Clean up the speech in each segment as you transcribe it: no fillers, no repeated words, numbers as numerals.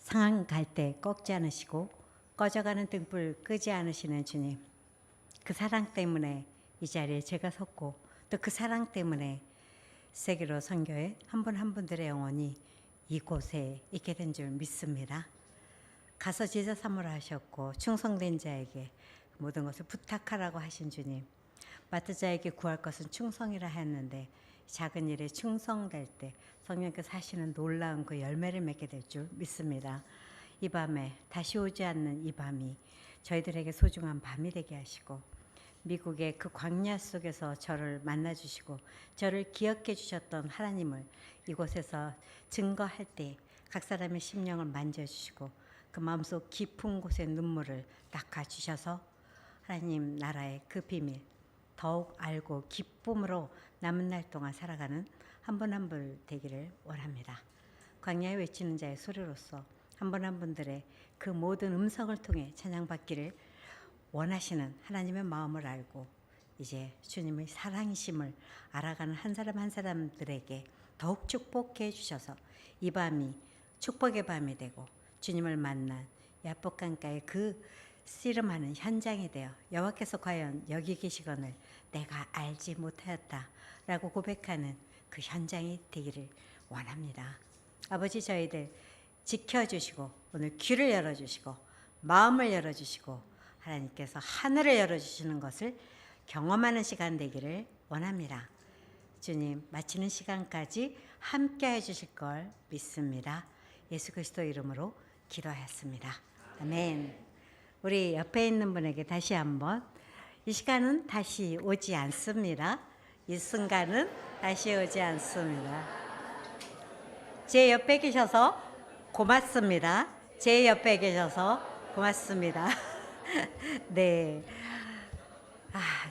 상한 갈 때 꺾지 않으시고 꺼져가는 등불 끄지 않으시는 주님, 그 사랑 때문에 이 자리에 제가 섰고 또 그 사랑 때문에 세계로 선교회 한 분 한 분들의 영혼이 이곳에 있게 된 줄 믿습니다. 가서 제자 삼으라 하셨고 충성된 자에게 모든 것을 부탁하라고 하신 주님, 맡은 자에게 구할 것은 충성이라 했는데 작은 일에 충성될 때 성령께서 하시는 놀라운 그 열매를 맺게 될 줄 믿습니다. 이 밤에 다시 오지 않는 이 밤이 저희들에게 소중한 밤이 되게 하시고 미국의 그 광야 속에서 저를 만나주시고 저를 기억해 주셨던 하나님을 이곳에서 증거할 때 각 사람의 심령을 만져주시고 그 마음속 깊은 곳에 눈물을 닦아주셔서 하나님 나라의 그 비밀 더욱 알고 기쁨으로 남은 날 동안 살아가는 한 분 한 분 되기를 원합니다. 광야에 외치는 자의 소리로서 한 분 한 분들의 그 모든 음성을 통해 찬양받기를 원하시는 하나님의 마음을 알고 이제 주님의 사랑이심을 알아가는 한 사람 한 사람들에게 더욱 축복해 주셔서 이 밤이 축복의 밤이 되고 주님을 만난 야복강가의 그 씨름하는 현장이 되어 여호와께서 과연 여기 계시거늘 내가 알지 못하였다라고 고백하는 그 현장이 되기를 원합니다. 아버지, 저희들 지켜주시고 오늘 귀를 열어주시고 마음을 열어주시고 하나님께서 하늘을 열어주시는 것을 경험하는 시간 되기를 원합니다. 주님, 마치는 시간까지 함께 해주실 걸 믿습니다. 예수 그리스도 이름으로 기도하였습니다. 아멘. 우리 옆에 있는 분에게 다시 한번, 이 시간은 다시 오지 않습니다. 이 순간은 다시 오지 않습니다. 제 옆에 계셔서 고맙습니다. 제 옆에 계셔서 고맙습니다. 네.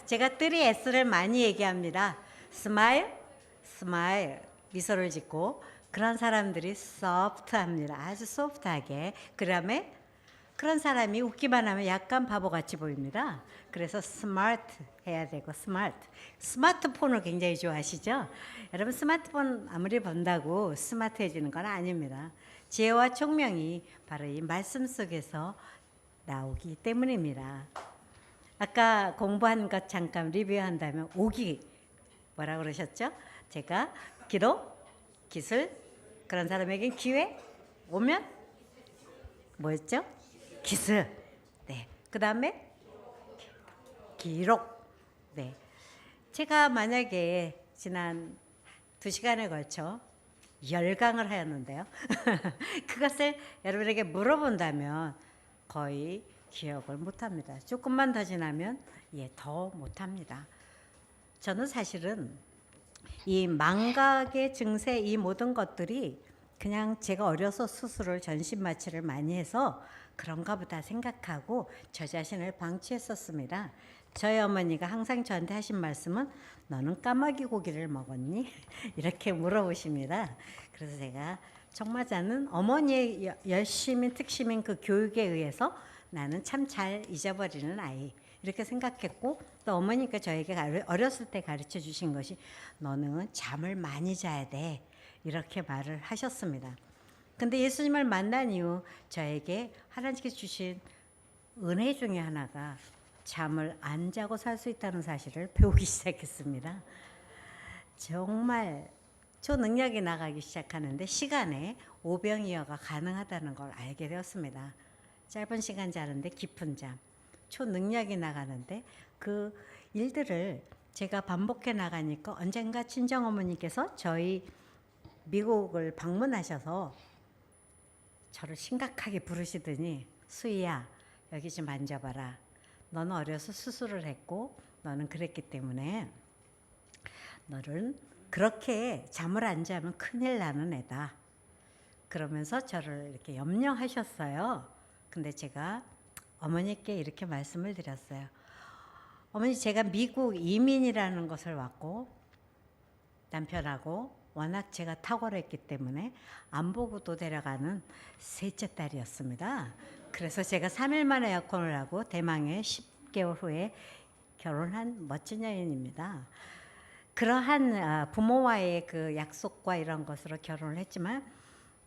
제가 3S를 많이 얘기합니다. 스마일, 스마일, 미소를 짓고 그런 사람들이 소프트합니다. 아주 소프트하게. 그다음에 그런 사람이 웃기만 하면 약간 바보같이 보입니다. 그래서 스마트 해야 되고 스마트. 스마트폰을 굉장히 좋아하시죠? 여러분, 스마트폰 아무리 본다고 스마트해지는 건 아닙니다. 지혜와 총명이 바로 이 말씀 속에서 나오기 때문입니다. 아까 공부한 것 잠깐 리뷰한다면 오기 뭐라고 그러셨죠? 제가 기도, 기술, 그런 사람에겐 기회, 오면 뭐였죠? 기술. 네. 그 다음에 기록. 네. 제가 만약에 지난 2시간에 걸쳐 열강을 하였는데요. 그것을 여러분에게 물어본다면 거의 기억을 못합니다. 조금만 더 지나면 더 못합니다. 저는 사실은 이 망각의 증세, 이 모든 것들이 그냥 제가 어려서 수술을 전신 마취를 많이 해서 그런가 보다 생각하고 저 자신을 방치했었습니다. 저희 어머니가 항상 저한테 하신 말씀은 너는 까마귀 고기를 먹었니? 이렇게 물어보십니다. 그래서 제가 정말자는 어머니의 열심인 특심인 그 교육에 의해서 나는 참 잘 잊어버리는 아이 이렇게 생각했고, 또 어머니가 저에게 어렸을 때 가르쳐 주신 것이 너는 잠을 많이 자야 돼 이렇게 말을 하셨습니다. 근데 예수님을 만난 이후 저에게 하나님께서 주신 은혜 중에 하나가 잠을 안 자고 살 수 있다는 사실을 배우기 시작했습니다. 정말 초능력이 나가기 시작하는데 시간에 오병이어가 가능하다는 걸 알게 되었습니다. 짧은 시간 자는데 깊은 잠, 초능력이 나가는데 그 일들을 제가 반복해 나가니까 언젠가 친정어머니께서 저희 미국을 방문하셔서 저를 심각하게 부르시더니 수희야, 여기 좀 만져봐라. 너는 어려서 수술을 했고 너는 그랬기 때문에 너는 그렇게 잠을 안 자면 큰일 나는 애다. 그러면서 저를 이렇게 염려하셨어요. 근데 제가 어머니께 이렇게 말씀을 드렸어요. 어머니, 제가 미국 이민이라는 것을 왔고 남편하고 워낙 제가 탁월했기 때문에 안 보고도 데려가는 셋째 딸이었습니다. 그래서 제가 3일 만에 약혼을 하고 대망의 10개월 후에 결혼한 멋진 여인입니다. 그러한 부모와의 그 약속과 이런 것으로 결혼을 했지만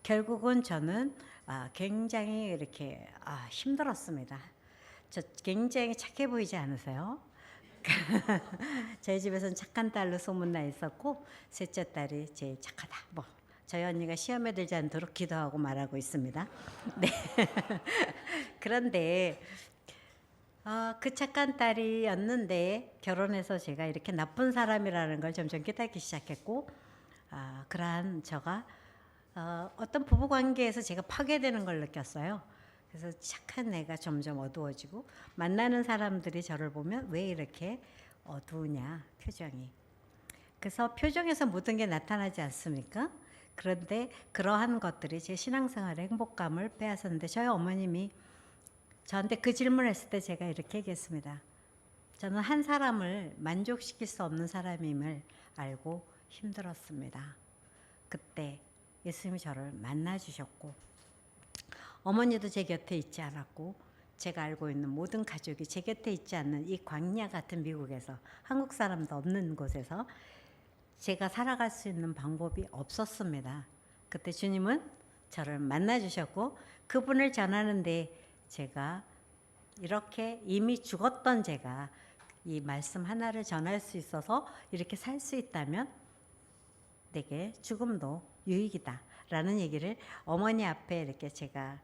결국은 저는 굉장히 이렇게 힘들었습니다. 저 굉장히 착해 보이지 않으세요? 저희 집에서는 착한 딸로 소문나 있었고 셋째 딸이 제일 착하다. 뭐 저희 언니가 시험에 들지 않도록 기도하고 말하고 있습니다. 네. 그런데 그 착한 딸이었는데 결혼해서 제가 이렇게 나쁜 사람이라는 걸 점점 깨닫기 시작했고 그러한 저가 어떤 부부 관계에서 제가 파괴되는 걸 느꼈어요. 그래서 착한 애가 점점 어두워지고 만나는 사람들이 저를 보면 왜 이렇게 어두우냐 표정이. 그래서 표정에서 모든 게 나타나지 않습니까? 그런데 그러한 것들이 제 신앙생활의 행복감을 빼앗았는데 저희 어머님이 저한테 그 질문을 했을 때 제가 이렇게 얘기했습니다. 저는 한 사람을 만족시킬 수 없는 사람임을 알고 힘들었습니다. 그때 예수님이 저를 만나주셨고 어머니도 제 곁에 있지 않았고 제가 알고 있는 모든 가족이 제 곁에 있지 않는 이 광야 같은 미국에서 한국 사람도 없는 곳에서 제가 살아갈 수 있는 방법이 없었습니다. 그때 주님은 저를 만나주셨고 그분을 전하는데 제가 이렇게 이미 죽었던 제가 이 말씀 하나를 전할 수 있어서 이렇게 살 수 있다면 내게 죽음도 유익이다 라는 얘기를 어머니 앞에 이렇게 제가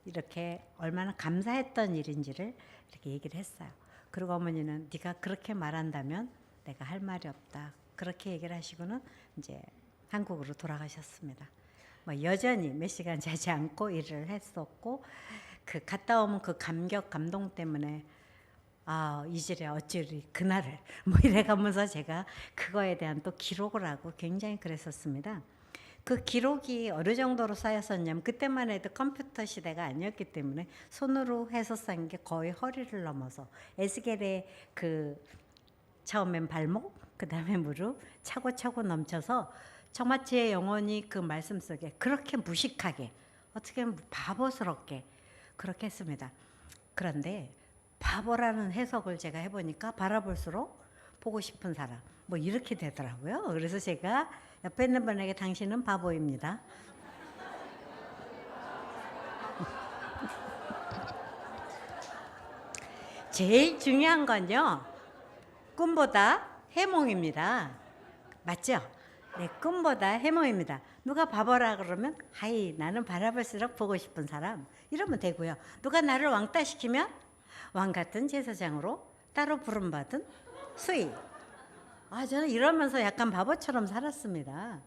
이렇게 얼마나 감사했던 일인지를 이렇게 얘기를 했어요. 그리고 어머니는 네가 그렇게 말한다면 내가 할 말이 없다. 그렇게 얘기를 하시고는 이제 한국으로 돌아가셨습니다. 뭐 여전히 몇 시간 자지 않고 일을 했었고 그 갔다 오면 그 감격 감동 때문에 이질에 어찌리 그날을 뭐 이래가면서 제가 그거에 대한 또 기록을 하고 굉장히 그랬었습니다. 그 기록이 어느 정도로 쌓였었냐면 그때만 해도 컴퓨터 시대가 아니었기 때문에 손으로 해서 쌓은 게 거의 허리를 넘어서 에스겔의 그 처음엔 발목 그 다음에 무릎 차고차고 넘쳐서 정말 제 영혼이 그 말씀 속에 그렇게 무식하게 어떻게 보면 바보스럽게 그렇게 했습니다. 그런데 바보라는 해석을 제가 해보니까 바라볼수록 보고 싶은 사람 뭐 이렇게 되더라고요. 그래서 제가 옆에 있는 분에게 당신은 바보입니다. 제일 중요한 건요. 꿈보다 해몽입니다. 맞죠? 네, 꿈보다 해몽입니다. 누가 바보라 그러면 하이 나는 바라볼수록 보고 싶은 사람 이러면 되고요. 누가 나를 왕따시키면 왕 같은 제사장으로 따로 부름받은 수의. 저는 이러면서 약간 바보처럼 살았습니다.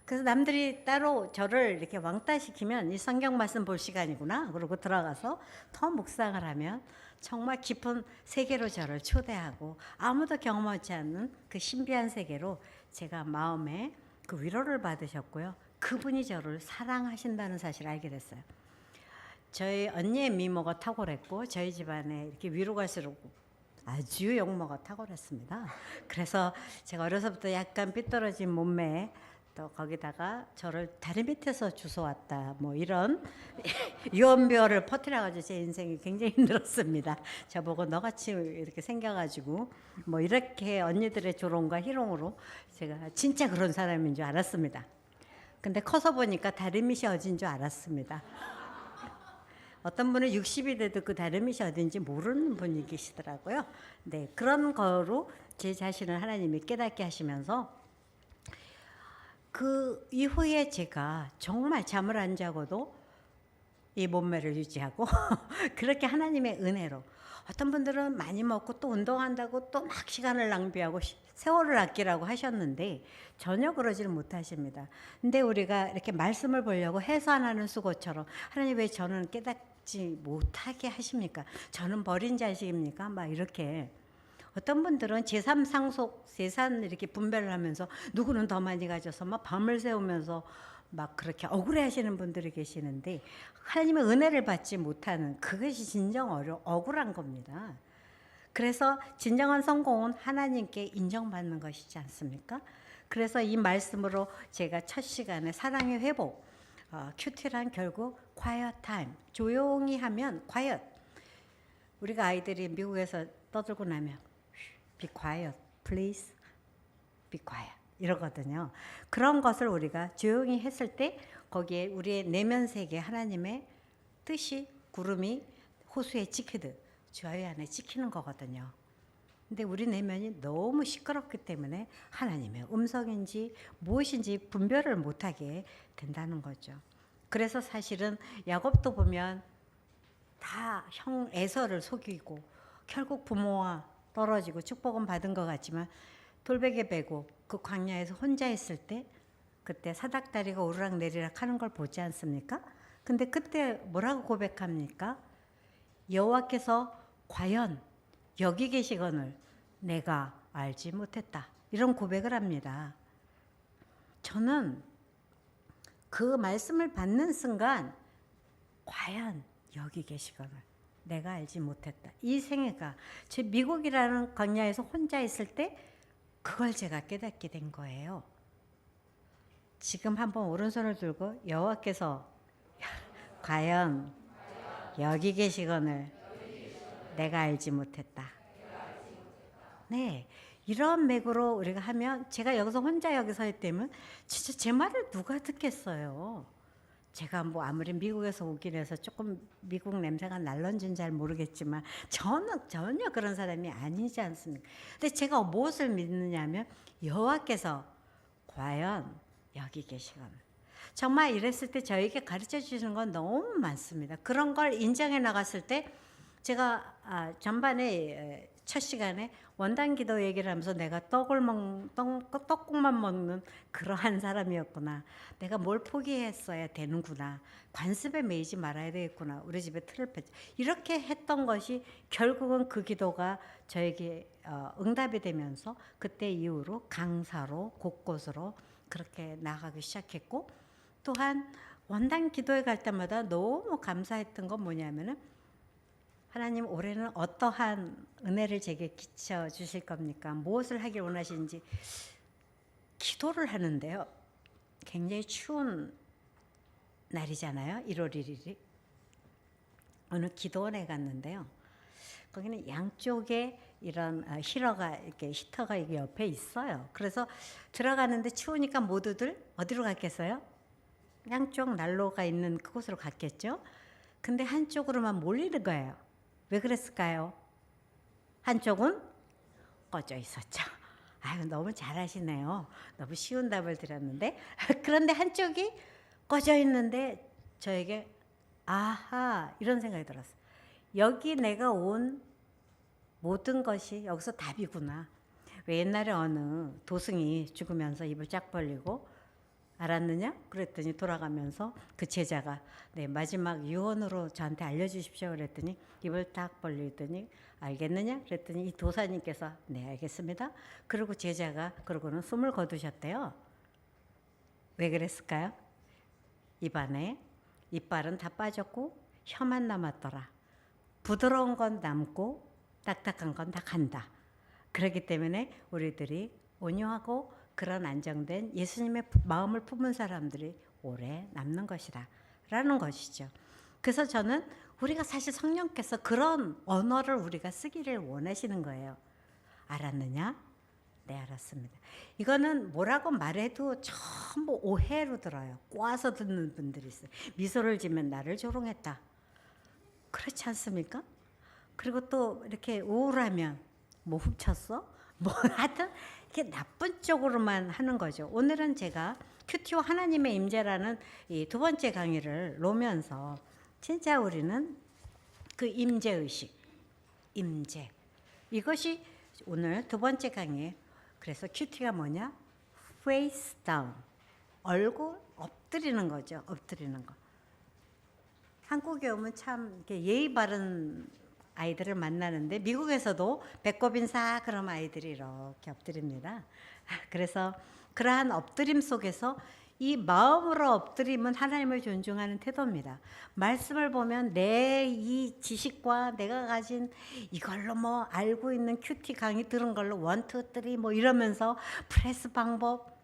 그래서 남들이 따로 저를 이렇게 왕따시키면 이 성경 말씀 볼 시간이구나 그러고 들어가서 더 묵상을 하면 정말 깊은 세계로 저를 초대하고 아무도 경험하지 않는 그 신비한 세계로 제가 마음에 그 위로를 받으셨고요. 그분이 저를 사랑하신다는 사실을 알게 됐어요. 저희 언니의 미모가 탁월했고 저희 집안에 이렇게 위로 갈수록 아주 용모가 탁월했습니다. 그래서 제가 어려서부터 약간 삐뚤어진 몸매에 또 거기다가 저를 다리 밑에서 주워왔다 뭐 이런 유언비어를 퍼뜨려가지고 제 인생이 굉장히 힘들었습니다. 저보고 너같이 이렇게 생겨가지고 뭐 이렇게 언니들의 조롱과 희롱으로 제가 진짜 그런 사람인 줄 알았습니다. 근데 커서 보니까 다리 밑이 어딘 줄 알았습니다. 어떤 분은 60이 돼도 그 다리 밑이 어딘지 모르는 분이 계시더라고요. 네, 그런 거로 제 자신을 하나님이 깨닫게 하시면서 그 이후에 제가 정말 잠을 안 자고도 이 몸매를 유지하고 그렇게 하나님의 은혜로 어떤 분들은 많이 먹고 또 운동한다고 또 막 시간을 낭비하고 세월을 아끼라고 하셨는데 전혀 그러지를 못하십니다. 근데 우리가 이렇게 말씀을 보려고 해서 하나는 수고처럼 하나님 왜 저는 깨닫지 못하게 하십니까? 저는 버린 자식입니까? 막 이렇게 어떤 분들은 제3 상속 재산 이렇게 분배를 하면서 누구는 더 많이 가져서 막 밤을 새우면서 막 그렇게 억울해 하시는 분들이 계시는데 하나님의 은혜를 받지 못하는 그것이 진정 억울한 겁니다. 그래서 진정한 성공은 하나님께 인정받는 것이지 않습니까? 그래서 이 말씀으로 제가 첫 시간에 사랑의 회복, 큐티란 결국 quiet time, 조용히 하면 quiet. 우리가 아이들이 미국에서 떠들고 나면 be quiet, please be quiet 이러거든요. 그런 것을 우리가 조용히 했을 때 거기에 우리의 내면 세계 하나님의 뜻이 구름이 호수에 찍히듯 저희 안에 찍히는 거거든요. 근데 우리 내면이 너무 시끄럽기 때문에 하나님의 음성인지 무엇인지 분별을 못하게 된다는 거죠. 그래서 사실은 야곱도 보면 다 형 에서를 속이고 결국 부모와 떨어지고 축복은 받은 것 같지만 돌베개 베고 그 광야에서 혼자 있을 때 그때 사닥다리가 오르락 내리락 하는 걸 보지 않습니까? 근데 그때 뭐라고 고백합니까? 여호와께서 과연 여기 계시거늘 내가 알지 못했다. 이런 고백을 합니다. 저는 그 말씀을 받는 순간 과연 여기 계시거늘 내가 알지 못했다. 이 생애가 제 미국이라는 광야에서 혼자 있을 때 그걸 제가 깨닫게 된 거예요. 지금 한번 오른손을 들고 여호와께서 과연 여기 계시거늘 내가 알지 못했다. 네, 이런 맥으로 우리가 하면 제가 여기서 혼자 여기 서 있다면 진짜 제 말을 누가 듣겠어요. 제가 뭐 아무리 미국에서 오긴 해서 조금 미국 냄새가 날런지는 잘 모르겠지만 저는 전혀 그런 사람이 아니지 않습니까? 근데 제가 무엇을 믿느냐면 여호와께서 과연 여기 계시거늘 정말 이랬을 때 저에게 가르쳐 주시는 건 너무 많습니다. 그런 걸 인정해 나갔을 때 제가 전반에 첫 시간에 원단 기도 얘기를 하면서 내가 떡국만 먹는 그러한 사람이었구나. 내가 뭘 포기했어야 되는구나. 관습에 매이지 말아야 되겠구나. 우리 집에 틀을 뺐지. 이렇게 했던 것이 결국은 그 기도가 저에게 응답이 되면서 그때 이후로 강사로 곳곳으로 그렇게 나가기 시작했고 또한 원단 기도에 갈 때마다 너무 감사했던 건 뭐냐면은 하나님 올해는 어떠한 은혜를 제게 끼쳐 주실 겁니까? 무엇을 하길 원하시는지 기도를 하는데요. 굉장히 추운 날이잖아요. 1월 1일이. 어느 기도원에 갔는데요. 거기는 양쪽에 이런 히터가 이게 옆에 있어요. 그래서 들어가는데 추우니까 모두들 어디로 갔겠어요? 양쪽 난로가 있는 그곳으로 갔겠죠. 근데 한쪽으로만 몰리는 거예요. 왜 그랬을까요? 한쪽은 꺼져 있었죠. 아유, 너무 잘하시네요. 너무 쉬운 답을 드렸는데 그런데 한쪽이 꺼져 있는데 저에게 아하 이런 생각이 들었어요. 여기 내가 온 모든 것이 여기서 답이구나. 왜 옛날에 어느 도승이 죽으면서 입을 쫙 벌리고 알았느냐? 그랬더니 돌아가면서 그 제자가 네, 마지막 유언으로 저한테 알려주십시오. 그랬더니 입을 딱 벌리더니 알겠느냐? 그랬더니 이 도사님께서 네, 알겠습니다. 그리고 제자가 그러고는 숨을 거두셨대요. 왜 그랬을까요? 입안에 이빨은 다 빠졌고 혀만 남았더라. 부드러운 건 남고 딱딱한 건 다 간다. 그렇기 때문에 우리들이 온유하고 그런 안정된 예수님의 마음을 품은 사람들이 오래 남는 것이다 라는 것이죠. 그래서 저는 우리가 사실 성령께서 그런 언어를 우리가 쓰기를 원하시는 거예요. 알았느냐? 네, 알았습니다. 이거는 뭐라고 말해도 전부 오해로 들어요. 꼬아서 듣는 분들이 있어요. 미소를 지면 나를 조롱했다. 그렇지 않습니까? 그리고 또 이렇게 우울하면 뭐 훔쳤어? 뭐 하여튼 이렇게 나쁜 쪽으로만 하는 거죠. 오늘은 제가 큐티와 하나님의 임재라는 이 두 번째 강의를 놓으면서 진짜 우리는 그 임재의식, 임재 이것이 오늘 두 번째 강의에 그래서 큐티가 뭐냐? face down, 얼굴 엎드리는 거죠. 엎드리는 거. 한국에 오면 참 이렇게 예의 바른 아이들을 만나는데 미국에서도 배꼽 인사 그런 아이들이 이렇게 엎드립니다. 그래서 그러한 엎드림 속에서 이 마음으로 엎드림은 하나님을 존중하는 태도입니다. 말씀을 보면 내 이 지식과 내가 가진 이걸로 뭐 알고 있는 큐티 강의 들은 걸로 1, 2, 3 뭐 이러면서 프레스 방법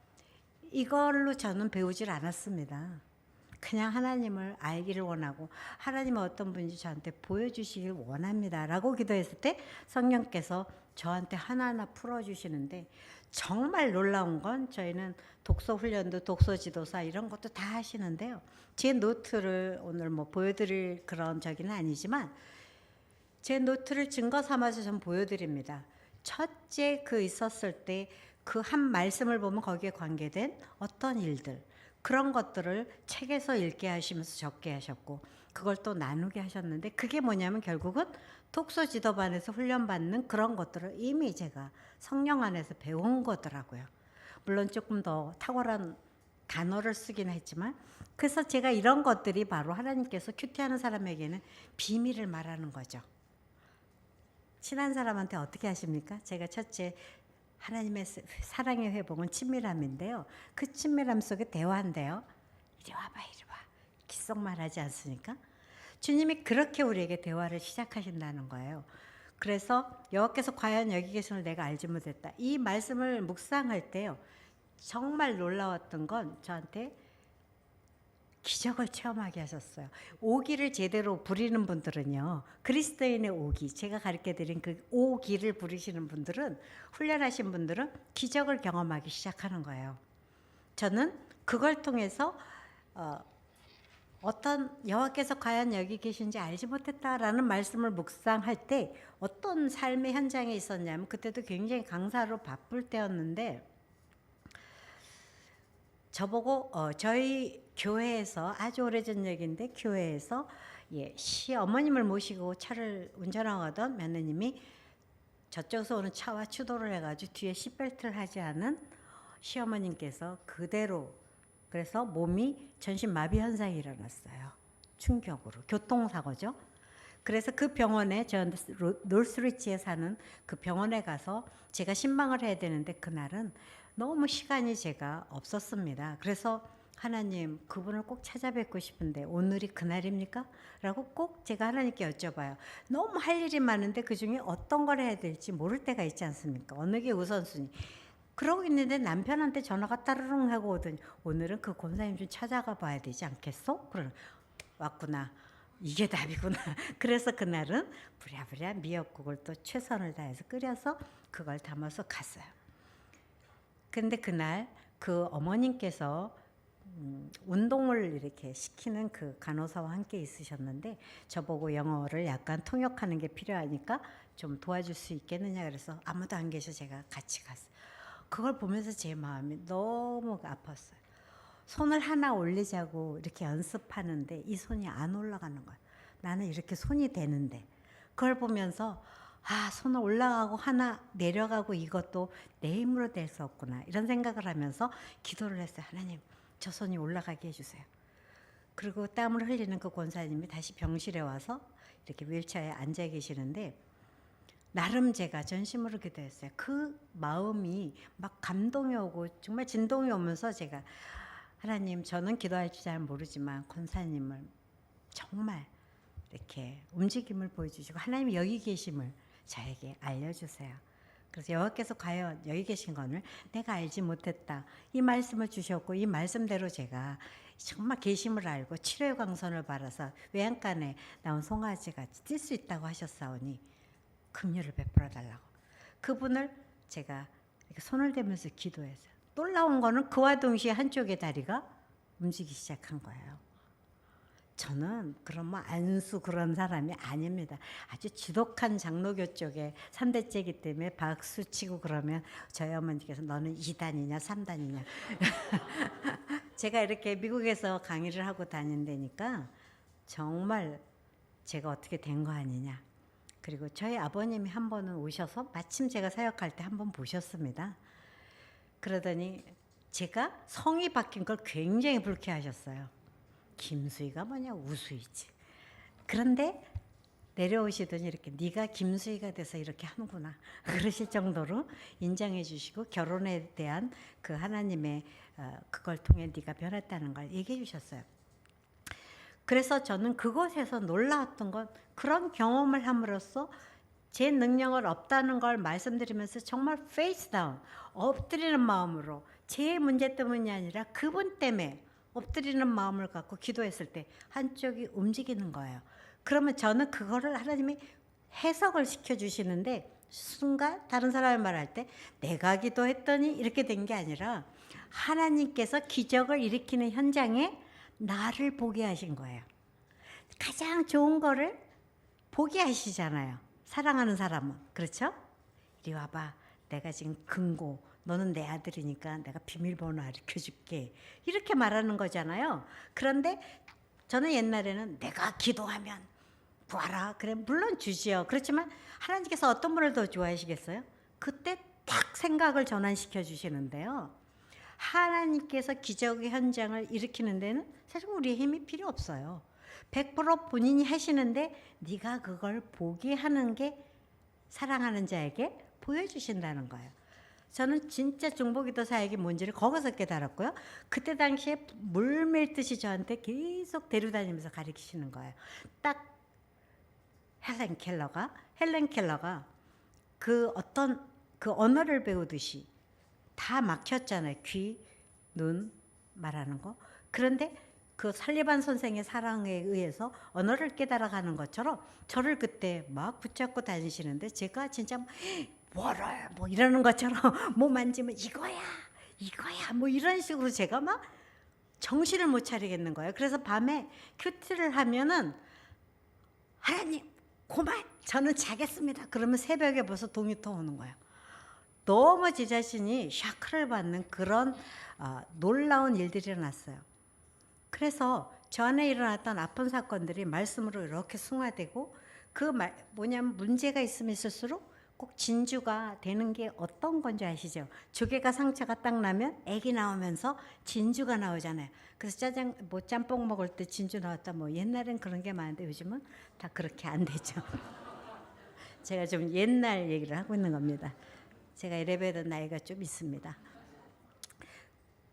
이걸로 저는 배우질 않았습니다. 그냥 하나님을 알기를 원하고 하나님은 어떤 분인지 저한테 보여주시길 원합니다 라고 기도했을 때 성령께서 저한테 하나하나 풀어주시는데 정말 놀라운 건 저희는 독서 훈련도 독서 지도사 이런 것도 다 하시는데요. 제 노트를 오늘 뭐 보여드릴 그런 적은 아니지만 제 노트를 증거 삼아서 좀 보여드립니다. 첫째 그 있었을 때 그 한 말씀을 보면 거기에 관계된 어떤 일들 그런 것들을 책에서 읽게 하시면서 적게 하셨고 그걸 또 나누게 하셨는데 그게 뭐냐면 결국은 독서 지도반에서 훈련받는 그런 것들을 이미 제가 성령 안에서 배운 거더라고요. 물론 조금 더 탁월한 단어를 쓰긴 했지만 그래서 제가 이런 것들이 바로 하나님께서 큐티하는 사람에게는 비밀을 말하는 거죠. 친한 사람한테 어떻게 하십니까? 제가 첫째 하나님의 사랑의 회복은 친밀함인데요. 그 친밀함 속에 대화인데요. 이리 와봐 이리 와. 귓속말 하지 않습니까? 주님이 그렇게 우리에게 대화를 시작하신다는 거예요. 그래서 여호와께서 과연 여기 계심을 내가 알지 못했다. 이 말씀을 묵상할 때요. 정말 놀라웠던 건 저한테 기적을 체험하게 하셨어요. 오기를 제대로 부리는 분들은요. 그리스도인의 오기, 제가 가르쳐드린 그 오기를 부리시는 분들은 훈련하신 분들은 기적을 경험하기 시작하는 거예요. 저는 그걸 통해서 어떤 여호와께서 과연 여기 계신지 알지 못했다라는 말씀을 묵상할 때 어떤 삶의 현장에 있었냐면 그때도 굉장히 강사로 바쁠 때였는데 저보고 저희 교회에서 아주 오래전 얘기인데 교회에서 시어머님을 모시고 차를 운전하던 며느님이 저쪽에서 오는 차와 추돌을 해가지고 뒤에 시트벨트를 하지 않은 시어머님께서 그대로 그래서 몸이 전신마비 현상이 일어났어요. 충격으로 교통사고죠. 그래서 그 병원에 저 놀스리치에 사는 그 병원에 가서 제가 신방을 해야 되는데 그날은 너무 시간이 제가 없었습니다. 그래서 하나님 그분을 꼭 찾아뵙고 싶은데 오늘이 그날입니까? 라고 꼭 제가 하나님께 여쭤봐요. 너무 할 일이 많은데 그중에 어떤 걸 해야 될지 모를 때가 있지 않습니까? 어느 게 우선순위. 그러고 있는데 남편한테 전화가 따르릉 하고 오더니 오늘은 그 권사님 좀 찾아가 봐야 되지 않겠어? 그러 왔구나. 이게 답이구나. 그래서 그날은 부랴부랴 미역국을 또 최선을 다해서 끓여서 그걸 담아서 갔어요. 근데 그날 그 어머님께서 운동을 이렇게 시키는 그 간호사와 함께 있으셨는데 저보고 영어를 약간 통역하는 게 필요하니까 좀 도와줄 수 있겠느냐 그래서 아무도 안 계셔 제가 같이 갔어요. 그걸 보면서 제 마음이 너무 아팠어요. 손을 하나 올리자고 이렇게 연습하는데 이 손이 안 올라가는 거예요. 나는 이렇게 손이 되는데 그걸 보면서 손을 올라가고 하나 내려가고 이것도 내 힘으로 될 수 없구나 이런 생각을 하면서 기도를 했어요. 하나님 저 손이 올라가게 해주세요. 그리고 땀을 흘리는 그 권사님이 다시 병실에 와서 이렇게 휠체어에 앉아 계시는데 나름 제가 전심으로 기도했어요. 그 마음이 막 감동이 오고 정말 진동이 오면서 제가 하나님 저는 기도할 줄 잘 모르지만 권사님을 정말 이렇게 움직임을 보여주시고 하나님이 여기 계심을 저에게 알려주세요. 그래서 여호와께서 과연 여기 계신 것을 내가 알지 못했다. 이 말씀을 주셨고 이 말씀대로 제가 정말 계심을 알고 치료의 광선을 받아서 외양간에 나온 송아지같이 뛸 수 있다고 하셨사오니 긍휼을 베풀어 달라고. 그분을 제가 이렇게 손을 대면서 기도했어요. 놀라운 거는 그와 동시에 한쪽의 다리가 움직이기 시작한 거예요. 저는 그런 뭐 안수 그런 사람이 아닙니다. 아주 지독한 장로교 쪽에 3대째이기 때문에 박수 치고 그러면 저희 어머니께서 너는 2단이냐 3단이냐 제가 이렇게 미국에서 강의를 하고 다닌다니까 정말 제가 어떻게 된 거 아니냐. 그리고 저희 아버님이 한 번은 오셔서 마침 제가 사역할 때 한 번 보셨습니다. 그러더니 제가 성이 바뀐 걸 굉장히 불쾌하셨어요. 김수희가 뭐냐 우수희지. 그런데 내려오시더니 이렇게 네가 김수희가 돼서 이렇게 하는구나 그러실 정도로 인정해 주시고 결혼에 대한 그 하나님의 그걸 통해 네가 변했다는 걸 얘기해 주셨어요. 그래서 저는 그곳에서 놀라웠던 건 그런 경험을 함으로써 제 능력을 없다는 걸 말씀드리면서 정말 페이스 다운 엎드리는 마음으로 제 문제 때문이 아니라 그분 때문에 엎드리는 마음을 갖고 기도했을 때 한쪽이 움직이는 거예요. 그러면 저는 그거를 하나님이 해석을 시켜주시는데 순간 다른 사람이 말할 때 내가 기도했더니 이렇게 된 게 아니라 하나님께서 기적을 일으키는 현장에 나를 보게 하신 거예요. 가장 좋은 거를 보게 하시잖아요. 사랑하는 사람은. 그렇죠? 이리 와봐. 내가 지금 금고, 너는 내 아들이니까 내가 비밀번호 알려줄게. 이렇게 말하는 거잖아요. 그런데 저는 옛날에는 내가 기도하면 구하라. 그래, 물론 주지요. 그렇지만 하나님께서 어떤 분을 더 좋아하시겠어요? 그때 딱 생각을 전환시켜 주시는데요. 하나님께서 기적의 현장을 일으키는 데는 사실 우리의 힘이 필요 없어요. 100% 본인이 하시는데 네가 그걸 보게 하는 게 사랑하는 자에게 보여주신다는 거예요. 저는 진짜 중보기도 사역이 뭔지를 거기서 깨달았고요. 그때 당시에 물밀듯이 저한테 계속 데려다니면서 가르치시는 거예요. 딱 헬렌 켈러가 그 어떤 그 언어를 배우듯이 다 막혔잖아요. 귀, 눈 말하는 거. 그런데 그 살리반 선생의 사랑에 의해서 언어를 깨달아가는 것처럼 저를 그때 막 붙잡고 다니시는데 제가 진짜 뭐를 뭐 이러는 것처럼 뭐 만지면 이거야 뭐 이런 식으로 제가 막 정신을 못 차리겠는 거예요. 그래서 밤에 큐티를 하면은 하나님 그만 저는 자겠습니다. 그러면 새벽에 벌써 동이터 오는 거예요. 너무 제 자신이 샤크를 받는 그런 놀라운 일들이 일어났어요. 그래서 저 안에 일어났던 아픈 사건들이 말씀으로 이렇게 승화되고 뭐냐면 문제가 있으면 있을수록 꼭 진주가 되는 게 어떤 건지 아시죠? 조개가 상처가 딱 나면 애기 나오면서 진주가 나오잖아요. 그래서 짬뽕 먹을 때 진주 나왔다 뭐 옛날엔 그런 게 많은데 요즘은 다 그렇게 안 되죠. 제가 좀 옛날 얘기를 하고 있는 겁니다. 제가 이래봬도 나이가 좀 있습니다.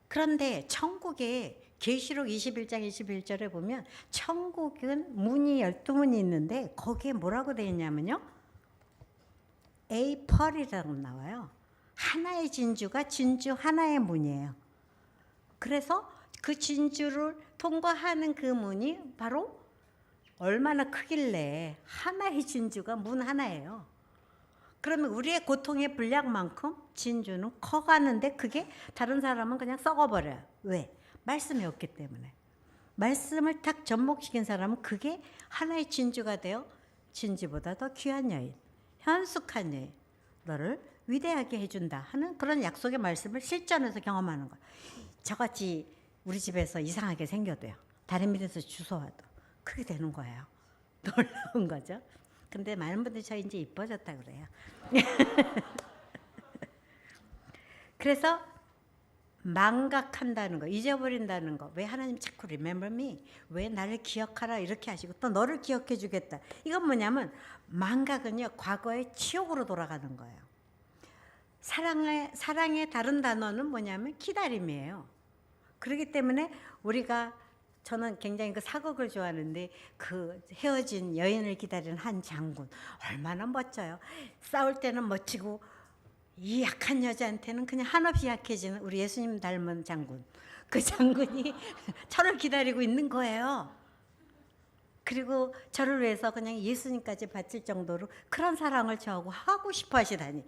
그런데 천국에 계시록 21장 21절에 보면 천국은 문이 12문이 있는데 거기에 뭐라고 되어 있냐면요. A 펄이라고 나와요. 하나의 진주가 진주 하나의 문이에요. 그래서 그 진주를 통과하는 그 문이 바로 얼마나 크길래 하나의 진주가 문 하나예요. 그러면 우리의 고통의 분량만큼 진주는 커가는데 그게 다른 사람은 그냥 썩어버려요. 왜? 말씀이 없기 때문에. 말씀을 딱 접목시킨 사람은 그게 하나의 진주가 되어 진주보다 더 귀한 여인, 현숙한 여인, 너를 위대하게 해준다 하는 그런 약속의 말씀을 실전에서 경험하는 거예요. 저같이 우리 집에서 이상하게 생겨도요. 다른 밑에서 주워와도 그게 되는 거예요. 놀라운 거죠. 근데 많은 분들이 저 이제 이뻐졌다 그래요. 그래서 망각한다는 거, 잊어버린다는 거. 왜 하나님 자꾸 remember me? 왜 나를 기억하라 이렇게 하시고 또 너를 기억해 주겠다. 이건 뭐냐면 망각은요. 과거의 치욕으로 돌아가는 거예요. 사랑의 다른 단어는 뭐냐면 기다림이에요. 그렇기 때문에 저는 굉장히 그 사극을 좋아하는데 그 헤어진 여인을 기다리는 한 장군 얼마나 멋져요. 싸울 때는 멋지고 이 약한 여자한테는 그냥 한없이 약해지는 우리 예수님 닮은 장군. 그 장군이 저를 기다리고 있는 거예요. 그리고 저를 위해서 그냥 예수님까지 바칠 정도로 그런 사랑을 저하고 하고 싶어 하시다니.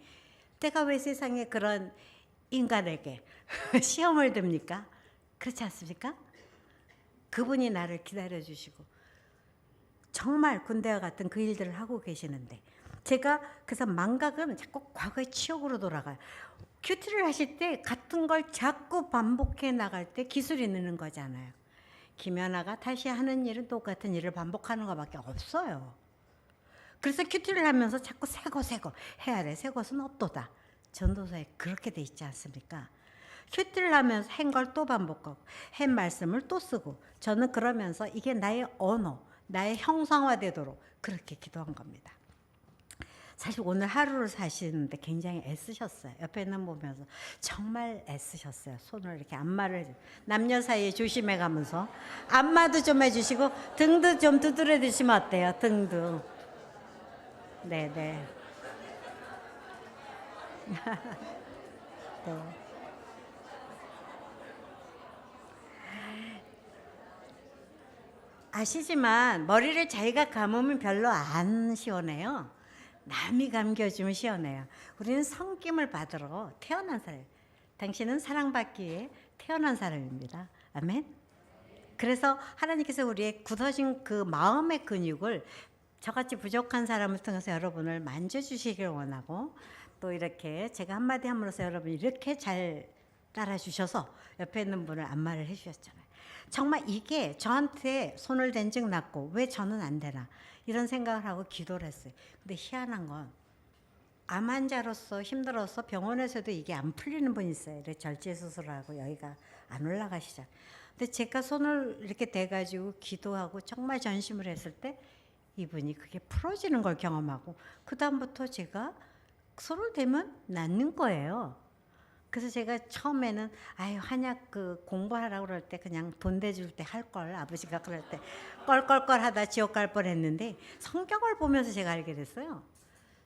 내가 왜 세상에 그런 인간에게 시험을 듭니까? 그렇지 않습니까? 그분이 나를 기다려주시고 정말 군대와 같은 그 일들을 하고 계시는데 제가 그래서 망각은 자꾸 과거의 치욕으로 돌아가요. 큐티를 하실 때 같은 걸 자꾸 반복해 나갈 때 기술이 느는 거잖아요. 김연아가 다시 하는 일은 똑같은 일을 반복하는 것밖에 없어요. 그래서 큐티를 하면서 자꾸 새거 해야 돼. 새 것은 없도다. 전도서에 그렇게 돼 있지 않습니까? 큐티를 하면서 한 걸 또 반복하고 한 말씀을 또 쓰고 저는 그러면서 이게 나의 언어, 나의 형상화되도록 그렇게 기도한 겁니다. 사실 오늘 하루를 사시는데 굉장히 애쓰셨어요. 옆에 있는 보면서 정말 애쓰셨어요. 손을 이렇게 안마를 남녀 사이에 조심해 가면서 안마도 좀 해주시고 등도 좀 두드려 주시면 어때요? 등도. 네네. 네. 아시지만 머리를 자기가 감으면 별로 안 시원해요. 남이 감겨주면 시원해요. 우리는 섬김을 받으러 태어난 사람. 당신은 사랑받기 위해 태어난 사람입니다. 아멘. 그래서 하나님께서 우리의 굳어진 그 마음의 근육을 저같이 부족한 사람을 통해서 여러분을 만져주시길 원하고, 또 이렇게 제가 한마디 함으로써 여러분이 이렇게 잘 따라주셔서 옆에 있는 분을 안마를 해주셨잖아요. 정말 이게 저한테 손을 댄 즉 낫고 왜 저는 안 되나 이런 생각을 하고 기도를 했어요. 근데 희한한 건 암 환자로서 힘들어서 병원에서도 이게 안 풀리는 분이 있어요. 절제 수술을 하고 여기가 안 올라가시잖아요. 근데 제가 손을 이렇게 대가지고 기도하고 정말 전심을 했을 때 이분이 그게 풀어지는 걸 경험하고, 그 다음부터 제가 손을 대면 낫는 거예요. 그래서 제가 처음에는 아유 한약 그 공부하라고 그럴 때 그냥 돈 대줄 때 할 걸, 아버지가 그럴 때 껄껄껄 하다 지옥 갈 뻔했는데 성경을 보면서 제가 알게 됐어요.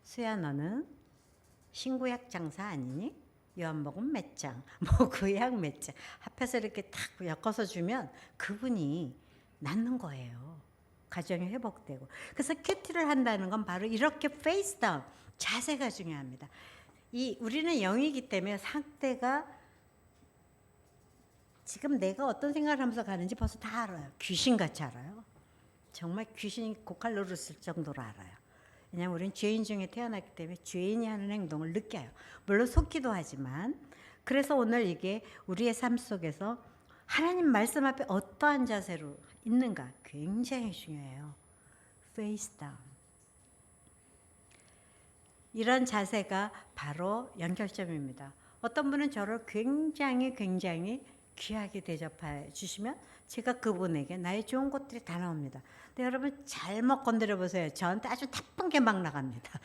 수야 너는 신구약 장사 아니니? 요한복음 몇 장, 뭐 구약 몇 장 합해서 이렇게 탁 엮어서 주면 그분이 낫는 거예요. 가정이 회복되고. 그래서 큐티를 한다는 건 바로 이렇게 페이스 다운, 자세가 중요합니다. 우리는 영이기 때문에 상대가 지금 내가 어떤 생각을 하면서 가는지 벌써 다 알아요. 귀신같이 알아요. 정말 귀신이 고칼 노릇을 정도로 알아요. 왜냐하면 우리는 죄인 중에 태어났기 때문에 죄인이 하는 행동을 느껴요. 물론 속기도 하지만. 그래서 오늘 이게 우리의 삶 속에서 하나님 말씀 앞에 어떠한 자세로 있는가 굉장히 중요해요. 페이스 다운. 이런 자세가 바로 연결점입니다. 어떤 분은 저를 굉장히 귀하게 대접해 주시면 제가 그분에게 나의 좋은 것들이 다 나옵니다. 근데 여러분 잘못 건드려 보세요. 저한테 아주 나쁜 게 막 나갑니다.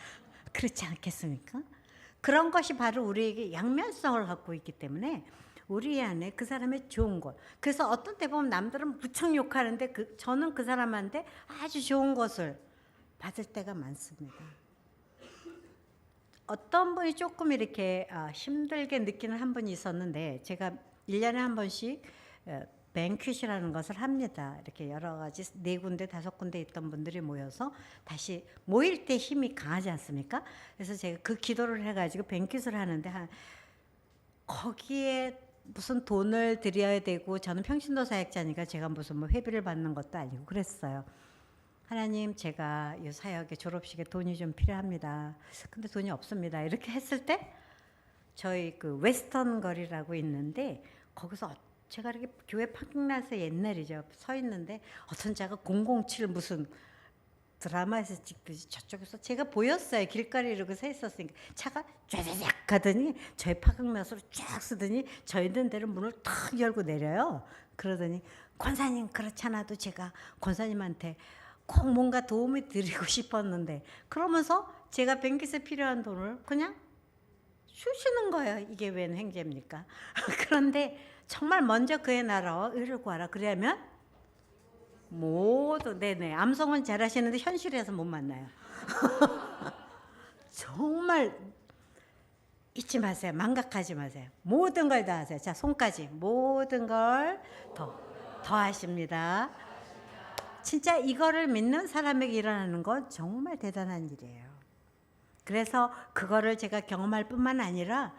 그렇지 않겠습니까? 그런 것이 바로 우리에게 양면성을 갖고 있기 때문에 우리 안에 그 사람의 좋은 것. 그래서 어떤 때 보면 남들은 무척 욕하는데 저는 그 사람한테 아주 좋은 것을 받을 때가 많습니다. 어떤 분이 조금 이렇게 힘들게 느끼는 한 분이 있었는데, 제가 1년에 한 번씩 뱅퀴시라는 것을 합니다. 이렇게 여러 가지 4군데 5군데 있던 분들이 모여서 다시 모일 때 힘이 강하지 않습니까? 그래서 제가 그 기도를 해가지고 뱅퀴시를 하는데 거기에 무슨 돈을 들여야 되고, 저는 평신도 사역자니까 제가 무슨 뭐 회비를 받는 것도 아니고 그랬어요. 하나님, 제가 이 사역에 졸업식에 돈이 좀 필요합니다. 근데 돈이 없습니다. 이렇게 했을 때 저희 그 웨스턴 거리라고 있는데 거기서 제가 이렇게 교회 파킹라서 옛날이죠. 서 있는데 어떤 자가 007 무슨 드라마에서 찍듯이 저쪽에서 제가 보였어요. 길거리에 이렇게 서 있었으니까 차가 쫙쫙 가더니 저희 파킹라스로 쫙 쓰더니 저 있는 데를 문을 탁 열고 내려요. 그러더니 권사님, 그렇지 않아도 제가 권사님한테 꼭 뭔가 도움이 드리고 싶었는데, 그러면서 제가 뱅킷에 필요한 돈을 그냥 주시는 거예요. 이게 웬 횡재입니까? 그런데 정말 먼저 그의 나라와 의를 구하라. 그러면 모두, 네네, 암송은 잘하시는데 현실에서 못 만나요. 정말 잊지 마세요. 망각하지 마세요. 모든 걸 다 하세요. 자, 손까지 모든 걸 더 하십니다. 진짜 이거를 믿는 사람에게 일어나는 건 정말 대단한 일이에요. 그래서 그거를 제가 경험할 뿐만 아니라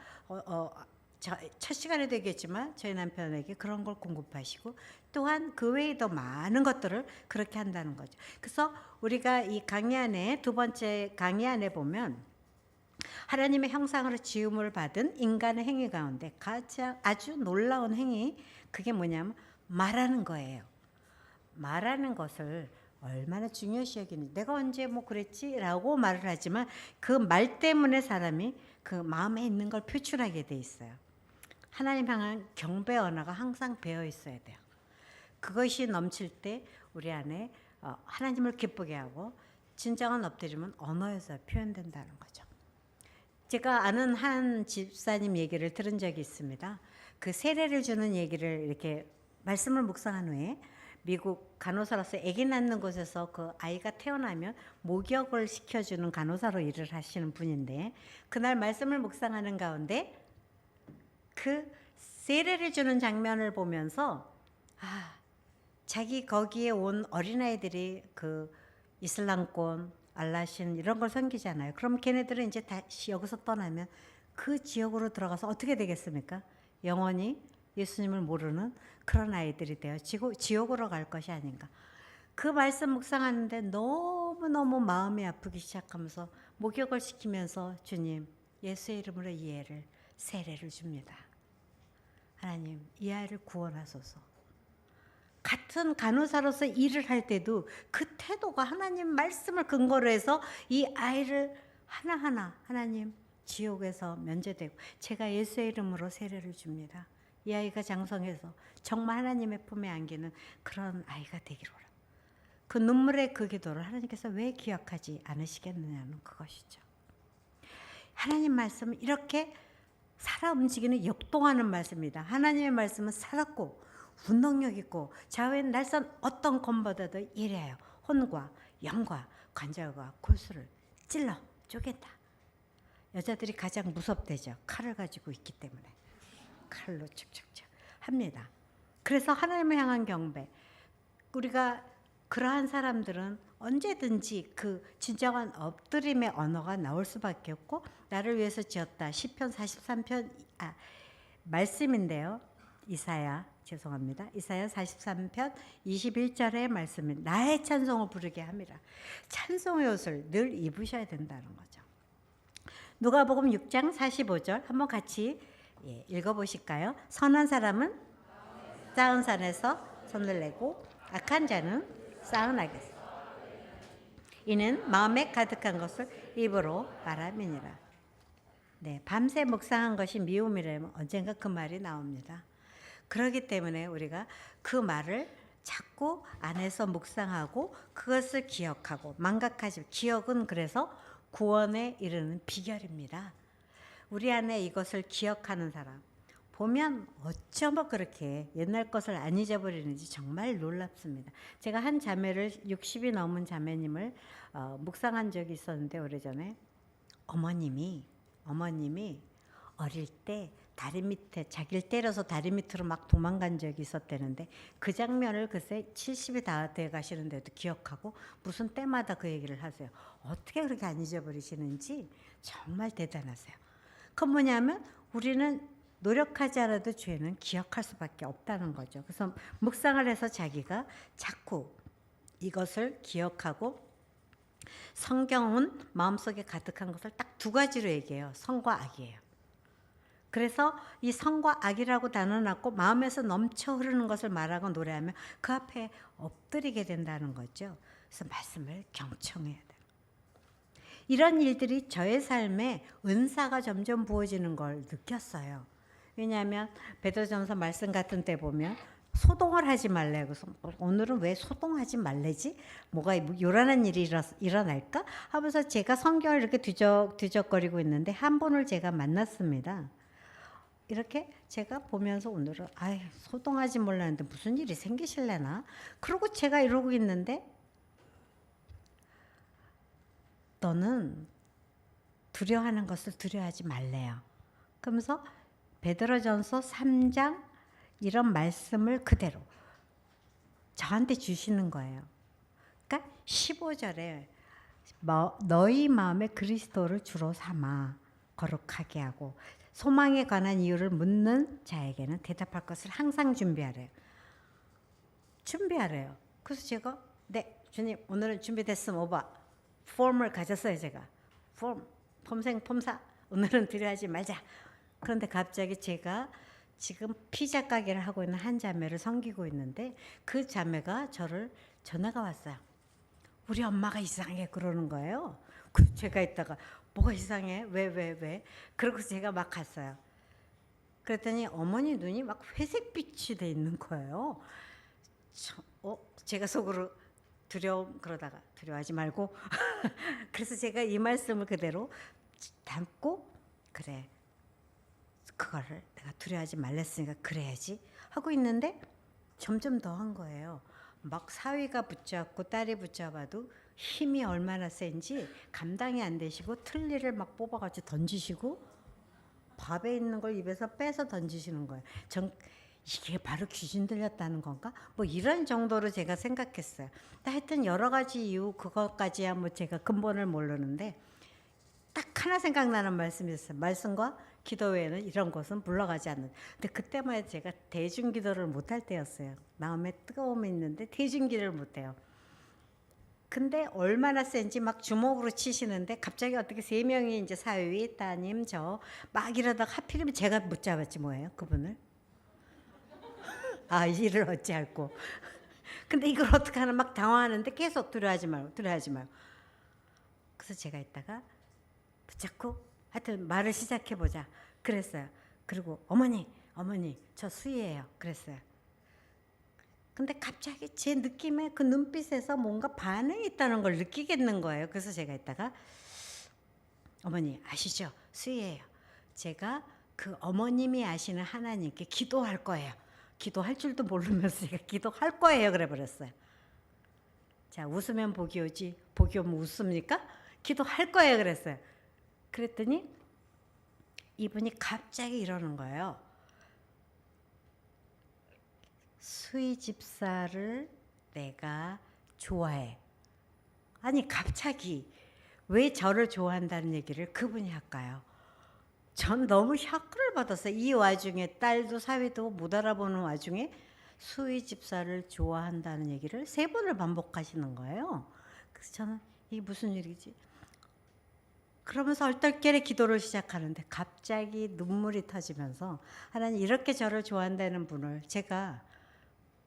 첫 시간에도 얘기했지만 저희 남편에게 그런 걸 공급하시고, 또한 그 외에 더 많은 것들을 그렇게 한다는 거죠. 그래서 우리가 이 강의 안에, 2번째 강의 안에 보면 하나님의 형상으로 지음을 받은 인간의 행위 가운데 가장 아주 놀라운 행위, 그게 뭐냐면 말하는 거예요. 말하는 것을 얼마나 중요시 여기는지. 내가 언제 뭐 그랬지? 라고 말을 하지만 그 말 때문에 사람이 그 마음에 있는 걸 표출하게 돼 있어요. 하나님 향한 경배 언어가 항상 배어 있어야 돼요. 그것이 넘칠 때 우리 안에 하나님을 기쁘게 하고, 진정한 엎드림은 언어에서 표현된다는 거죠. 제가 아는 한 집사님 얘기를 들은 적이 있습니다. 그 세례를 주는 얘기를 이렇게 말씀을 묵상한 후에 미국 간호사로서 아기 낳는 곳에서 그 아이가 태어나면 목욕을 시켜주는 간호사로 일을 하시는 분인데, 그날 말씀을 묵상하는 가운데 그 세례를 주는 장면을 보면서 자기 거기에 온 어린아이들이 그 이슬람권, 알라신 이런 걸 섬기잖아요. 그럼 걔네들은 이제 다시 여기서 떠나면 그 지역으로 들어가서 어떻게 되겠습니까? 영원히 예수님을 모르는 그런 아이들이 되어 지옥으로 갈 것이 아닌가. 그 말씀 묵상하는데 너무너무 마음이 아프기 시작하면서 목욕을 시키면서 주님 예수의 이름으로 이 애를 세례를 줍니다. 하나님 이 아이를 구원하소서. 같은 간호사로서 일을 할 때도 그 태도가 하나님 말씀을 근거로 해서 이 아이를 하나하나 하나님 지옥에서 면제되고 제가 예수의 이름으로 세례를 줍니다. 이 아이가 장성해서 정말 하나님의 품에 안기는 그런 아이가 되기를 원합니다. 그 눈물의 그 기도를 하나님께서 왜 기억하지 않으시겠느냐는 그것이죠. 하나님 말씀은 이렇게 살아 움직이는 역동하는 말씀입니다. 하나님의 말씀은 살았고 운동력 있고 좌우의 날선 어떤 검보다도 이래요. 혼과 영과 관절과 골수를 찔러 쪼갠다. 여자들이 가장 무섭대죠. 칼을 가지고 있기 때문에 칼로 척척척 합니다. 그래서 하나님을 향한 경배. 우리가 그러한 사람들은 언제든지 그 진정한 엎드림의 언어가 나올 수밖에 없고 나를 위해서 지었다. 시편 43편 말씀인데요. 이사야 43편 21절의 말씀은 나의 찬송을 부르게 합니다. 찬송의 옷을 늘 입으셔야 된다는 거죠. 누가복음 6장 45절 한번 같이 읽어보실까요? 선한 사람은 쌓은 산에서 손을 내고 악한 자는 쌓은 악에서 이는 마음에 가득한 것을 입으로 말함이니라. 네, 밤새 묵상한 것이 미움이라면 언젠가 그 말이 나옵니다. 그렇기 때문에 우리가 그 말을 자꾸 안에서 묵상하고 그것을 기억하고 망각하지. 기억은 그래서 구원에 이르는 비결입니다. 우리 안에 이것을 기억하는 사람 보면 어쩌면 그렇게 옛날 것을 안 잊어버리는지 정말 놀랍습니다. 제가 한 자매를 60이 넘은 자매님을 묵상한 적이 있었는데 오래전에 어머님이 어릴 때 다리 밑에 자기를 때려서 다리 밑으로 막 도망간 적이 있었다는데 그 장면을 글쎄 70이 다 돼 가시는데도 기억하고 무슨 때마다 그 얘기를 하세요. 어떻게 그렇게 안 잊어버리시는지 정말 대단하세요. 그건 뭐냐면 우리는 노력하지 않아도 죄는 기억할 수밖에 없다는 거죠. 그래서 묵상을 해서 자기가 자꾸 이것을 기억하고 성경은 마음속에 가득한 것을 딱 두 가지로 얘기해요. 선과 악이에요. 그래서 이 선과 악이라고 단어놨고 마음에서 넘쳐 흐르는 것을 말하고 노래하면 그 앞에 엎드리게 된다는 거죠. 그래서 말씀을 경청해야 돼요. 이런 일들이 저의 삶에 은사가 점점 부어지는 걸 느꼈어요. 왜냐하면 베드로전서 말씀 같은 때 보면 소동을 하지 말래. 그래서 오늘은 왜 소동하지 말래지? 뭐가 요란한 일이 일어날까? 하면서 제가 성경을 이렇게 뒤적거리고 있는데 한 분을 제가 만났습니다. 이렇게 제가 보면서 오늘은 소동하지 말라는데 무슨 일이 생기실래나? 그러고 제가 이러고 있는데 너는 두려워하는 것을 두려워하지 말래요. 그러면서 베드로전서 3장 이런 말씀을 그대로 저한테 주시는 거예요. 그러니까 15절에 너희 마음에 그리스도를 주로 삼아 거룩하게 하고 소망에 관한 이유를 묻는 자에게는 대답할 것을 항상 준비하래요. 그래서 제가 네 주님 오늘은 준비됐음 오바 폼을 가졌어요. 제가 폼생 폼사 오늘은 두려워하지 말자. 그런데 갑자기 제가 지금 피자 가게를 하고 있는 한 자매를 섬기고 있는데 그 자매가 저를 전화가 왔어요. 우리 엄마가 이상해 그러는 거예요. 제가 있다가 뭐가 이상해? 왜? 그러고 제가 막 갔어요. 그랬더니 어머니 눈이 막 회색빛이 돼 있는 거예요. 제가 속으로 그러다가 두려워하지 말고 그래서 제가 이 말씀을 그대로 담고 그래 그거를 내가 두려워하지 말랬으니까 그래야지 하고 있는데 점점 더 한 거예요. 막 사위가 붙잡고 딸이 붙잡아도 힘이 얼마나 센지 감당이 안 되시고 틀니를 막 뽑아가지고 던지시고 밥에 있는 걸 입에서 빼서 던지시는 거예요. 이게 바로 귀신 들렸다는 건가? 뭐 이런 정도로 제가 생각했어요. 하여튼 여러 가지 이유 그것까지야 뭐 제가 근본을 모르는데 딱 하나 생각나는 말씀이 있어요. 말씀과 기도 외에는 이런 것은 물러가지 않는. 근데 그때만 해도 제가 대중기도를 못할 때였어요. 마음에 뜨거움이 있는데 대중기도를 못해요. 근데 얼마나 센지 막 주먹으로 치시는데 갑자기 어떻게 세 명이 이제 사위, 따님, 저 막 이러다가 하필이면 제가 못 잡았지 뭐예요, 그분을. 아, 일을 어찌할꼬. 근데 이걸 어떻게 하나 막 당황하는데 계속 두려워하지 말고, 두려워하지 말고. 그래서 제가 이따가 붙잡고 하여튼 말을 시작해보자 그랬어요. 그리고 어머니 저 수희예요 그랬어요. 근데 갑자기 제 느낌에 그 눈빛에서 뭔가 반응이 있다는 걸 느끼겠는 거예요. 그래서 제가 이따가 어머니 아시죠? 수희예요. 제가 그 어머님이 아시는 하나님께 기도할 거예요. 기도할 줄도 모르면서 제가 기도할 거예요 그래 버렸어요. 자, 웃으면 복이 오지 복이 오면 웃습니까? 기도할 거예요 그랬어요. 그랬더니 이분이 갑자기 이러는 거예요. 수희 집사를 내가 좋아해. 아니 갑자기 왜 저를 좋아한다는 얘기를 그분이 할까요? 전 너무 샤크를 받았어요. 이 와중에 딸도 사위도 못 알아보는 와중에 수희 집사를 좋아한다는 얘기를 3번을 반복하시는 거예요. 그래서 저는 이게 무슨 일이지? 그러면서 얼떨결에 기도를 시작하는데 갑자기 눈물이 터지면서 하나님 이렇게 저를 좋아한다는 분을 제가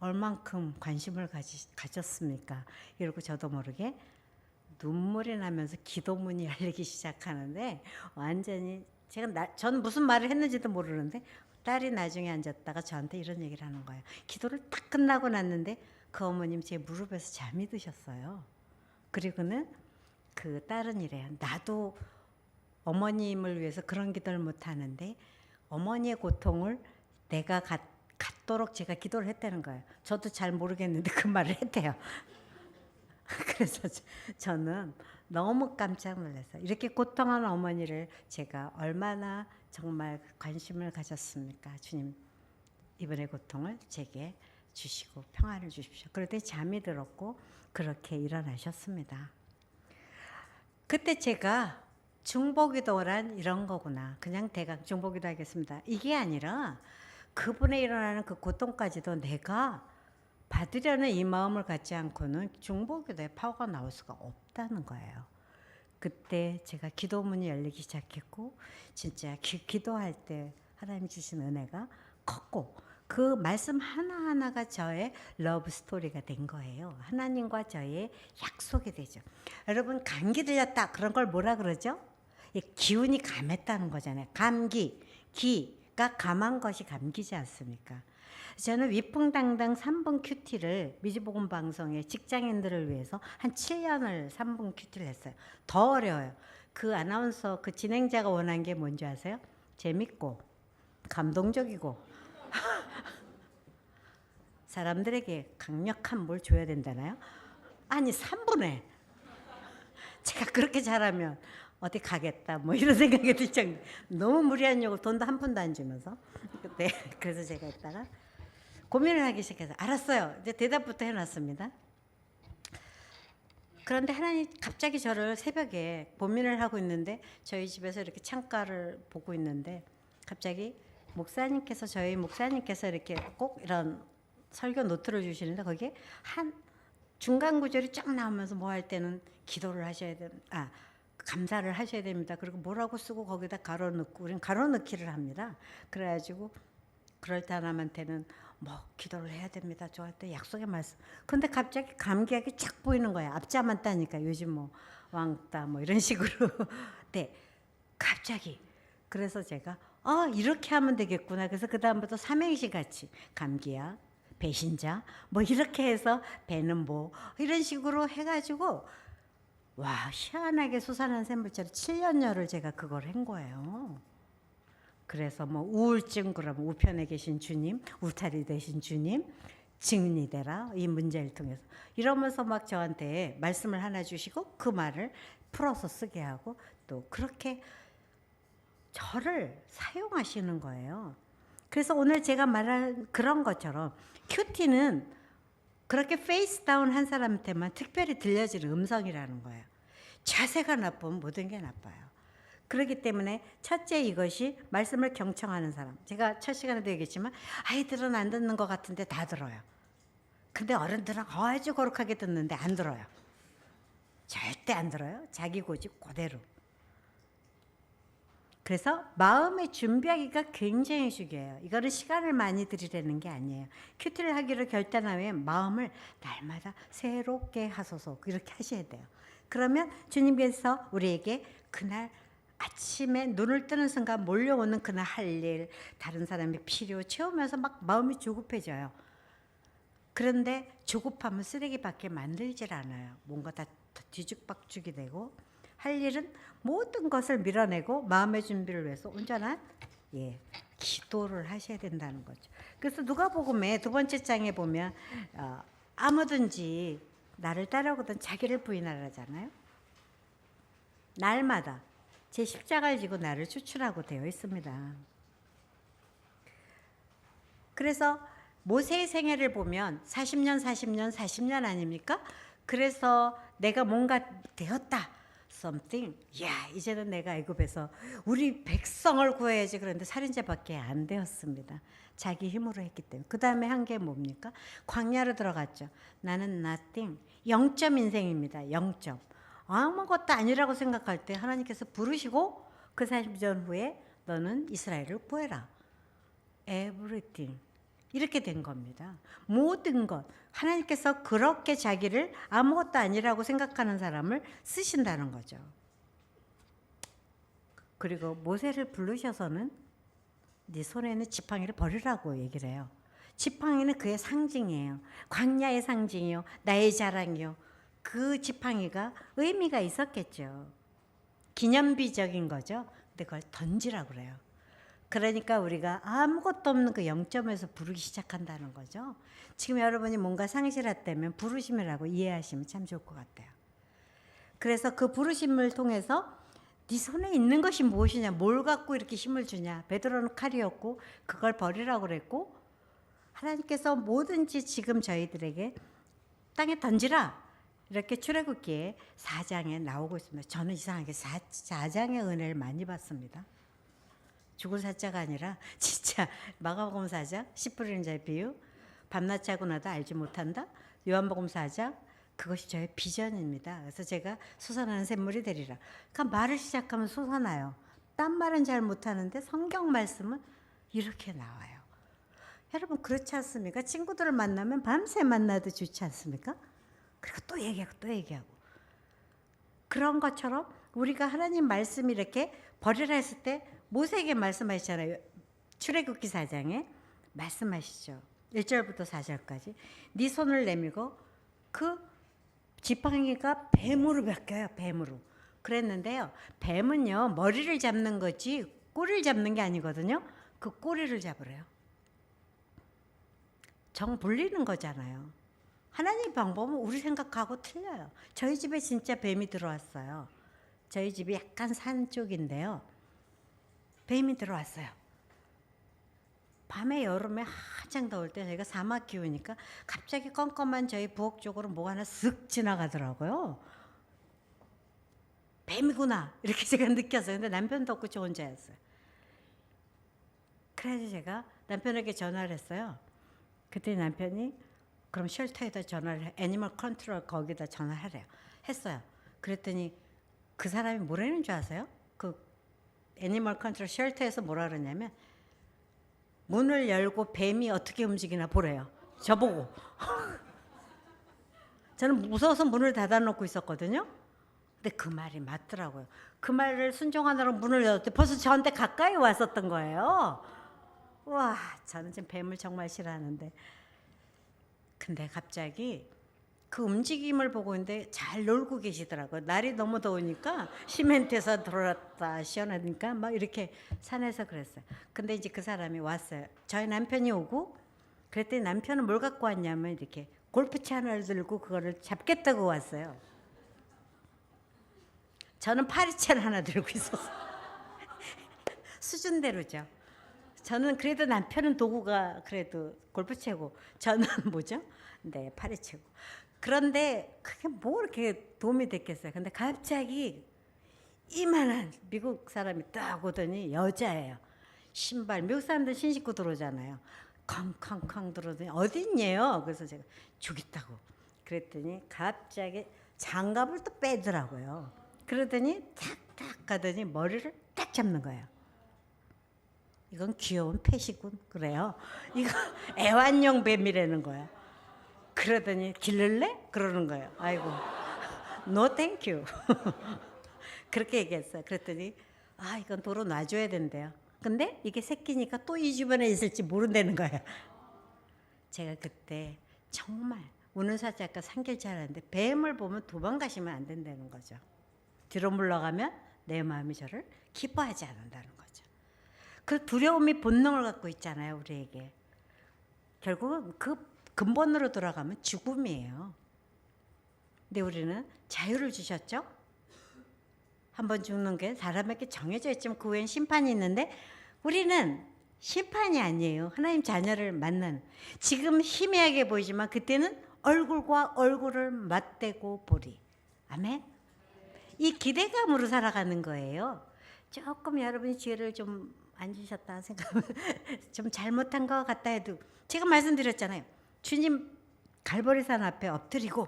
얼만큼 관심을 가졌습니까? 이러고 저도 모르게 눈물이 나면서 기도문이 열리기 시작하는데 완전히 전 무슨 말을 했는지도 모르는데 딸이 나중에 앉았다가 저한테 이런 얘기를 하는 거예요. 기도를 딱 끝나고 났는데 그 어머님 제 무릎에서 잠이 드셨어요. 그리고는 그 딸은 이래요. 나도 어머님을 위해서 그런 기도를 못 하는데 어머니의 고통을 내가 갖도록 제가 기도를 했다는 거예요. 저도 잘 모르겠는데 그 말을 했대요. 그래서 저는 너무 깜짝 놀랐어요. 이렇게 고통하는 어머니를 제가 얼마나 정말 관심을 가졌습니까? 주님 이번의 고통을 제게 주시고 평안을 주십시오. 그랬더니 잠이 들었고 그렇게 일어나셨습니다. 그때 제가 중보기도란 이런 거구나. 그냥 대강 중보기도 하겠습니다. 이게 아니라 그분의 일어나는 그 고통까지도 내가 받으려는 이 마음을 갖지 않고는 중보기도의 파워가 나올 수가 없다는 거예요. 그때 제가 기도문이 열리기 시작했고 진짜 기도할 때 하나님 주신 은혜가 컸고 그 말씀 하나하나가 저의 러브 스토리가 된 거예요. 하나님과 저의 약속이 되죠. 여러분 감기 들렸다 그런 걸 뭐라 그러죠? 기운이 감했다는 거잖아요. 감기, 기가 감한 것이 감기지 않습니까? 저는 위풍당당 3분 큐티를 미지복음 방송의 직장인들을 위해서 한 7년을 3분 큐티를 했어요. 더 어려워요. 그 아나운서 그 진행자가 원한 게 뭔지 아세요? 재밌고 감동적이고 사람들에게 강력한 뭘 줘야 된다나요? 아니 3분에 제가 그렇게 잘하면 어디 가겠다 뭐 이런 생각이 들 정도. 너무 무리한 요구 돈도 한 푼도 안 주면서 그때 그래서 제가 했다가 고민을 하기 시작해서 알았어요. 이제 대답부터 해놨습니다. 그런데 하나님 갑자기 저를 새벽에 고민을 하고 있는데 저희 집에서 이렇게 창가를 보고 있는데 갑자기 저희 목사님께서 이렇게 꼭 이런 설교 노트를 주시는데 거기에 한 중간 구절이 쫙 나오면서 뭐 할 때는 기도를 하셔야 됩니다. 감사를 하셔야 됩니다. 그리고 뭐라고 쓰고 거기다 가로 넣고 우리는 가로 넣기를 합니다. 그래가지고 그럴 때 하나한테는 뭐 기도를 해야 됩니다. 저한테 약속의 말씀. 근데 갑자기 감기약이 쫙 보이는 거야. 앞자만 따니까 요즘 뭐 왕따 뭐 이런 식으로. 네, 갑자기. 그래서 제가 이렇게 하면 되겠구나. 그래서 그 다음부터 삼행시 같이 감기약, 배신자 뭐 이렇게 해서 배는 뭐 이런 식으로 해가지고 와 희한하게 솟아난 샘물처럼 7년여를 제가 그걸 한 거예요. 그래서 뭐 우울증 그러면 우편에 계신 주님, 울타리 되신 주님, 증인이 되라 이 문제를 통해서 이러면서 막 저한테 말씀을 하나 주시고 그 말을 풀어서 쓰게 하고 또 그렇게 저를 사용하시는 거예요. 그래서 오늘 제가 말한 그런 것처럼 큐티는 그렇게 페이스 다운 한 사람한테만 특별히 들려지는 음성이라는 거예요. 자세가 나쁘면 모든 게 나빠요. 그렇기 때문에 첫째 이것이 말씀을 경청하는 사람. 제가 첫 시간에도 얘기했지만 아이들은 안 듣는 것 같은데 다 들어요. 근데 어른들은 아주 거룩하게 듣는데 안 들어요. 절대 안 들어요. 자기 고집 그대로. 그래서 마음의 준비하기가 굉장히 중요해요. 이거는 시간을 많이 들이려는 게 아니에요. 큐티를 하기로 결단하면 마음을 날마다 새롭게 하소서 이렇게 하셔야 돼요. 그러면 주님께서 우리에게 그날 아침에 눈을 뜨는 순간 몰려오는 그날 할 일, 다른 사람의 필요 채우면서 막 마음이 조급해져요. 그런데 조급함은 쓰레기밖에 만들질 않아요. 뭔가 다 뒤죽박죽이 되고 할 일은 모든 것을 밀어내고 마음의 준비를 위해서 온전한 기도를 하셔야 된다는 거죠. 그래서 누가복음의 두 번째 장에 보면 아무든지 나를 따라오거든 자기를 부인하라잖아요. 날마다 제 십자가를 지고 나를 추출하고 되어 있습니다. 그래서 모세의 생애를 보면 40년 아닙니까? 그래서 내가 뭔가 되었다. something. 이제는 내가 애굽에서 우리 백성을 구해야지. 그런데 살인자밖에 안 되었습니다. 자기 힘으로 했기 때문에. 그 다음에 한 게 뭡니까? 광야로 들어갔죠. 나는 nothing. 0점 인생입니다. 0점. 아무것도 아니라고 생각할 때 하나님께서 부르시고 그 40년 후에 너는 이스라엘을 구해라. everything. 이렇게 된 겁니다. 모든 것. 하나님께서 그렇게 자기를 아무것도 아니라고 생각하는 사람을 쓰신다는 거죠. 그리고 모세를 부르셔서는 네 손에 있는 지팡이를 버리라고 얘기를 해요. 지팡이는 그의 상징이에요. 광야의 상징이요. 나의 자랑이요. 그 지팡이가 의미가 있었겠죠. 기념비적인 거죠. 근데 그걸 던지라고 그래요. 그러니까 우리가 아무것도 없는 그 0점에서 부르기 시작한다는 거죠. 지금 여러분이 뭔가 상실했다면 부르심이라고 이해하시면 참 좋을 것 같아요. 그래서 그 부르심을 통해서 네 손에 있는 것이 무엇이냐, 뭘 갖고 이렇게 힘을 주냐. 베드로는 칼이었고 그걸 버리라고 그랬고 하나님께서 뭐든지 지금 저희들에게 땅에 던지라. 이렇게 출애굽기에 4장에 나오고 있습니다. 저는 이상하게 4장의 은혜를 많이 받습니다. 죽을 사자가 아니라 진짜 마가복음 4장 10불 자의 비유, 밤낮 자고 나도 알지 못한다. 요한복음 4장 그것이 저의 비전입니다. 그래서 제가 솟아나는 샘물이 되리라. 그러니까 말을 시작하면 솟아나요. 딴 말은 잘 못하는데 성경 말씀은 이렇게 나와요. 여러분 그렇지 않습니까? 친구들을 만나면 밤새 만나도 좋지 않습니까? 그리고 또 얘기하고 또 얘기하고. 그런 것처럼 우리가 하나님 말씀이 이렇게 버리라 했을 때 모세에게 말씀하시잖아요. 출애굽기 4장에 말씀하시죠. 1절부터 4절까지. 네 손을 내밀고 그 지팡이가 뱀으로 바뀌어요. 뱀으로. 그랬는데요. 뱀은요. 머리를 잡는 거지 꼬리를 잡는 게 아니거든요. 그 꼬리를 잡으래요. 정 불리는 거잖아요. 하나님 방법은 우리 생각하고 틀려요. 저희 집에 진짜 뱀이 들어왔어요. 저희 집이 약간 산 쪽인데요. 뱀이 들어왔어요. 밤에 여름에 한창 더울 때 저희가 사막 키우니까 갑자기 껌껌한 저희 부엌 쪽으로 뭐 하나 쓱 지나가더라고요. 뱀이구나 이렇게 제가 느꼈어요. 근데 남편도 없고 저 혼자였어요. 그래서 제가 남편에게 전화를 했어요. 그때 남편이 그럼 쉘터에다 전화를 해. 애니멀 컨트롤 거기다 전화하래요. 했어요. 그랬더니 그 사람이 뭐라는 줄 아세요? 그 애니멀 컨트롤 쉘터에서 뭐라 그러냐면 문을 열고 뱀이 어떻게 움직이나 보래요. 저보고. 저는 무서워서 문을 닫아놓고 있었거든요. 근데 그 말이 맞더라고요. 그 말을 순종하느라고 문을 열었더니 벌써 저한테 가까이 왔었던 거예요. 와, 저는 지금 뱀을 정말 싫어하는데. 근데 갑자기 그 움직임을 보고 있는데 잘 놀고 계시더라고요. 날이 너무 더우니까 시멘트에서 돌았다 시원하니까 막 이렇게 산에서 그랬어요. 근데 이제 그 사람이 왔어요. 저희 남편이 오고 그랬더니 남편은 뭘 갖고 왔냐면 이렇게 골프채 하나를 들고 그거를 잡겠다고 왔어요. 저는 파리채를 하나 들고 있었어요. 수준대로죠. 저는 그래도 남편은 도구가 그래도 골프채고 저는 뭐죠? 네, 파리채고. 그런데 그게 뭐 이렇게 도움이 됐겠어요. 근데 갑자기 이만한 미국 사람이 딱 오더니 여자예요. 신발 미국 사람들 신신고 들어오잖아요. 康康康 들어오더니 어딨냐요? 그래서 제가 죽겠다고 그랬더니 갑자기 장갑을 또 빼더라고요. 그러더니 탁탁 가더니 머리를 딱 잡는 거예요. 이건 귀여운 펫이군 그래요. 이거 애완용 뱀이라는 거야. 그러더니 기를래? 그러는 거예요. 아이고 no thank you. 그렇게 얘기했어요. 그랬더니 아 이건 도로 놔줘야 된대요. 근데 이게 새끼니까 또 이 주변에 있을지 모른다는 거예요. 제가 그때 정말 우는 사자가 산길 잘 하는데 뱀을 보면 도망가시면 안 된다는 거죠. 뒤로 물러가면 내 마음이 저를 기뻐하지 않는다는 거죠. 그 두려움이 본능을 갖고 있잖아요, 우리에게. 결국은 그 근본으로 돌아가면 죽음이에요. 근데 우리는 자유를 주셨죠? 한번 죽는 게 사람에게 정해져 있지만 그 후엔 심판이 있는데 우리는 심판이 아니에요. 하나님 자녀를 만나는. 지금 희미하게 보이지만 그때는 얼굴과 얼굴을 맞대고 보리. 아멘. 이 기대감으로 살아가는 거예요. 조금 여러분이 죄를 좀 안 지셨다 생각하면 좀 잘못한 것 같다 해도 제가 말씀드렸잖아요. 주님 갈보리산 앞에 엎드리고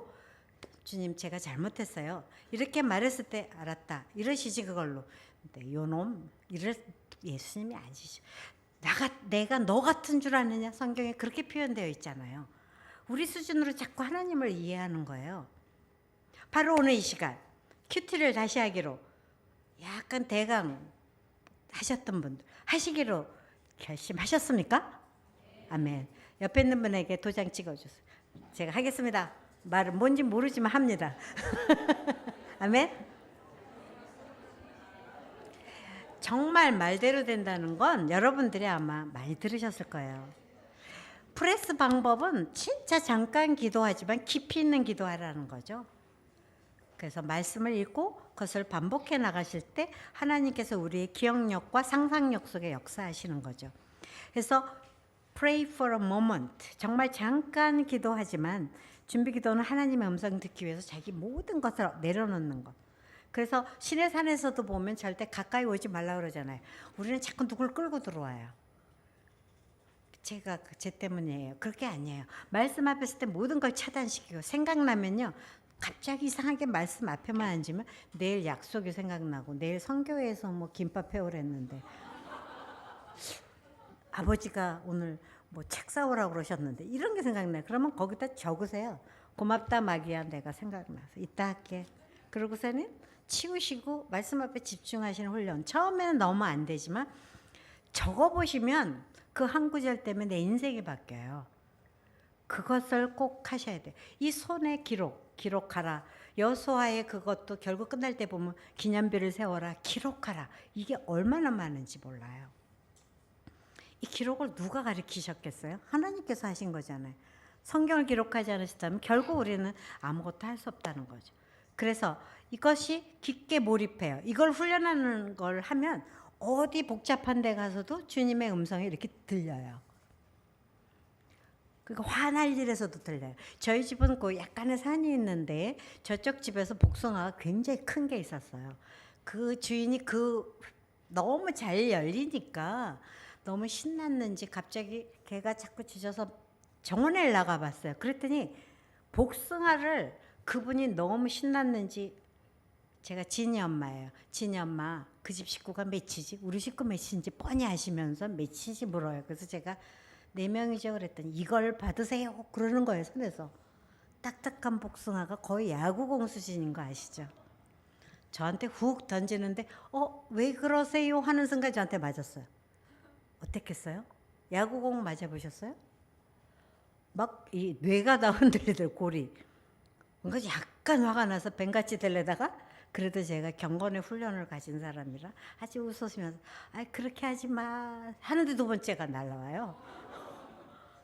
주님 제가 잘못했어요. 이렇게 말했을 때 알았다. 이러시지 그걸로. 근데 요놈 이럴 예수님이 아니시죠. 내가 너 같은 줄 아느냐? 성경에 그렇게 표현되어 있잖아요. 우리 수준으로 자꾸 하나님을 이해하는 거예요. 바로 오늘 이 시간 큐티를 다시 하기로 약간 대강 하셨던 분들 하시기로 결심하셨습니까? 아멘. 옆에 있는 분에게 도장 찍어주세요. 제가 하겠습니다. 말은 뭔지 모르지만 합니다. 아멘. 정말 말대로 된다는 건 여러분들이 아마 많이 들으셨을 거예요. 프레스 방법은 진짜 잠깐 기도하지만 깊이 있는 기도하라는 거죠. 그래서 말씀을 읽고 그것을 반복해 나가실 때 하나님께서 우리의 기억력과 상상력 속에 역사하시는 거죠. 그래서 pray for a moment. 정말 잠깐 기도하지만 준비 기도는 하나님의 음성 듣기 위해서 자기 모든 것을 내려놓는 것. 그래서 신의 산에서도 보면 절대 가까이 오지 말라 그러잖아요. 우리는 자꾸 누굴 끌고 들어와요. 제가 제 때문이에요. 그렇게 아니에요. 말씀 앞에 있을 때 모든 걸 차단시키고 생각나면요. 갑자기 이상하게 말씀 앞에만 앉으면 내일 약속이 생각나고 내일 선교회에서 뭐 김밥 해오랬는데 아버지가 오늘 뭐 책 사오라고 그러셨는데 이런 게 생각나요. 그러면 거기다 적으세요. 고맙다 마기야 내가 생각나서 이따 할게. 그러고서는 치우시고 말씀 앞에 집중하시는 훈련. 처음에는 너무 안 되지만 적어보시면 그 한 구절 때문에 내 인생이 바뀌어요. 그것을 꼭 하셔야 돼요. 이 손에 기록하라. 여호수아의 그것도 결국 끝날 때 보면 기념비를 세워라. 기록하라. 이게 얼마나 많은지 몰라요. 이 기록을 누가 가르치셨겠어요? 하나님께서 하신 거잖아요. 성경을 기록하지 않으셨다면 결국 우리는 아무것도 할 수 없다는 거죠. 그래서 이것이 깊게 몰입해요. 이걸 훈련하는 걸 하면 어디 복잡한 데 가서도 주님의 음성이 이렇게 들려요. 그러니까 화날 일에서도 들려요. 저희 집은 그 약간의 산이 있는데 저쪽 집에서 복숭아가 굉장히 큰 게 있었어요. 그 주인이 너무 잘 열리니까 너무 신났는지 갑자기 걔가 자꾸 짖어서 정원에 나가 봤어요. 그랬더니 복숭아를 그분이 너무 신났는지 제가 진이 엄마예요. 진이 엄마 그 집 식구가 몇이지? 우리 식구 몇인지 뻔히 아시면서 몇이지 물어요. 그래서 제가 4명이죠 그랬더니 이걸 받으세요 그러는 거예요. 손에서. 딱딱한 복숭아가 거의 야구공 수준인 거 아시죠? 저한테 훅 던지는데 왜 그러세요 하는 순간 저한테 맞았어요. 어땠겠어요? 야구공 맞아보셨어요? 막 이 뇌가 다 흔들리더라고요. 골이. 뭔가 약간 화가 나서 뱀같이 되려다가 그래도 제가 경건의 훈련을 가진 사람이라 아주 웃으시면서 그렇게 하지 마 하는데 두 번째가 날라와요.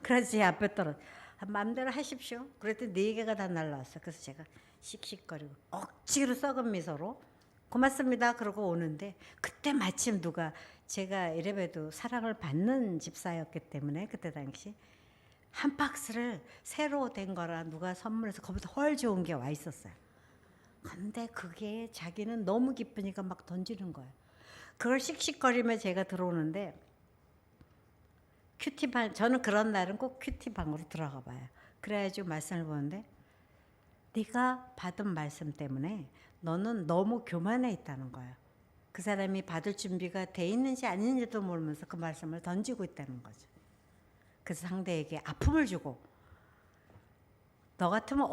그래서 제 앞에 떨어져 마음대로 하십시오. 그랬더니 4개가 다 날라왔어요. 그래서 제가 씩씩거리고 억지로 썩은 미소로 고맙습니다 그러고 오는데 그때 마침 누가 제가 이래봬도 사랑을 받는 집사였기 때문에 그때 당시 한 박스를 새로 된 거라 누가 선물해서 그보다 훨 좋은 게 와 있었어요. 근데 그게 자기는 너무 기쁘니까 막 던지는 거예요. 그걸 씩씩거리며 제가 들어오는데 큐티방, 저는 그런 날은 꼭 큐티방으로 들어가 봐요. 그래가지고 말씀을 보는데 네가 받은 말씀 때문에 너는 너무 교만해 있다는 거예요. 그 사람이 받을 준비가 돼 있는지 아닌지도 모르면서 그 말씀을 던지고 있다는 거죠. 그래서 상대에게 아픔을 주고, 너 같으면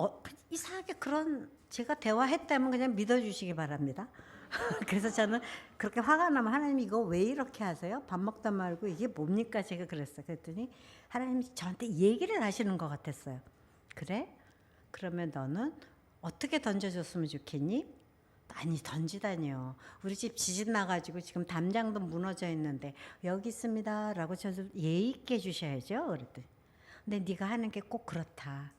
이상하게 그런, 제가 대화했다면 그냥 믿어주시기 바랍니다. 그래서 저는 그렇게 화가 나면 하나님 이거 왜 이렇게 하세요? 밥 먹다 말고 이게 뭡니까? 제가 그랬어요. 그랬더니 하나님이 저한테 얘기를 하시는 것 같았어요. 그래? 그러면 너는 어떻게 던져줬으면 좋겠니? 아니 던지다니요. 우리 집 지진 나가지고 지금 담장도 무너져 있는데 여기 있습니다 라고 저 좀 예의 있게 해주셔야죠. 그랬더니 근데 네가 하는 게 꼭 그렇다.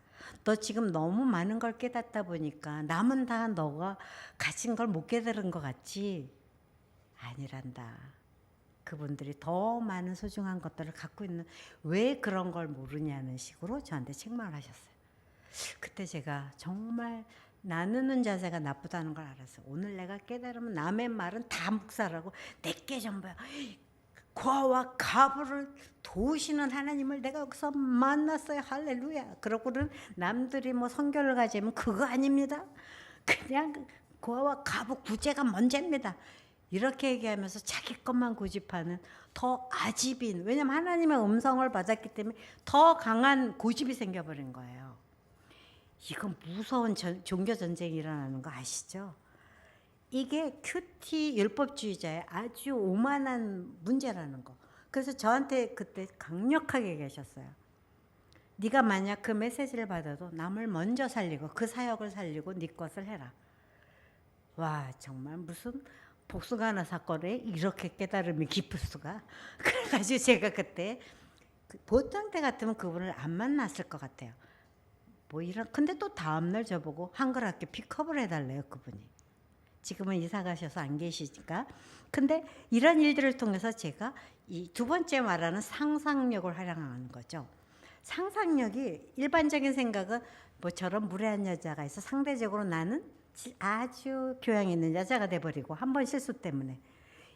너 지금 너무 많은 걸 깨닫다 보니까 남은 다 너가 가진 걸 못 깨달은 것 같지? 아니란다. 그분들이 더 많은 소중한 것들을 갖고 있는, 왜 그런 걸 모르냐는 식으로 저한테 책망을 하셨어요. 그때 제가 정말 나누는 자세가 나쁘다는 걸 알았어요. 오늘 내가 깨달으면 남의 말은 다 묵살하고 내게 전부야. 고아와 가부를 도우시는 하나님을 내가 여기서 만났어요. 할렐루야. 그러고는 남들이 뭐 선교를 가자면 그거 아닙니다. 그냥 고아와 가부 구제가 먼저입니다. 이렇게 얘기하면서 자기 것만 고집하는 더 아집인, 왜냐면 하나님의 음성을 받았기 때문에 더 강한 고집이 생겨버린 거예요. 이건 무서운 종교 전쟁이 일어나는 거 아시죠? 이게 큐티 율법주의자의 아주 오만한 문제라는 거. 그래서 저한테 그때 강력하게 계셨어요. 네가 만약 그 메시지를 받아도 남을 먼저 살리고 그 사역을 살리고 네 것을 해라. 와, 정말 무슨 복숭아나 사건에 이렇게 깨달음이 깊을 수가. 그래가지고 제가 그때 보통 때 같으면 그분을 안 만났을 것 같아요. 뭐 이런, 근데 또 다음날 저보고 한글학교 픽업을 해달래요, 그분이. 지금은 이사 가셔서 안 계시니까. 근데 이런 일들을 통해서 제가 이 두 번째 말하는 상상력을 활용하는 거죠. 상상력이, 일반적인 생각은 뭐 저런 무례한 여자가 있어 상대적으로 나는 아주 교양 있는 여자가 돼버리고 한 번 실수 때문에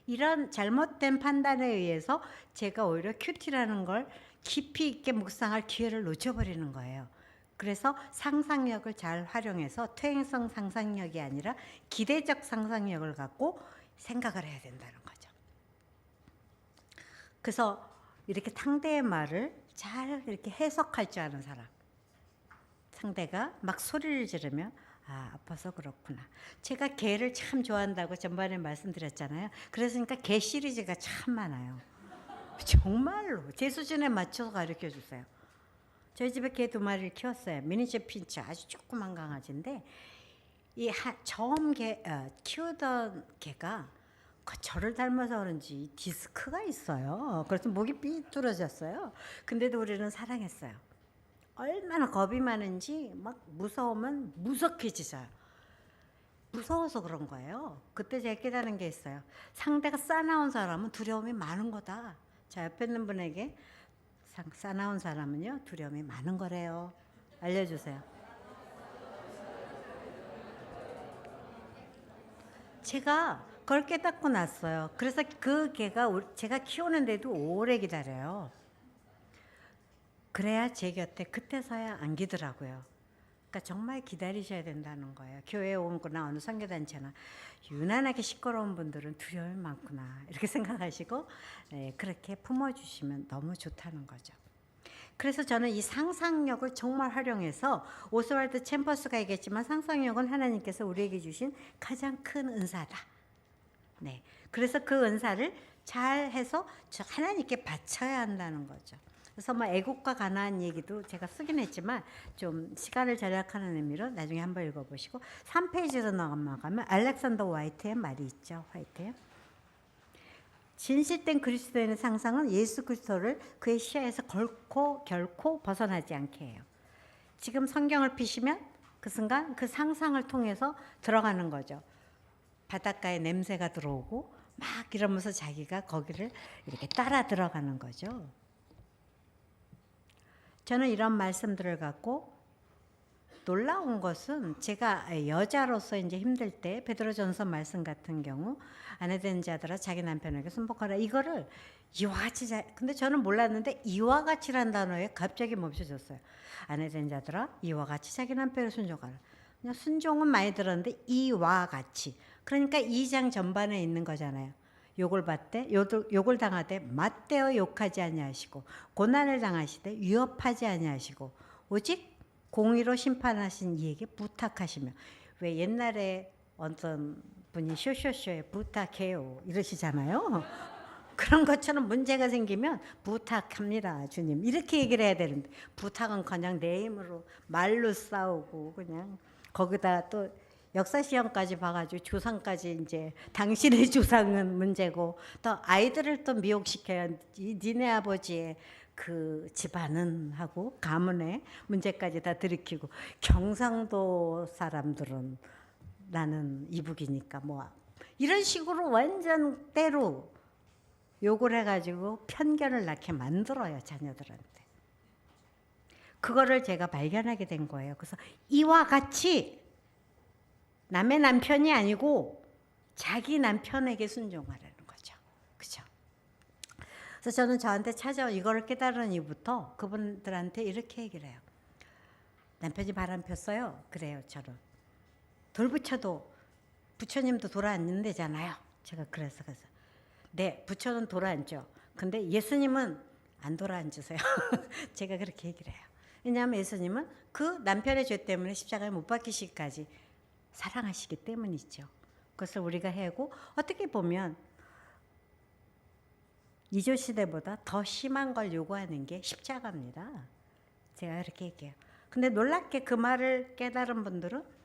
이런 잘못된 판단에 의해서 제가 오히려 큐티라는 걸 깊이 있게 묵상할 기회를 놓쳐버리는 거예요. 그래서 상상력을 잘 활용해서 퇴행성 상상력이 아니라 기대적 상상력을 갖고 생각을 해야 된다는 거죠. 그래서 이렇게 상대의 말을 잘 이렇게 해석할 줄 아는 사람. 상대가 막 소리를 지르면 아, 아파서 그렇구나. 제가 개를 참 좋아한다고 전반에 말씀드렸잖아요. 그러니까 개 시리즈가 참 많아요. 정말로 제 수준에 맞춰서 가르쳐 주세요. 저희 집에 개 2마리를 키웠어요. 미니처 핀처, 아주 조그만 강아지인데 이 처음 키우던 개가 저를 닮아서 그런지 디스크가 있어요. 그래서 목이 삐뚤어졌어요. 근데도 우리는 사랑했어요. 얼마나 겁이 많은지 막 무서우면 무섭게지져요. 무서워서 그런 거예요. 그때 제가 깨달은 게 있어요. 상대가 싸나운 사람은 두려움이 많은 거다. 자, 옆에 있는 분에게 싸나운 사람은요 두려움이 많은 거래요. 알려주세요. 제가 그걸 깨닫고 났어요. 그래서 그 개가 제가 키우는데도 오래 기다려요. 그래야 제 곁에 그때서야 안기더라고요. 그러니까 정말 기다리셔야 된다는 거예요. 교회에 오거나 어느 선교단체나 유난하게 시끄러운 분들은 두려움이 많구나 이렇게 생각하시고 그렇게 품어주시면 너무 좋다는 거죠. 그래서 저는 이 상상력을 정말 활용해서 오스왈드 챔버스가 얘기했지만 상상력은 하나님께서 우리에게 주신 가장 큰 은사다. 네, 그래서 그 은사를 잘 해서 하나님께 바쳐야 한다는 거죠. 그래서 뭐 애국과 가나안 얘기도 제가 쓰긴 했지만 좀 시간을 절약하는 의미로 나중에 한번 읽어보시고 3페이지로 넘어가면 알렉산더 화이트의 말이 있죠. 화이트. 진실된 그리스도인의 상상은 예수 그리스도를 그의 시야에서 결코 벗어나지 않게 해요. 지금 성경을 피시면 그 순간 그 상상을 통해서 들어가는 거죠. 바닷가에 냄새가 들어오고 막 이러면서 자기가 거기를 이렇게 따라 들어가는 거죠. 저는 이런 말씀들을 갖고 놀라운 것은 제가 여자로서 이제 힘들 때 베드로전서 말씀 같은 경우 아내 된 자들아 자기 남편에게 순복하라 이거를 이와 같이 근데 저는 몰랐는데 이와 같이란 단어에 갑자기 멈춰졌어요. 아내 된 자들아 이와 같이 자기 남편을 순종하라. 그냥 순종은 많이 들었는데 이와 같이 그러니까 2장 전반에 있는 거잖아요. 욕을 받되 욕을 당하되 맞대어 욕하지 아니하시고 고난을 당하시되 위협하지 아니하시고 오직 공의로 심판하신 이에게 부탁하시며 왜 옛날에 어떤 분이 쇼쇼쇼에 부탁해요 이러시잖아요. 그런 것처럼 문제가 생기면 부탁합니다 주님 이렇게 얘기를 해야 되는데 부탁은 그냥 내 힘으로 말로 싸우고 그냥 거기다 또 역사 시험까지 봐가지고 조상까지 이제 당신의 조상은 문제고 또 아이들을 또 미혹시켜야 니네 아버지의 그 집안은 하고 가문의 문제까지 다 들이키고 경상도 사람들은 나는 이북이니까 뭐 이런 식으로 완전 때로 욕을 해가지고 편견을 낳게 만들어요 자녀들한테. 그거를 제가 발견하게 된 거예요. 그래서 이와 같이 남의 남편이 아니고 자기 남편에게 순종하라는 거죠. 그죠? 그래서 저는 저한테 찾아온 이거를 깨달은 이후부터 그분들한테 이렇게 얘기를 해요. 남편이 바람 폈어요. 그래요, 저는. 돌부처도 부처님도 돌아앉는다잖아요. 제가 그래서 네, 부처는 돌아앉죠. 근데 예수님은 안 돌아앉으세요. 제가 그렇게 얘기를 해요. 왜냐하면 예수님은 그 남편의 죄 때문에 십자가에 못 박히시기까지 사랑하시기 때문이죠. 그것을 우리가 해고 어떻게 보면 이조 시대보다 더 심한 걸 요구하는 게 십자가입니다. 제가 그렇게 얘기해요. 근데 놀랍게 그 말을 깨달은 분들은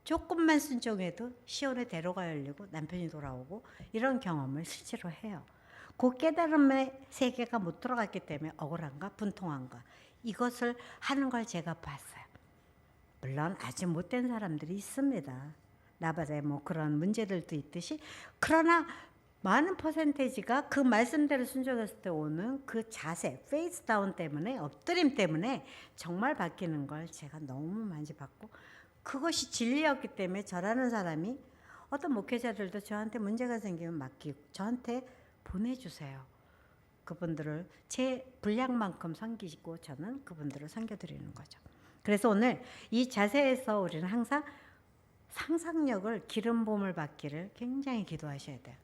조금만 순종해도 시온의 대로가 열리고 남편이 돌아오고 이런 경험을 실제로 해요. 그 깨달음의 세계가 못 들어갔기 때문에 억울함과 분통함과 이것을 하는 걸 제가 봤어요. 물론 아주 못된 사람들이 있습니다. 나발의 뭐 그런 문제들도 있듯이 그러나 많은 퍼센테이지가 그 말씀대로 순종했을 때 오는 그 자세, 페이스 다운 때문에 엎드림 때문에 정말 바뀌는 걸 제가 너무 많이 봤고 그것이 진리였기 때문에 저라는 사람이 어떤 목회자들도 저한테 문제가 생기면 맡기고 저한테 보내주세요. 그분들을 제 분량만큼 섬기고 저는 그분들을 섬겨드리는 거죠. 그래서 오늘 이 자세에서 우리는 항상 상상력을 기름 부음을 받기를 굉장히 기도하셔야 돼요.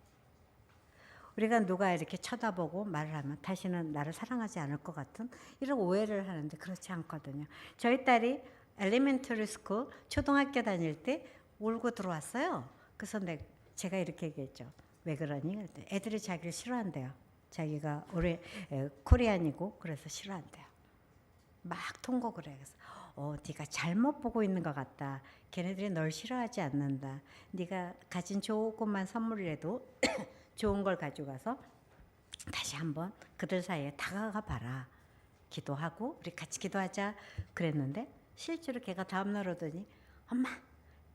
우리가 누가 이렇게 쳐다보고 말을 하면 다시는 나를 사랑하지 않을 것 같은 이런 오해를 하는데 그렇지 않거든요. 저희 딸이 엘리멘터리 스쿨 초등학교 다닐 때 울고 들어왔어요. 그래서 제가 이렇게 얘기했죠. 왜 그러니? 애들이 자기를 싫어한대요. 자기가 올해 코리안이고 그래서 싫어한대요. 막 통곡을 해. 그래서 네가 잘못 보고 있는 것 같다. 걔네들이 널 싫어하지 않는다. 네가 가진 조금만 선물이라도 좋은 걸 가져가서 다시 한번 그들 사이에 다가가 봐라. 기도하고 우리 같이 기도하자 그랬는데 실제로 걔가 다음날 오더니 엄마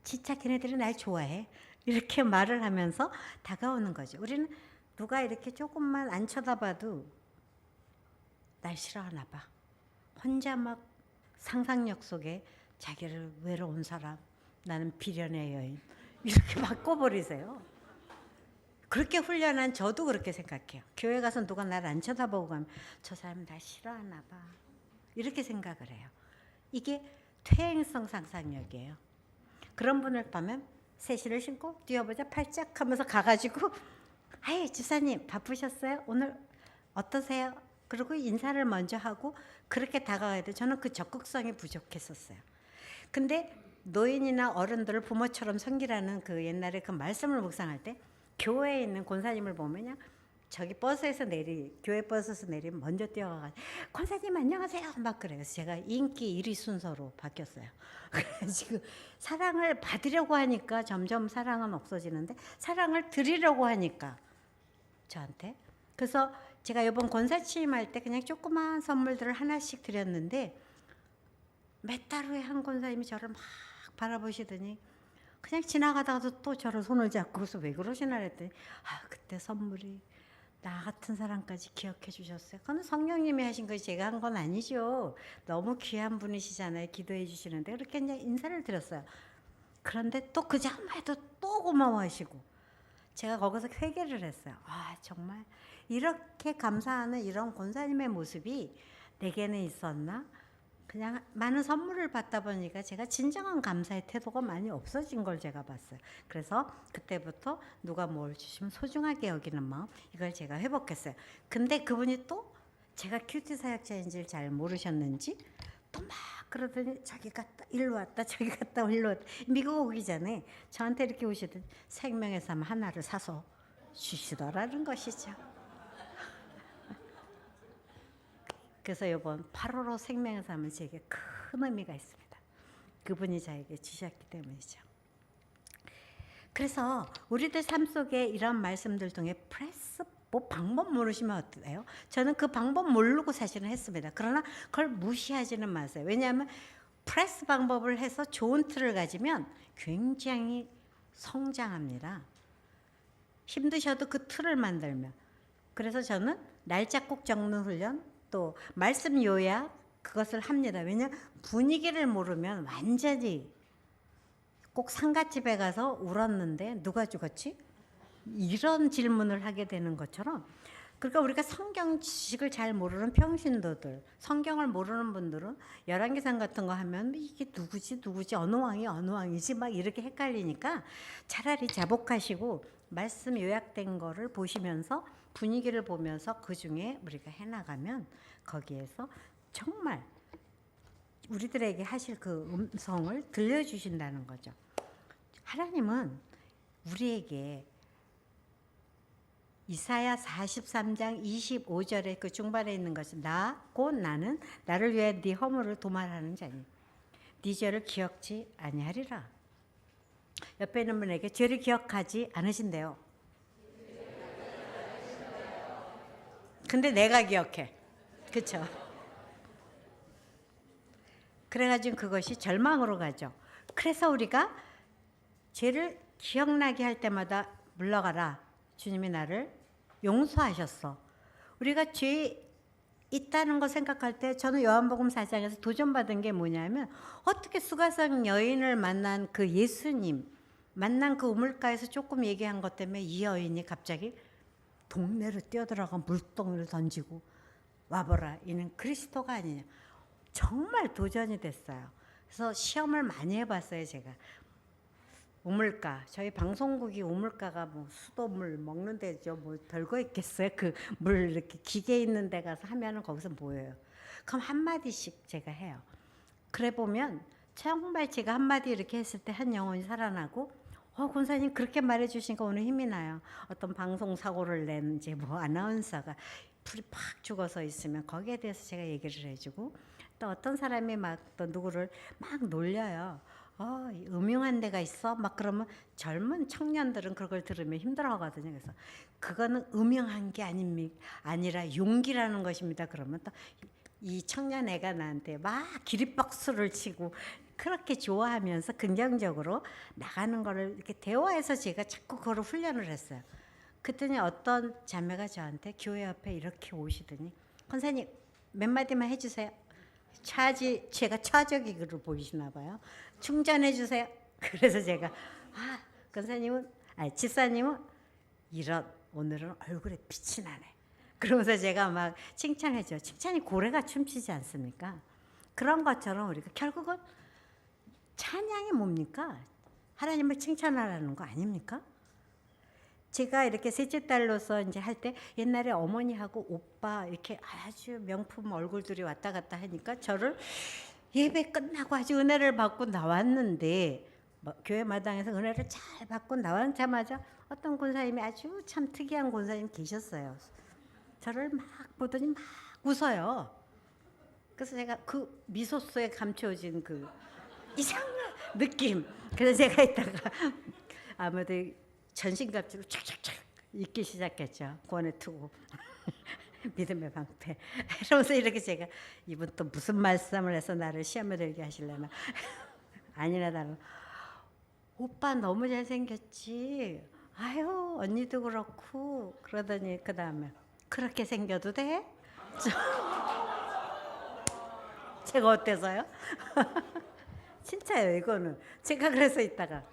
진짜 걔네들이 날 좋아해. 이렇게 말을 하면서 다가오는 거죠. 우리는 누가 이렇게 조금만 안 쳐다봐도 날 싫어하나 봐. 혼자 막 상상력 속에 자기를 외로운 사람, 나는 비련의 여인 이렇게 바꿔버리세요. 그렇게 훈련한 저도 그렇게 생각해요. 교회 가서 누가 나를 안 쳐다보고 가면 저 사람 날 싫어하나 봐. 이렇게 생각을 해요. 이게 퇴행성 상상력이에요. 그런 분을 보면 새신을 신고 뛰어보자 팔짝 하면서 가가지고 아이 주사님 바쁘셨어요? 오늘 어떠세요? 그리고 인사를 먼저 하고 그렇게 다가가야 돼. 저는 그 적극성이 부족했었어요. 근데 노인이나 어른들을 부모처럼 섬기라는 그 옛날에 그 말씀을 묵상할 때 교회에 있는 권사님을 보면요. 저기 버스에서 교회 버스에서 내리면 먼저 뛰어가가지고 권사님 안녕하세요 막 그래요. 그래서 제가 인기 1위 순서로 바뀌었어요. 지금 사랑을 받으려고 하니까 점점 사랑은 없어지는데 사랑을 드리려고 하니까 저한테 그래서 제가 이번 권사 취임할 때 그냥 조그마한 선물들을 하나씩 드렸는데 몇 달 후에 한 권사님이 저를 막 바라보시더니 그냥 지나가다가도 또 저를 손을 잡고 그래서 왜 그러시나 했더니 그때 선물이 나 같은 사람까지 기억해 주셨어요. 그건 성령님이 하신 거지 제가 한 건 아니죠. 너무 귀한 분이시잖아요. 기도해 주시는데 그렇게 그냥 인사를 드렸어요. 그런데 또 그 다음에도 또 고마워하시고 제가 거기서 회개를 했어요. 정말 이렇게 감사하는 이런 권사님의 모습이 내게는 있었나? 그냥 많은 선물을 받다 보니까 제가 진정한 감사의 태도가 많이 없어진 걸 제가 봤어요. 그래서 그때부터 누가 뭘 주시면 소중하게 여기는 마음, 이걸 제가 회복했어요. 근데 그분이 또 제가 큐티 사역자인지를 잘 모르셨는지 또 막 그러더니 자기 갔다 일로 왔다 저기 갔다 일로 왔다. 미국 오기 전에 저한테 이렇게 오시더니 생명의 삶 하나를 사서 주시더라는 것이죠. 그래서 이번 8.15 생명의 삶은 제게 큰 의미가 있습니다. 그분이 저에게 주셨기 때문이죠. 그래서 우리들 삶 속에 이런 말씀들 중에 프레스 방법 모르시면 어때요? 저는 그 방법 모르고 사실은 했습니다. 그러나 그걸 무시하지는 마세요. 왜냐하면 프레스 방법을 해서 좋은 틀을 가지면 굉장히 성장합니다. 힘드셔도 그 틀을 만들면. 그래서 저는 날짜 꼭 적는 훈련, 또 말씀 요약 그것을 합니다. 왜냐하면 분위기를 모르면 완전히 꼭 상갓집에 가서 울었는데 누가 죽었지? 이런 질문을 하게 되는 것처럼, 그러니까 우리가 성경 지식을 잘 모르는 평신도들, 성경을 모르는 분들은 열왕기상 같은 거 하면 이게 누구지 어느 왕이지 막 이렇게 헷갈리니까 차라리 자복하시고 말씀 요약된 거를 보시면서 분위기를 보면서 그 중에 우리가 해나가면 거기에서 정말 우리들에게 하실 그 음성을 들려주신다는 거죠. 하나님은 우리에게 이사야 43장 25절에 그 중반에 있는 것이 곧 나는 나를 위해 네 허물을 도말하는 자니 네 죄를 기억지 아니하리라. 옆에 있는 분에게 죄를 기억하지 않으신대요. 근데 내가 기억해. 그렇죠? 그래가지고 그것이 절망으로 가죠. 그래서 우리가 죄를 기억나게 할 때마다 물러가라. 주님이 나를 용서하셨어. 우리가 죄 있다는 거 생각할 때 저는 요한복음 4장에서 도전받은 게 뭐냐면 어떻게 수가성 여인을 만난 그 예수님 만난 그 우물가에서 조금 얘기한 것 때문에 이 여인이 갑자기 동네로 뛰어들어가 물동을 던지고 와보라 이는 그리스도가 아니냐. 정말 도전이 됐어요. 그래서 시험을 많이 해봤어요. 제가 우물가, 저희 방송국이 우물가가 뭐 수돗물 먹는 데죠. 뭐 별거 있겠어요. 그 물 이렇게 기계 있는 데 가서 하면은 거기서 보여요. 그럼 한마디씩 제가 해요. 그래 보면 정말 제가 한마디 이렇게 했을 때 한 영혼이 살아나고 권사님 그렇게 말해 주시니까 오늘 힘이 나요. 어떤 방송 사고를 낸 이제 뭐 아나운서가 불이 팍 죽어서 있으면 거기에 대해서 제가 얘기를 해주고, 또 어떤 사람이 막 또 누구를 막 놀려요. 음흉한 데가 있어? 막 그러면 젊은 청년들은 그걸 들으면 힘들어 하거든요. 그래서 그거는 음흉한 게 아니라 용기라는 것입니다. 그러면 또 이 청년 애가 나한테 막 기립박수를 치고 그렇게 좋아하면서 긍정적으로 나가는 거를 이렇게 대화해서 제가 자꾸 그걸 훈련을 했어요. 그랬더니 어떤 자매가 저한테 교회 옆에 이렇게 오시더니 권사님 몇 마디만 해주세요. 제가 차적이로 보이시나 봐요. 충전해 주세요. 그래서 제가 집사님은 오늘은 얼굴에 빛이 나네. 그러면서 제가 막 칭찬해줘. 칭찬이 고래가 춤추지 않습니까? 그런 것처럼 우리가 결국은 찬양이 뭡니까? 하나님을 칭찬하라는 거 아닙니까? 제가 이렇게 셋째 딸로서 이제 할 때 옛날에 어머니하고 오빠 이렇게 아주 명품 얼굴들이 왔다 갔다 하니까 저를 예배 끝나고 아주 은혜를 받고 나왔는데 교회 마당에서 은혜를 잘 받고 나왔자마자 어떤 권사님이 아주 참 특이한 권사님 계셨어요. 저를 막 보더니 막 웃어요. 그래서 제가 그 미소 속에 감춰진 그 이상한 느낌. 그래서 제가 이따가 아무래도 전신갑주로 촥촥촥 읽기 시작했죠. 권해 투고 믿음의 방패. 이러면서 이렇게 제가 이분 또 무슨 말씀을 해서 나를 시험에 들게 하시려나. 아니나 다른 오빠 너무 잘생겼지. 아유 언니도 그렇고 그러더니 그 다음에 그렇게 생겨도 돼? 제가 어때서요? 진짜요 이거는. 제가 그래서 있다가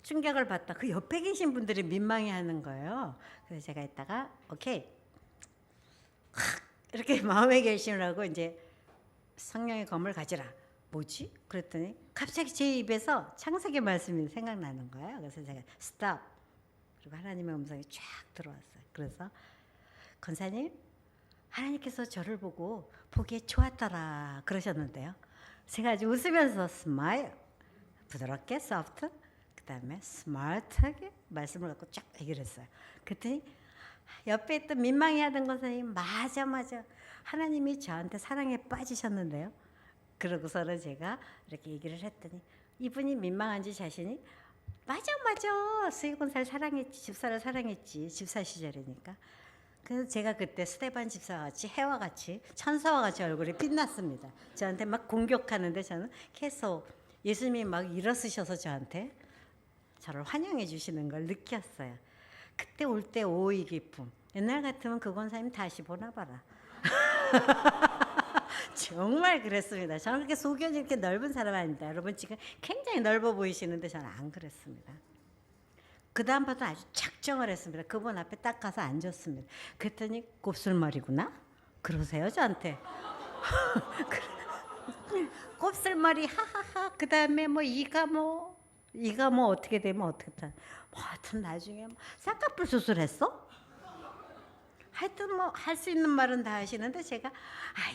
충격을 받다 그 옆에 계신 분들이 민망해하는 거예요. 그래서 제가 있다가 오케이 이렇게 마음의 결심을 하고 이제 성령의 검을 가지라. 뭐지? 그랬더니 갑자기 제 입에서 창세기 말씀이 생각나는 거예요. 그래서 제가 스탑. 그리고 하나님의 음성이 쫙 들어왔어요. 그래서 권사님 하나님께서 저를 보고 보기에 좋았더라 그러셨는데요. 제가 아주 웃으면서 스마일 부드럽게 소프트 그 다음에 스마트하게 말씀을 갖고 쫙 얘기를 했어요. 그랬더니 옆에 있던 민망해하던 권사님 맞아 하나님이 저한테 사랑에 빠지셨는데요. 그러고서는 제가 이렇게 얘기를 했더니 이분이 민망한지 자신이 맞아 수의권사를 사랑했지 집사를 사랑했지 집사 시절이니까. 그래서 제가 그때 스테반 집사와 같이 해와 같이 천사와 같이 얼굴이 빛났습니다. 저한테 막 공격하는데 저는 계속 예수님이 막 일어서셔서 저한테 저를 환영해 주시는 걸 느꼈어요. 그때 올 때 오이 기쁨. 옛날 같으면 그 권사님 다시 보나 봐라. 정말 그랬습니다. 저는 그렇게 소견이 이렇게 넓은 사람 아닙니다. 여러분 지금 굉장히 넓어 보이시는데 저는 안 그랬습니다. 그 다음부터 아주 작정을 했습니다. 그분 앞에 딱 가서 앉았습니다. 그랬더니 곱슬머리구나? 그러세요 저한테. 곱슬머리 하하하. 그 다음에 뭐 이가 뭐 어떻게 되면 어떻게 다. 뭐 하여튼 나중에 뭐 쌍꺼풀 수술했어? 하여튼 뭐 할 수 있는 말은 다 하시는데 제가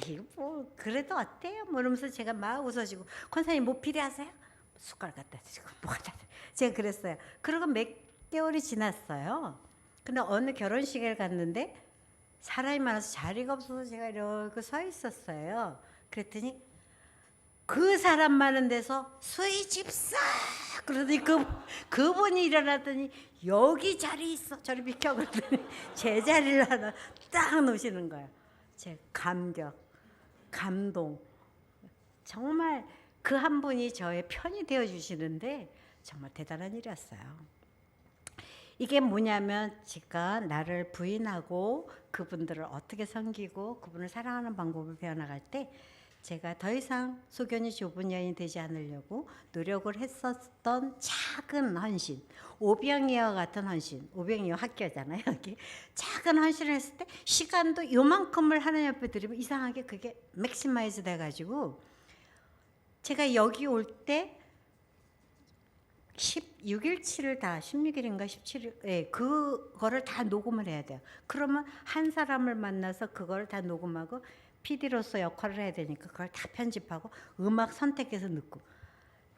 이거 뭐 그래도 어때요? 뭐 이러면서 제가 막 웃어지고 권사님 뭐 필요하세요? 숟가락 갖다 드리고 뭐 갖다 드리고 제가 그랬어요. 그리고 몇 개월이 지났어요. 근데 어느 결혼식을 갔는데 사람이 많아서 자리가 없어서 제가 이렇게 서 있었어요. 그랬더니 그 사람 많은 데서 수희 집사 그러더니 그분이 일어나더니 여기 자리 있어 저리 비켜 그러더니 제 자리를 하나 딱 놓으시는 거예요. 제 감격 감동 정말 그 한 분이 저의 편이 되어 주시는데 정말 대단한 일이었어요. 이게 뭐냐면 제가 나를 부인하고 그분들을 어떻게 섬기고 그분을 사랑하는 방법을 배워나갈 때 제가 더 이상 소견이 좁은 여인이 되지 않으려고 노력을 했었던 작은 헌신, 오병이어 같은 헌신, 오병이어 학교잖아요. 여기 작은 헌신을 했을 때 시간도 요만큼을 하나님 앞에 드리면 이상하게 그게 맥시마이즈 돼가지고 제가 여기 올 때 16일치를 다 16일인가 17일 예, 그거를 다 녹음을 해야 돼요. 그러면 한 사람을 만나서 그걸 다 녹음하고 PD로서 역할을 해야 되니까 그걸 다 편집하고 음악 선택해서 넣고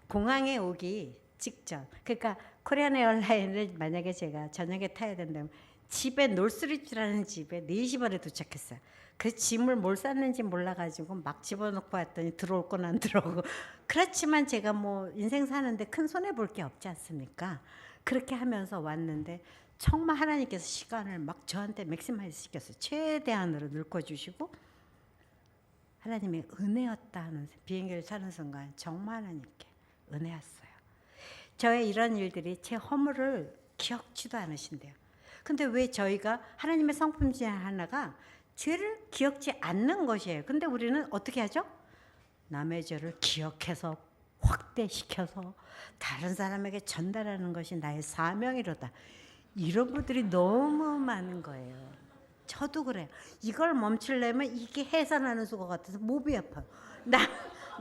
공항에 오기 직전 그러니까 코리안 에어라인을 만약에 제가 저녁에 타야 된다면 집에 놀스리츠라는 집에 4시 반에 도착했어요. 그 짐을 뭘 쌌는지 몰라가지고 막 집어넣고 왔더니 들어올 건 안 들어오고 그렇지만 제가 뭐 인생 사는데 큰 손해볼 게 없지 않습니까? 그렇게 하면서 왔는데 정말 하나님께서 시간을 막 저한테 맥시마이즈 시켰어요. 최대한으로 늙어주시고 하나님의 은혜였다 하는 비행기를 타는 순간 정말 하나님께 은혜였어요. 저의 이런 일들이 제 허물을 기억지도 않으신대요. 근데 왜 저희가 하나님의 성품 중에 하나가 죄를 기억지 않는 것이에요. 근데 우리는 어떻게 하죠? 남의 죄를 기억해서 확대시켜서 다른 사람에게 전달하는 것이 나의 사명이로다. 이런 분들이 너무 많은 거예요. 저도 그래요. 이걸 멈추려면 이게 해산하는 수가 같아서 목이 아파요.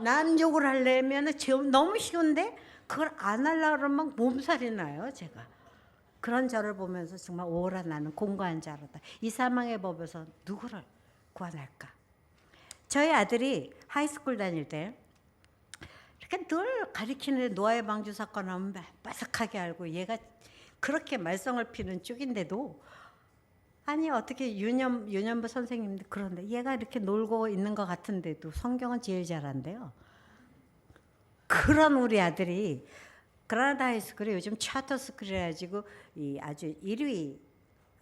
남 욕을 하려면 너무 쉬운데 그걸 안 하려고 그러면 몸살이 나요. 제가. 그런 저를 보면서 정말 오라 나는 공고한 자로다. 이 사망의 법에서 누구를 구원할까? 저희 아들이 하이스쿨 다닐 때 이렇게 늘 가리키는데 노아의 방주 사건 하면 빠삭하게 알고 얘가 그렇게 말썽을 피는 쪽인데도 아니 어떻게 유년부 선생님들 그런데 얘가 이렇게 놀고 있는 것 같은데도 성경은 제일 잘한대요. 그런 우리 아들이 그라나다 하이스쿨이 요즘 차터 스쿨이라 가지고 이 아주 1위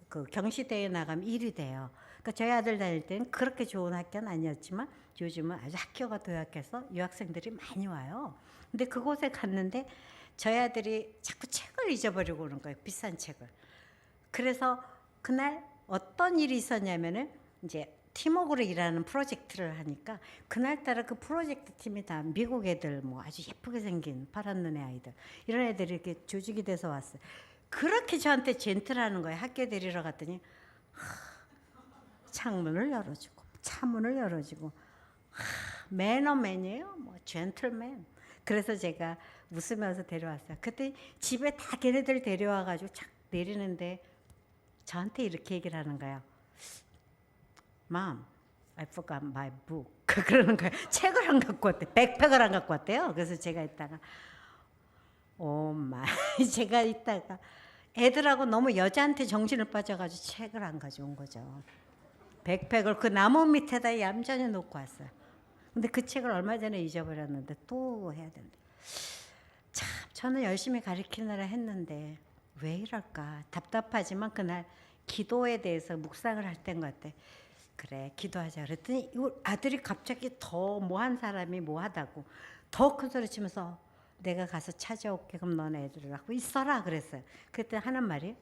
그 경시대회 나가면 1위 돼요. 그러니까 저희 아들 다닐 때는 그렇게 좋은 학교는 아니었지만 요즘은 아주 학교가 도약해서 유학생들이 많이 와요. 근데 그곳에 갔는데 저희 아들이 자꾸 책을 잊어버리고 오는 거예요. 비싼 책을. 그래서 그날 어떤 일이 있었냐면은 이제 팀워크로 일하는 프로젝트를 하니까 그날따라 그 프로젝트 팀이 다 미국 애들 뭐 아주 예쁘게 생긴 파란 눈의 아이들 이런 애들이 이렇게 조직이 돼서 왔어요. 그렇게 저한테 젠틀하는 거예요. 학교 데리러 갔더니 창문을 열어주고 차문을 열어주고 매너맨이에요. 뭐 젠틀맨. 그래서 제가 웃으면서 데려왔어요. 그때 집에 다 걔네들 데려와가지고 착 내리는데 저한테 이렇게 얘기를 하는 거예요. Mom, I forgot my book. 그러는 거예요. 책을 안 갖고 왔대. 백팩을 안 갖고 왔대요. 그래서 제가 이따가 제가 이따가 애들하고 너무 여자한테 정신을 빠져가지고 책을 안 가져온 거죠. 백팩을 그 나무 밑에다 얌전히 놓고 왔어요. 근데 그 책을 얼마 전에 잊어버렸는데 또 해야 된다. 참 저는 열심히 가르치느라 했는데 왜 이럴까 답답하지만 그날 기도에 대해서 묵상을 할 때인 것 같아. 그래 기도하자 그랬더니 아들이 갑자기 더 뭐한 사람이 뭐하다고 더 큰 소리 치면서 내가 가서 찾아올게 그럼 너네 애들하고 있어라 그랬어요. 그때 하는 말이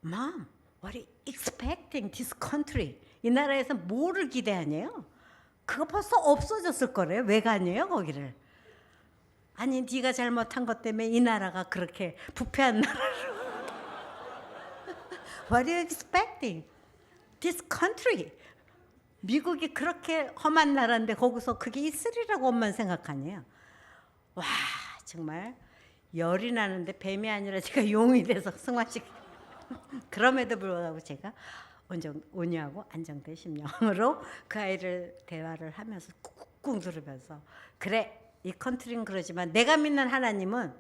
Mom, what are you expecting this country? 이 나라에서 뭐를 기대하냐요? 그거 벌써 없어졌을 거래요. 왜 가냐요 거기를? 아니 네가 잘못한 것 때문에 이 나라가 그렇게 부패한 나라로 What are you expecting? This country. 미국이 그렇게 험한 나라인데 거기서 그게 있으리라고 엄만 생각하네요. 와 정말 열이 나는데 뱀이 아니라 제가 용이 돼서 승화식 그럼에도 불구하고 제가 온유하고 안정된 심령으로 그 아이를 대화를 하면서 꾹꾹 누르면서 그래 이 컨트리는 그러지만 내가 믿는 하나님은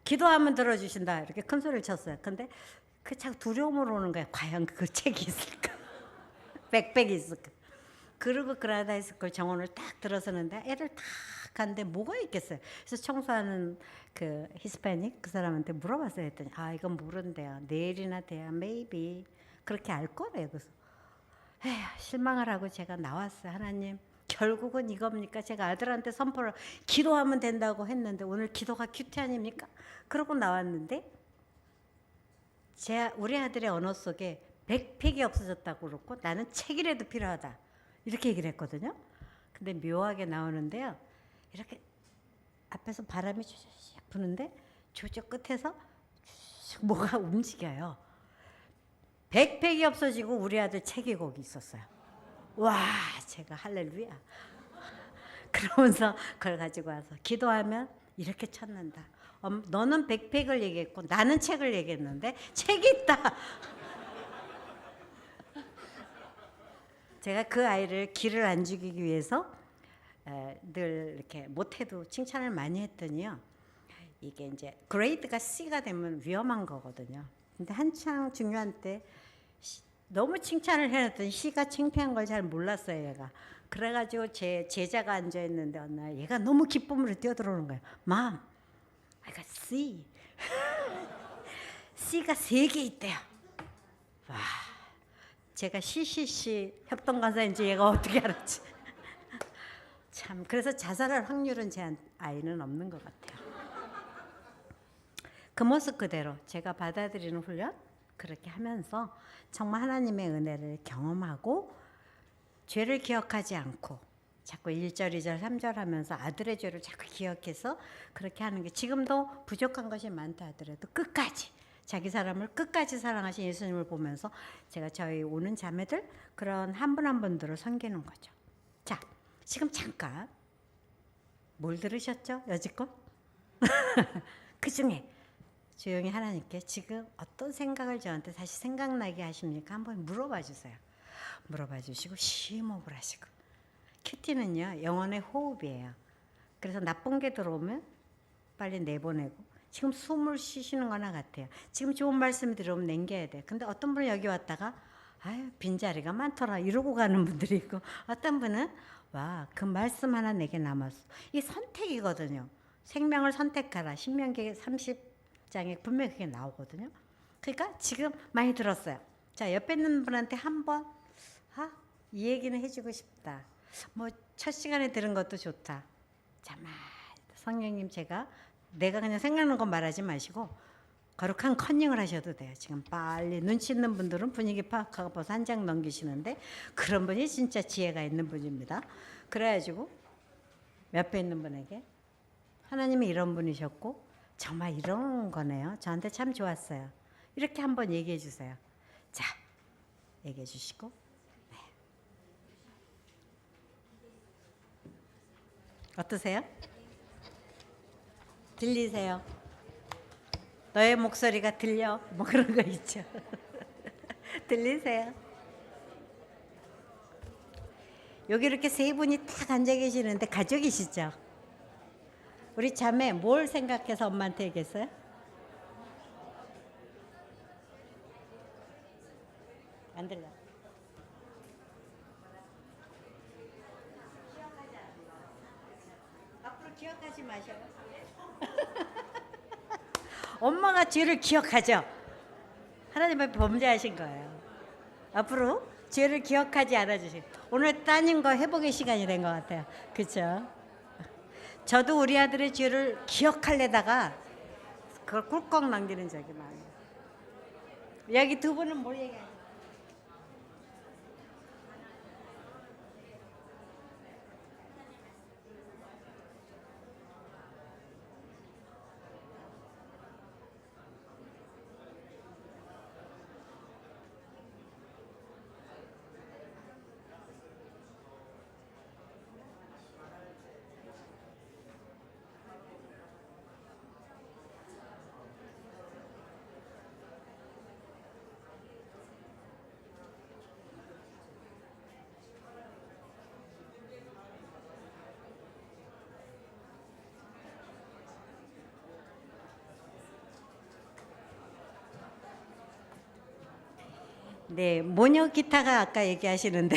기도하면 들어주신다 이렇게 큰 소리를 쳤어요. 근데 그 자꾸 두려움으로 오는 거야. 과연 그 책이 있을까? 백팩이 있을까? 그리고 그라다이스쿨 정원을 딱 들어서는데 애들 다 간데 뭐가 있겠어요. 그래서 청소하는 그 히스패닉 그 사람한테 물어봤어요. 했더니 이건 모른대요. 내일이나 돼야 maybe 그렇게 알 거래요. 그래서 에휴, 실망을 하고 제가 나왔어요. 하나님 결국은 이겁니까? 제가 아들한테 선포를 기도하면 된다고 했는데 오늘 기도가 큐티 아닙니까? 그러고 나왔는데 우리 아들의 언어 속에 백팩이 없어졌다고 그렇고 나는 책이라도 필요하다 이렇게 얘기를 했거든요. 근데 묘하게 나오는데요. 이렇게 앞에서 바람이 쫙 부는데 저쪽 끝에서 뭐가 움직여요. 백팩이 없어지고 우리 아들 책이 거기 있었어요. 와 제가 할렐루야. 그러면서 그걸 가지고 와서 기도하면 이렇게 찾는다. 너는 백팩을 얘기했고 나는 책을 얘기했는데 책이 있다. 제가 그 아이를 기를 안 죽이기 위해서 늘 이렇게 못해도 칭찬을 많이 했더니요. 이게 이제 그레이드가 C가 되면 위험한 거거든요. 근데 한창 중요한 때 너무 칭찬을 해놨더니 C가 창피한 걸 잘 몰랐어요. 얘가. 그래가지고 제 제자가 앉아있는데 어느 날 얘가 너무 기쁨으로 뛰어들어오는 거예요. Mom, I got C. C가 3개 있대요. 와, 제가 CCC 협동가사인지 얘가 어떻게 알았지? 참 그래서 자살할 확률은 제 아이는 없는 것 같아요. 그 모습 그대로 제가 받아들이는 훈련 그렇게 하면서 정말 하나님의 은혜를 경험하고 죄를 기억하지 않고 자꾸 1절, 2절, 3절 하면서 아들의 죄를 자꾸 기억해서 그렇게 하는 게 지금도 부족한 것이 많다 하더라도 끝까지 자기 사람을 끝까지 사랑하신 예수님을 보면서 제가 저희 오는 자매들 그런 한 분 한 분들을 섬기는 거죠. 자, 지금 잠깐 뭘 들으셨죠? 여지껏? 그 중에 조용히 하나님께 지금 어떤 생각을 저한테 다시 생각나게 하십니까? 한번 물어봐 주세요. 물어봐 주시고 심호흡을 하시고 큐티는요 영혼의 호흡이에요. 그래서 나쁜 게 들어오면 빨리 내보내고 지금 숨을 쉬시는 거나 같아요. 지금 좋은 말씀이 들어오면 남겨야 돼. 근데 어떤 분은 여기 왔다가 아유 빈자리가 많더라 이러고 가는 분들이 있고 어떤 분은 와 그 말씀 하나 내게 남았어. 이 선택이거든요. 생명을 선택하라. 신명기 30장에 분명히 그게 나오거든요. 그러니까 지금 많이 들었어요. 자 옆에 있는 분한테 한번 이 얘기는 해주고 싶다. 뭐 첫 시간에 들은 것도 좋다. 자 말 성령님 내가 그냥 생각나는 건 말하지 마시고 거룩한 컨닝을 하셔도 돼요. 지금 빨리 눈치 있는 분들은 분위기 파악하고 벌써 한 장 넘기시는데 그런 분이 진짜 지혜가 있는 분입니다. 그래가지고 옆에 있는 분에게 하나님이 이런 분이셨고 정말 이런 거네요. 저한테 참 좋았어요. 이렇게 한번 얘기해 주세요. 자, 얘기해 주시고. 네. 어떠세요? 들리세요? 너의 목소리가 들려? 뭐 그런 거 있죠. 들리세요? 여기 이렇게 세 분이 딱 앉아 계시는데 가족이시죠? 우리 자매 뭘 생각해서 엄마한테 얘기했어요? 안 들려. 앞으로 기억하지 마셔요. 엄마가 죄를 기억하죠. 하나님 앞에 범죄하신 거예요. 앞으로 죄를 기억하지 않아주신. 오늘 따님 거 회복의 시간이 된 것 같아요. 그렇죠? 저도 우리 아들의 죄를 기억하려다가 그걸 꿀꺽 남기는 적이 많아요. 여기 두 분은 뭘 얘기하세요? 네, 모녀 기타가 아까 얘기하시는데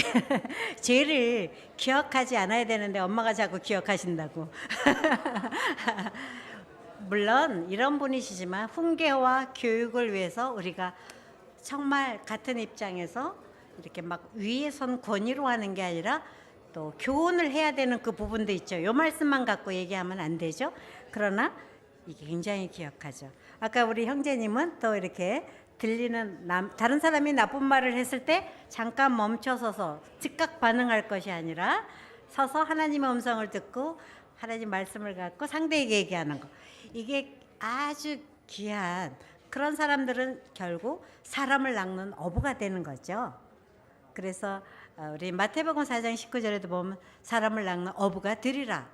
죄를 기억하지 않아야 되는데 엄마가 자꾸 기억하신다고. 물론 이런 분이시지만 훈계와 교육을 위해서 우리가 정말 같은 입장에서 이렇게 막 위에 선 권위로 하는 게 아니라 또 교훈을 해야 되는 그 부분도 있죠. 요 말씀만 갖고 얘기하면 안 되죠. 그러나 이게 굉장히 기억하죠. 아까 우리 형제님은 또 이렇게 들리는 다른 사람이 나쁜 말을 했을 때 잠깐 멈춰서서 즉각 반응할 것이 아니라 서서 하나님의 음성을 듣고 하나님 말씀을 갖고 상대에게 얘기하는 거. 이게 아주 귀한 그런 사람들은 결국 사람을 낚는 어부가 되는 거죠. 그래서 우리 마태복음 4장 19절에도 보면 사람을 낚는 어부가 되리라.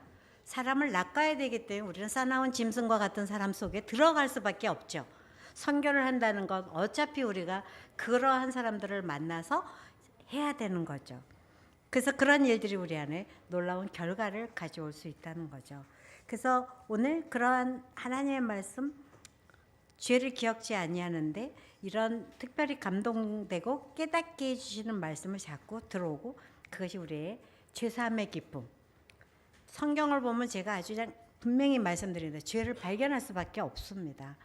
사람을 낚아야 되기 때문에 우리는 싸나운 짐승과 같은 사람 속에 들어갈 수밖에 없죠. 선교를 한다는 건 어차피 우리가 그러한 사람들을 만나서 해야 되는 거죠. 그래서 그런 일들이 우리 안에 놀라운 결과를 가져올 수 있다는 거죠. 그래서 오늘 그러한 하나님의 말씀, 죄를 기억지 아니하는데 이런 특별히 감동되고 깨닫게 해주시는 말씀을 자꾸 들어오고 그것이 우리의 죄사함의 기쁨. 성경을 보면 제가 아주 그냥 분명히 말씀드리는데 죄를 발견할 수밖에 없습니다.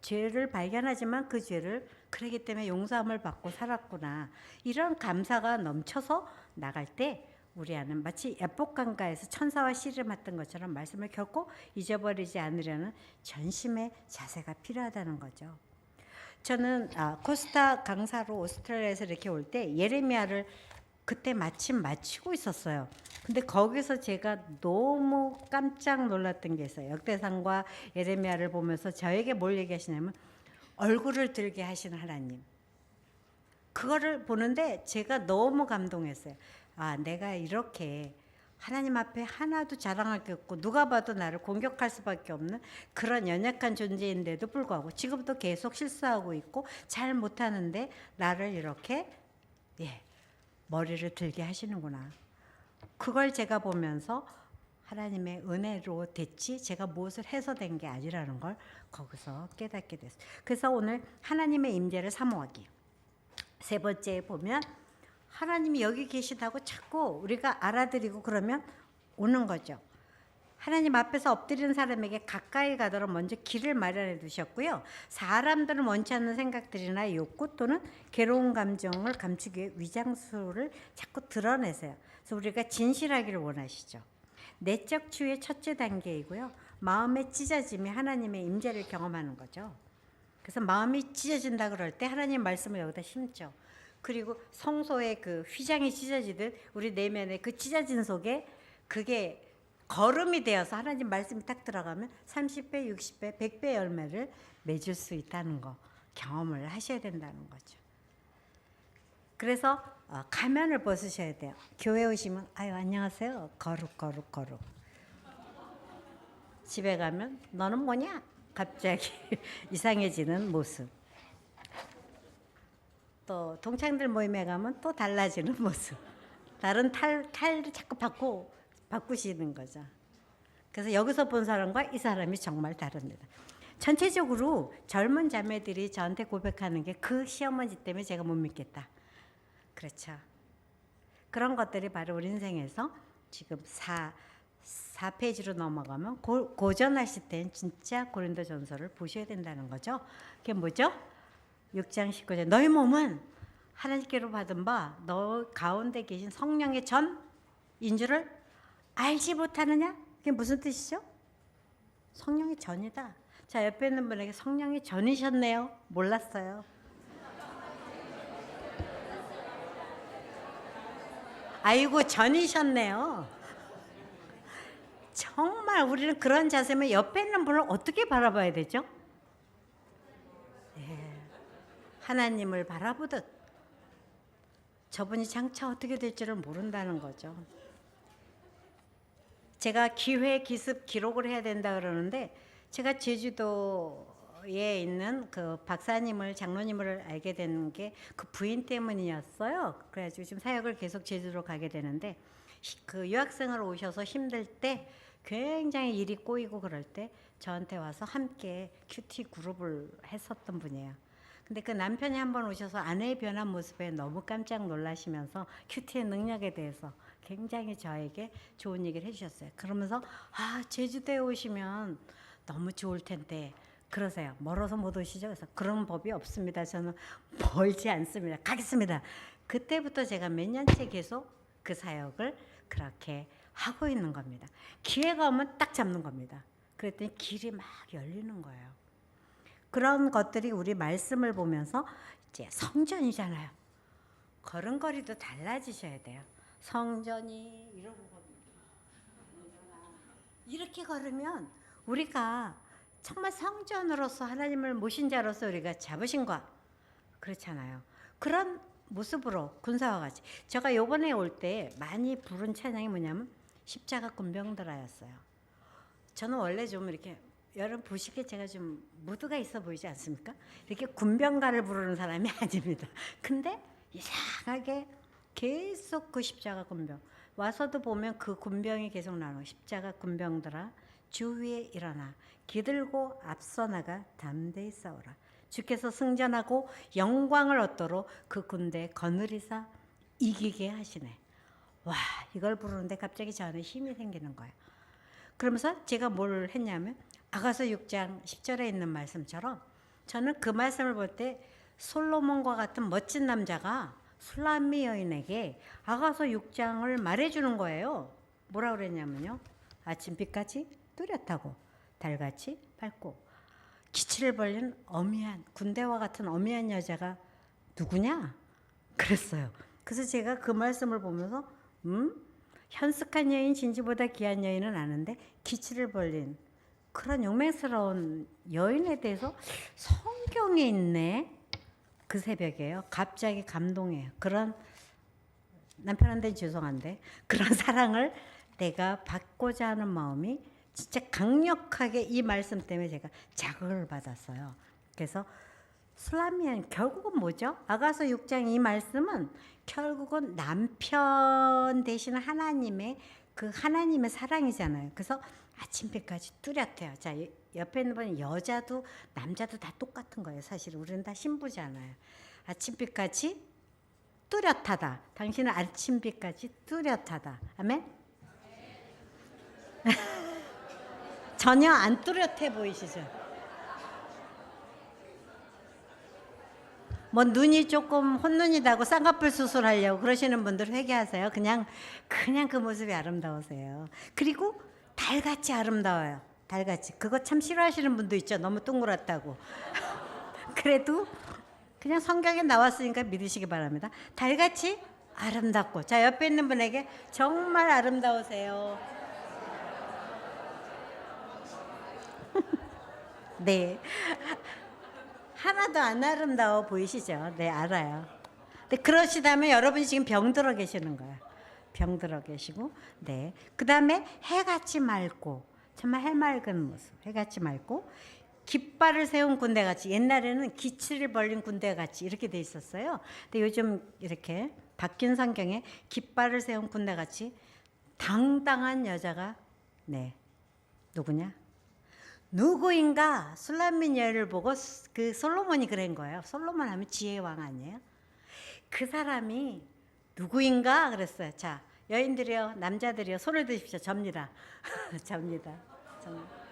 죄를 발견하지만 그 죄를 그러기 때문에 용서함을 받고 살았구나. 이런 감사가 넘쳐서 나갈 때 우리 안은 마치 야복강가에서 천사와 씨를 맡은 것처럼 말씀을 결코 잊어버리지 않으려는 전심의 자세가 필요하다는 거죠. 저는 코스타 강사로 오스트레일리아에서 이렇게 올 때 예레미야를 그때 마침 마치고 있었어요. 근데 거기서 제가 너무 깜짝 놀랐던 게 있어요. 역대상과 예레미야를 보면서 저에게 뭘 얘기하시냐면 얼굴을 들게 하시는 하나님. 그거를 보는데 제가 너무 감동했어요. 내가 이렇게 하나님 앞에 하나도 자랑할 게 없고 누가 봐도 나를 공격할 수밖에 없는 그런 연약한 존재인데도 불구하고 지금도 계속 실수하고 있고 잘 못하는데 나를 이렇게 머리를 들게 하시는구나. 그걸 제가 보면서 하나님의 은혜로 됐지 제가 무엇을 해서 된 게 아니라는 걸 거기서 깨닫게 됐어요. 그래서 오늘 하나님의 임재를 사모하기. 세 번째에 보면 하나님이 여기 계시다고 자꾸 우리가 알아들이고 그러면 오는 거죠. 하나님 앞에서 엎드리는 사람에게 가까이 가도록 먼저 길을 마련해 두셨고요. 사람들은 원치 않는 생각들이나 욕구 또는 괴로운 감정을 감추기 위해 위장수를 자꾸 드러내세요. 그래서 우리가 진실하기를 원하시죠. 내적 치유의 첫째 단계이고요. 마음의 찢어짐이 하나님의 임재를 경험하는 거죠. 그래서 마음이 찢어진다 그럴 때 하나님 말씀을 여기다 심죠. 그리고 성소의 그 휘장이 찢어지듯 우리 내면의 그 찢어진 속에 그게 거름이 되어서 하나님 말씀이 딱 들어가면 30배, 60배, 100배 열매를 맺을 수 있다는 거 경험을 하셔야 된다는 거죠. 그래서 가면을 벗으셔야 돼요. 교회 오시면 아유 안녕하세요. 거룩. 집에 가면 너는 뭐냐? 갑자기 이상해지는 모습. 또 동창들 모임에 가면 또 달라지는 모습. 다른 탈을 자꾸 바꾸시는 거죠. 그래서 여기서 본 사람과 이 사람이 정말 다릅니다. 전체적으로 젊은 자매들이 저한테 고백하는 게 그 시어머니 때문에 제가 못 믿겠다. 그렇죠. 그런 것들이 바로 우리 인생에서 지금 4페이지로 넘어가면 고전하실 땐 진짜 고린도전서를 보셔야 된다는 거죠. 그게 뭐죠? 6장 19절 너희 몸은 하나님께로 받은 바 너 가운데 계신 성령의 전인 줄을 알지 못하느냐? 그게 무슨 뜻이죠? 성령의 전이다. 자, 옆에 있는 분에게 성령의 전이셨네요. 몰랐어요. 아이고 전이셨네요. 정말 우리는 그런 자세면 옆에 있는 분을 어떻게 바라봐야 되죠? 네. 하나님을 바라보듯 저분이 장차 어떻게 될지를 모른다는 거죠. 제가 기회 기습 기록을 해야 된다 그러는데 제가 제주도에 있는 그 박사님을 장로님을 알게 된 게 그 부인 때문이었어요. 그래가지고 지금 사역을 계속 제주도로 가게 되는데 그 유학생을 오셔서 힘들 때 굉장히 일이 꼬이고 그럴 때 저한테 와서 함께 큐티 그룹을 했었던 분이에요. 근데 그 남편이 한번 오셔서 아내의 변한 모습에 너무 깜짝 놀라시면서 큐티의 능력에 대해서 굉장히 저에게 좋은 얘기를 해주셨어요. 그러면서 제주도에 오시면 너무 좋을 텐데 그러세요. 멀어서 못 오시죠? 그래서 그런 법이 없습니다. 저는 멀지 않습니다. 가겠습니다. 그때부터 제가 몇 년째 계속 그 사역을 그렇게 하고 있는 겁니다. 기회가 오면 딱 잡는 겁니다. 그랬더니 길이 막 열리는 거예요. 그런 것들이 우리 말씀을 보면서 이제 성전이잖아요. 걸음걸이도 달라지셔야 돼요. 성전이 이러고 이렇게 걸으면 우리가 정말 성전으로서 하나님을 모신 자로서 우리가 잡으신 것 그렇잖아요. 그런 모습으로 군사와 같이 제가 요번에 올 때 많이 부른 찬양이 뭐냐면 십자가 군병들아였어요. 저는 원래 좀 이렇게 여러분 보시기에 제가 좀 무드가 있어 보이지 않습니까? 이렇게 군병가를 부르는 사람이 아닙니다. 근데 이상하게 계속 그 십자가 군병 와서도 보면 그 군병이 계속 나눠 십자가 군병들아 주 위에 일어나 기들고 앞서 나가 담대히 싸우라. 주께서 승전하고 영광을 얻도록 그 군대 거느리사 이기게 하시네. 와, 이걸 부르는데 갑자기 저 안에 힘이 생기는 거예요. 그러면서 제가 뭘 했냐면 아가서 6장 10절에 있는 말씀처럼 저는 그 말씀을 볼 때 솔로몬과 같은 멋진 남자가 술람미 여인에게 아가서 6장을 말해주는 거예요. 뭐라 그랬냐면요. 아침빛같이 뚜렷하고 달같이 밝고 기치를 벌린 어미한 군대와 같은 어미한 여자가 누구냐? 그랬어요. 그래서 제가 그 말씀을 보면서 현숙한 여인 진지보다 귀한 여인은 아는데 기치를 벌린 그런 용맹스러운 여인에 대해서 성경에 있네. 그 새벽에요. 갑자기 감동해요. 그런 남편한테 죄송한데 그런 사랑을 내가 받고자 하는 마음이 진짜 강력하게 이 말씀 때문에 제가 자극을 받았어요. 그래서 술라미안 결국은 뭐죠? 아가서 6장 이 말씀은 결국은 남편 대신 하나님의 그 하나님의 사랑이잖아요. 그래서 아침빛까지 뚜렷해요. 자, 옆에 있는 분은 여자도 남자도 다 똑같은 거예요. 사실 우리는 다 신부잖아요. 아침빛까지 뚜렷하다. 당신은 아침빛까지 뚜렷하다. 아멘? 전혀 안 뚜렷해 보이시죠? 뭐 눈이 조금 혼눈이다고 쌍꺼풀 수술하려고 그러시는 분들 회개하세요. 그냥 그 모습이 아름다우세요. 그리고 달같이 아름다워요. 달같이. 그거 참 싫어하시는 분도 있죠. 너무 둥그렇다고. 그래도 그냥 성경에 나왔으니까 믿으시기 바랍니다. 달같이 아름답고. 자, 옆에 있는 분에게 정말 아름다우세요. 네. 하나도 안 아름다워 보이시죠? 네, 알아요. 근데 그러시다면 여러분이 지금 병들어 계시는 거예요. 병들어 계시고, 네. 그 다음에 해같이 맑고, 정말 해맑은 모습, 해같이 맑고, 깃발을 세운 군대같이. 옛날에는 기치를 벌린 군대같이 이렇게 돼 있었어요. 근데 요즘 이렇게 바뀐 성경에 깃발을 세운 군대같이 당당한 여자가, 네, 누구냐? 누구인가? 술람민 여인을 보고 그 솔로몬이 그런 거예요. 솔로몬 하면 지혜의 왕 아니에요? 그 사람이 누구인가? 그랬어요. 자, 여인들이요, 남자들이요, 손을 드십시오. 접니다. 접니다. 접니다.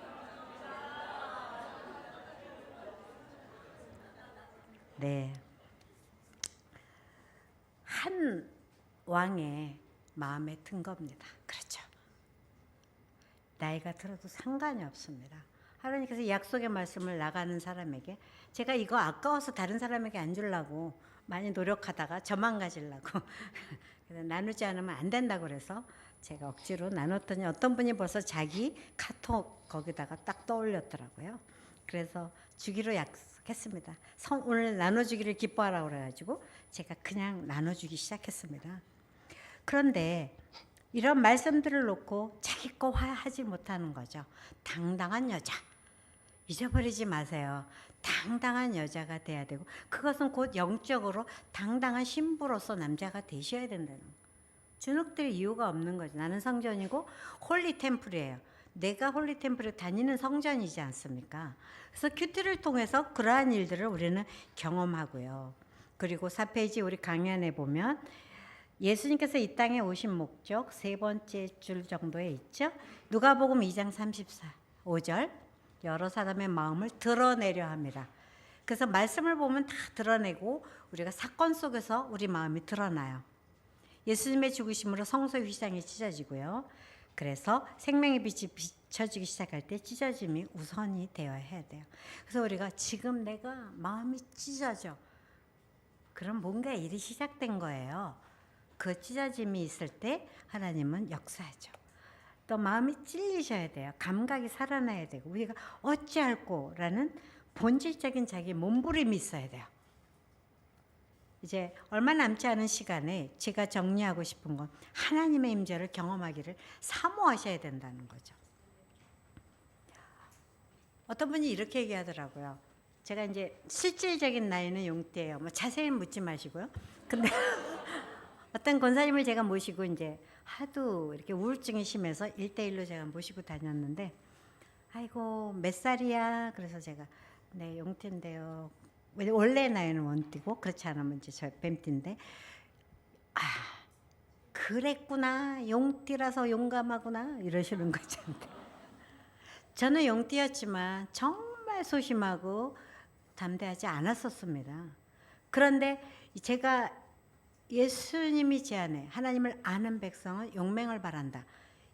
네. 한 왕의 마음에 든 겁니다. 그렇죠. 나이가 들어도 상관이 없습니다. 하나님께서 약속의 말씀을 나가는 사람에게, 제가 이거 아까워서 다른 사람에게 안 주려고 많이 노력하다가 저만 가지려고 나누지 않으면 안 된다고 그래서 제가 억지로 나눴더니 어떤 분이 벌써 자기 카톡 거기다가 딱 떠올렸더라고요. 그래서 주기로 약속했습니다. 오늘 나눠주기를 기뻐하라고 그래가지고 제가 그냥 나눠주기 시작했습니다. 그런데 이런 말씀들을 놓고 자기 거 화하지 못하는 거죠. 당당한 여자. 잊어버리지 마세요. 당당한 여자가 돼야 되고, 그것은 곧 영적으로 당당한 신부로서 남자가 되셔야 된다는 거예요. 주눅들 이유가 없는 거죠. 나는 성전이고 홀리 템플이에요. 내가 홀리 템플에 다니는 성전이지 않습니까? 그래서 큐티를 통해서 그러한 일들을 우리는 경험하고요. 그리고 4페이지 우리 강연에 보면 예수님께서 이 땅에 오신 목적 세 번째 줄 정도에 있죠. 누가복음 2장 34절 여러 사람의 마음을 드러내려 합니다. 그래서 말씀을 보면 다 드러내고 우리가 사건 속에서 우리 마음이 드러나요. 예수님의 죽으심으로 성소의 휘장이 찢어지고요. 그래서 생명의 빛이 비춰지기 시작할 때 찢어짐이 우선이 되어야 해야 돼요. 그래서 우리가 지금 내가 마음이 찢어져. 그럼 뭔가 일이 시작된 거예요. 그 찢어짐이 있을 때 하나님은 역사하죠. 또 마음이 찔리셔야 돼요. 감각이 살아나야 되고 우리가 어찌할꼬라는 본질적인 자기 몸부림이 있어야 돼요. 이제 얼마 남지 않은 시간에 제가 정리하고 싶은 건 하나님의 임재를 경험하기를 사모하셔야 된다는 거죠. 어떤 분이 이렇게 얘기하더라고요. 제가 이제 실질적인 나이는 용띠예요. 뭐 자세히 묻지 마시고요. 근데 어떤 권사님을 제가 모시고 이제 하도 이렇게 우울증이 심해서 1대1로 제가 모시고 다녔는데, 아이고 몇 살이야? 그래서 제가 네 용띠인데요. 원래 나이는 원띠고 그렇지 않으면 이제 저 뱀띠인데, 아 그랬구나, 용띠라서 용감하구나 이러시는 거죠. 저는 용띠였지만 정말 소심하고 담대하지 않았었습니다. 그런데 제가 예수님이 제안해 하나님을 아는 백성은 용맹을 바란다,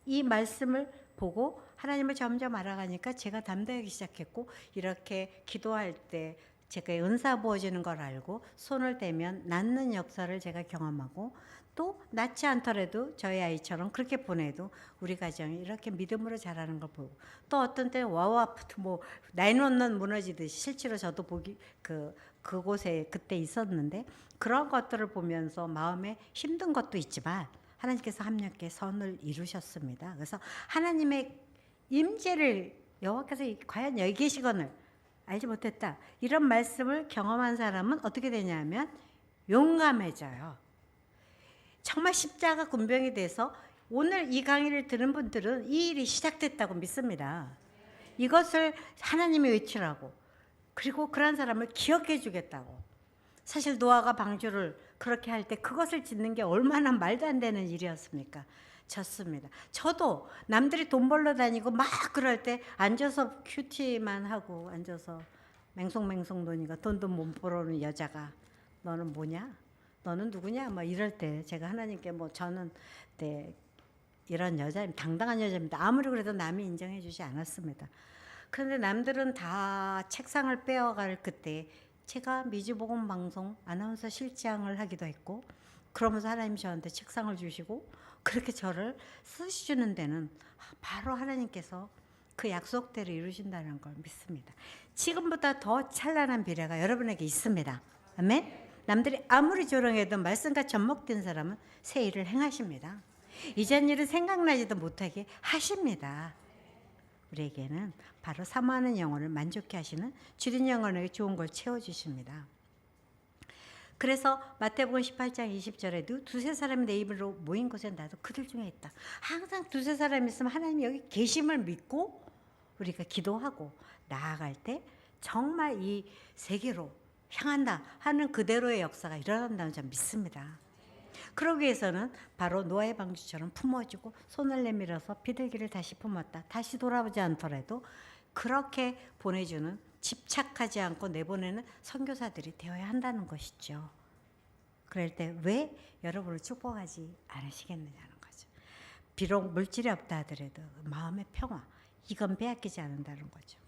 이 말씀을 보고 하나님을 점점 알아가니까 제가 담대하기 시작했고, 이렇게 기도할 때 제가 은사 부어지는 걸 알고 손을 대면 낫는 역사를 제가 경험하고, 또 낫지 않더라도 저희 아이처럼 그렇게 보내도 우리 가정이 이렇게 믿음으로 자라는 걸 보고, 또 어떤 때는 와우아프트 뭐 911 무너지듯이 실제로 저도 보기 그곳에 그때 있었는데, 그런 것들을 보면서 마음에 힘든 것도 있지만 하나님께서 함께 선을 이루셨습니다. 그래서 하나님의 임재를 여호와께서 과연 여기 계시거늘 알지 못했다, 이런 말씀을 경험한 사람은 어떻게 되냐면 용감해져요. 정말 십자가 군병이 돼서 오늘 이 강의를 들은 분들은 이 일이 시작됐다고 믿습니다. 이것을 하나님이 외치라고, 그리고 그런 사람을 기억해 주겠다고. 사실 노아가 방주를 그렇게 할 때 그것을 짓는 게 얼마나 말도 안 되는 일이었습니까? 졌습니다. 저도 남들이 돈 벌러 다니고 막 그럴 때 앉아서 큐티만 하고 앉아서 맹송맹송 노니까 돈도 못 벌어오는 여자가 너는 뭐냐? 너는 누구냐? 막 이럴 때 제가 하나님께 뭐 저는 네 이런 여자입니다. 당당한 여자입니다. 아무리 그래도 남이 인정해 주지 않았습니다. 그런데 남들은 다 책상을 빼어갈 그때 제가 미주복음 방송 아나운서 실장을 하기도 했고, 그러면서 하나님이 저한테 책상을 주시고 그렇게 저를 쓰시는 데는 바로 하나님께서 그 약속대로 이루신다는 걸 믿습니다. 지금보다 더 찬란한 미래가 여러분에게 있습니다. 아멘. 남들이 아무리 조롱해도 말씀과 접목된 사람은 새 일을 행하십니다. 이전 일은 생각나지도 못하게 하십니다. 우리에게는 바로 사모하는 영혼을 만족케 하시는 주린 영혼에게 좋은 걸 채워주십니다. 그래서 마태복음 18장 20절에도 두세 사람이 내 입으로 모인 곳에 나도 그들 중에 있다. 항상 두세 사람이 있으면 하나님이 여기 계심을 믿고 우리가 기도하고 나아갈 때 정말 이 세계로 향한다 하는 그대로의 역사가 일어난다는 점 믿습니다. 그러기 위해서는 바로 노아의 방주처럼 품어주고 손을 내밀어서 비둘기를 다시 품었다. 다시 돌아오지 않더라도 그렇게 보내주는, 집착하지 않고 내보내는 선교사들이 되어야 한다는 것이죠. 그럴 때 왜 여러분을 축복하지 않으시겠느냐는 거죠. 비록 물질이 없다 하더라도 마음의 평화, 이건 빼앗기지 않는다는 거죠.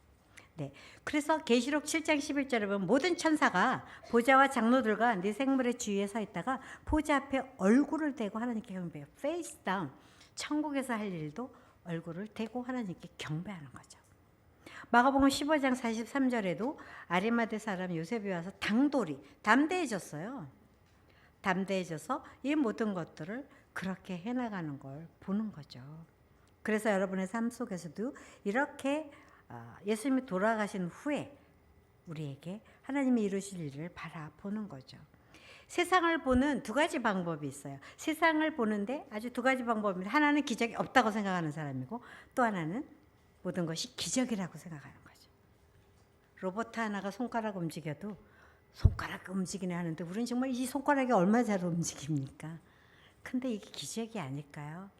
네, 그래서 계시록 7장 11절에 보면 모든 천사가 보좌와 장로들과 네 생물의 주위에 서 있다가 보좌 앞에 얼굴을 대고 하나님께 경배해요. 페이스 다운. 천국에서 할 일도 얼굴을 대고 하나님께 경배하는 거죠. 마가복음 15장 43절에도 아리마대 사람 요셉이 와서 담대해졌어요. 담대해져서 이 모든 것들을 그렇게 해나가는 걸 보는 거죠. 그래서 여러분의 삶 속에서도 이렇게 예수님이 돌아가신 후에 우리에게 하나님이 이루실 일을 바라보는 거죠. 세상을 보는 두 가지 방법이 있어요. 세상을 보는데 아주 두 가지 방법입니다. 하나는 기적이 없다고 생각하는 사람이고, 또 하나는 모든 것이 기적이라고 생각하는 거죠. 로봇 하나가 손가락 움직여도 손가락 움직이네 하는데 우리는 정말 이 손가락이 얼마나 잘 움직입니까? 근데 이게 기적이 아닐까요?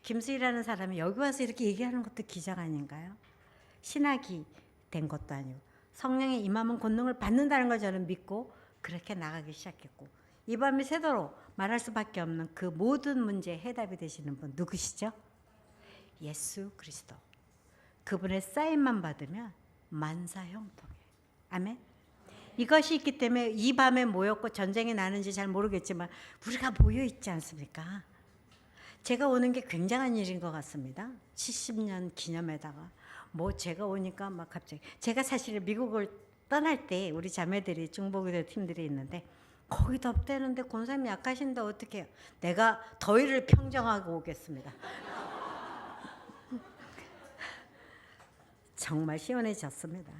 김수희라는 사람이 여기 와서 이렇게 얘기하는 것도 기적 아닌가요? 신학이 된 것도 아니고 성령의 임함은 권능을 받는다는 걸 저는 믿고 그렇게 나가기 시작했고, 이 밤이 새도록 말할 수밖에 없는 그 모든 문제의 해답이 되시는 분 누구시죠? 예수 그리스도. 그분의 사인만 받으면 만사형통해. 아멘. 이것이 있기 때문에 이 밤에 모였고 전쟁이 나는지 잘 모르겠지만 우리가 모여 있지 않습니까? 제가 오는 게 굉장한 일인 것 같습니다. 70년 기념에다가 제가 오니까 막 갑자기, 제가 사실 미국을 떠날 때 우리 자매들이 중보기도 팀들이 있는데 거기 덥대는데 권사님이 약하신데 어떻게 해요? 내가 더위를 평정하고 오겠습니다. 정말 시원해졌습니다.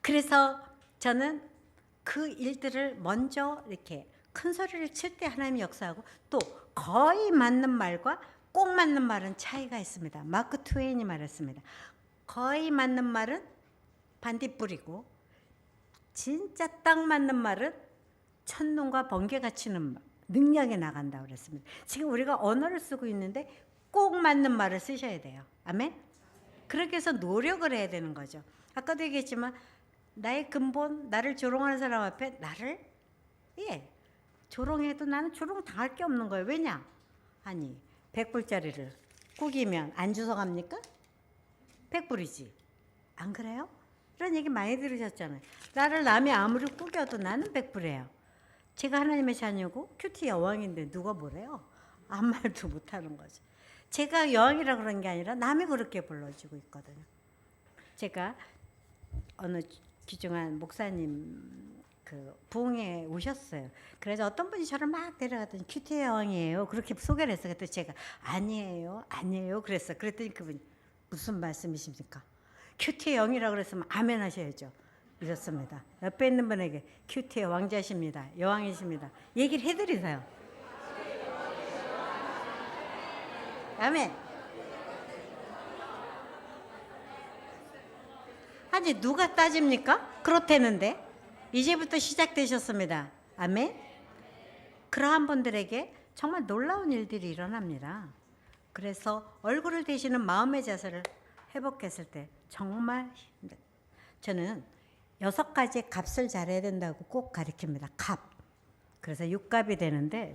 그래서 저는 그 일들을 먼저 이렇게 큰 소리를 칠 때 하나님이 역사하고, 또 거의 맞는 말과 꼭 맞는 말은 차이가 있습니다. 마크 트웨인이 말했습니다. 거의 맞는 말은 반딧불이고 진짜 딱 맞는 말은 천둥과 번개가 치는 능력이 나간다고 그랬습니다. 지금 우리가 언어를 쓰고 있는데 꼭 맞는 말을 쓰셔야 돼요. 아멘? 그렇게 해서 노력을 해야 되는 거죠. 아까도 얘기했지만 나의 근본, 나를 조롱하는 사람 앞에 나를 조롱해도 나는 조롱 당할 게 없는 거예요. 왜냐? 아니 100불짜리를 꾸기면 안 주워갑니까? 100불이지. 안 그래요? 이런 얘기 많이 들으셨잖아요. 나를 남이 아무리 꾸겨도 나는 100불이에요. 제가 하나님의 자녀고 큐티 여왕인데 누가 뭐래요? 아무 말도 못하는 거죠. 제가 여왕이라 그런 게 아니라 남이 그렇게 불러주고 있거든요. 제가 어느 귀중한 목사님 그 부흥에 오셨어요. 그래서 어떤 분이 저를 막 데려갔더니 큐티 여왕이에요. 그렇게 소개를 했어요. 그랬더니 제가 아니에요. 그랬어요. 그랬더니 그분이 무슨 말씀이십니까? 큐티의 영이라고 그랬으면 아멘 하셔야죠. 이렇습니다. 옆에 있는 분에게 큐티의 왕자십니다. 여왕이십니다. 얘기를 해드리세요. 아멘. 아니 누가 따집니까? 그렇다는데 이제부터 시작되셨습니다. 아멘. 그러한 분들에게 정말 놀라운 일들이 일어납니다. 그래서 얼굴을 대시는 마음의 자세를 회복했을 때 정말 저는 6가지 값을 잘해야 된다고 꼭 가르칩니다. 값. 그래서 6갑이 되는데